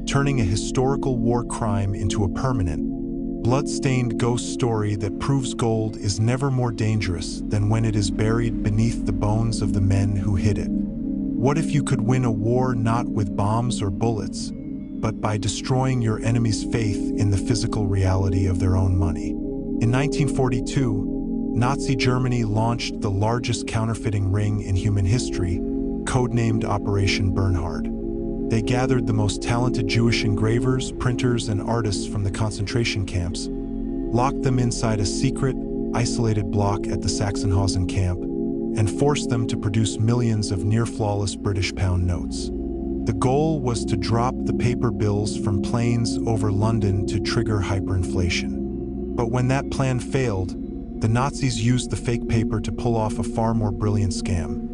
turning a historical war crime into a permanent, blood-stained ghost story that proves gold is never more dangerous than when it is buried beneath the bones of the men who hid it. What if you could win a war not with bombs or bullets, but by destroying your enemy's faith in the physical reality of their own money? In 1942, Nazi Germany launched the largest counterfeiting ring in human history, codenamed Operation Bernhard. They gathered the most talented Jewish engravers, printers, and artists from the concentration camps, locked them inside a secret, isolated block at the Sachsenhausen camp, and forced them to produce millions of near-flawless British pound notes. The goal was to drop the paper bills from planes over London to trigger hyperinflation. But when that plan failed, the Nazis used the fake paper to pull off a far more brilliant scam.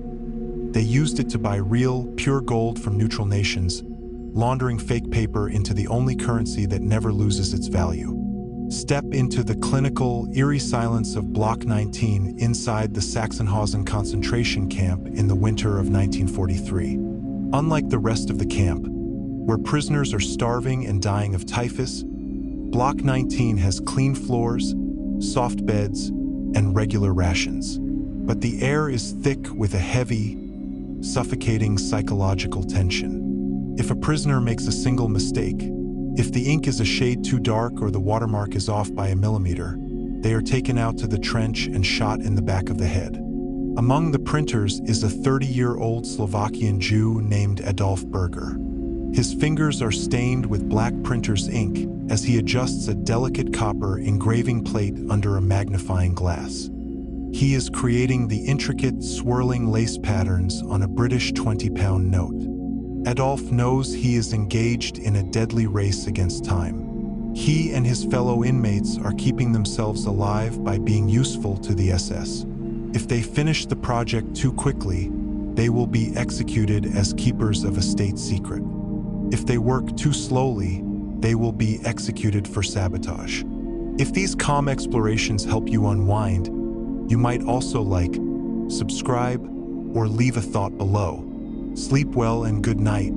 They used it to buy real, pure gold from neutral nations, laundering fake paper into the only currency that never loses its value. Step into the clinical, eerie silence of Block 19 inside the Sachsenhausen concentration camp in the winter of 1943. Unlike the rest of the camp, where prisoners are starving and dying of typhus, Block 19 has clean floors, soft beds, and regular rations. But the air is thick with a heavy, suffocating psychological tension. If a prisoner makes a single mistake, if the ink is a shade too dark or the watermark is off by a millimeter, they are taken out to the trench and shot in the back of the head. Among the printers is a 30-year-old Slovakian Jew named Adolf Berger. His fingers are stained with black printer's ink as he adjusts a delicate copper engraving plate under a magnifying glass. He is creating the intricate, swirling lace patterns on a British 20-pound note. Adolf knows he is engaged in a deadly race against time. He and his fellow inmates are keeping themselves alive by being useful to the SS. If they finish the project too quickly, they will be executed as keepers of a state secret. If they work too slowly, they will be executed for sabotage. If these calm explorations help you unwind, you might also like, subscribe, or leave a thought below. Sleep well and good night.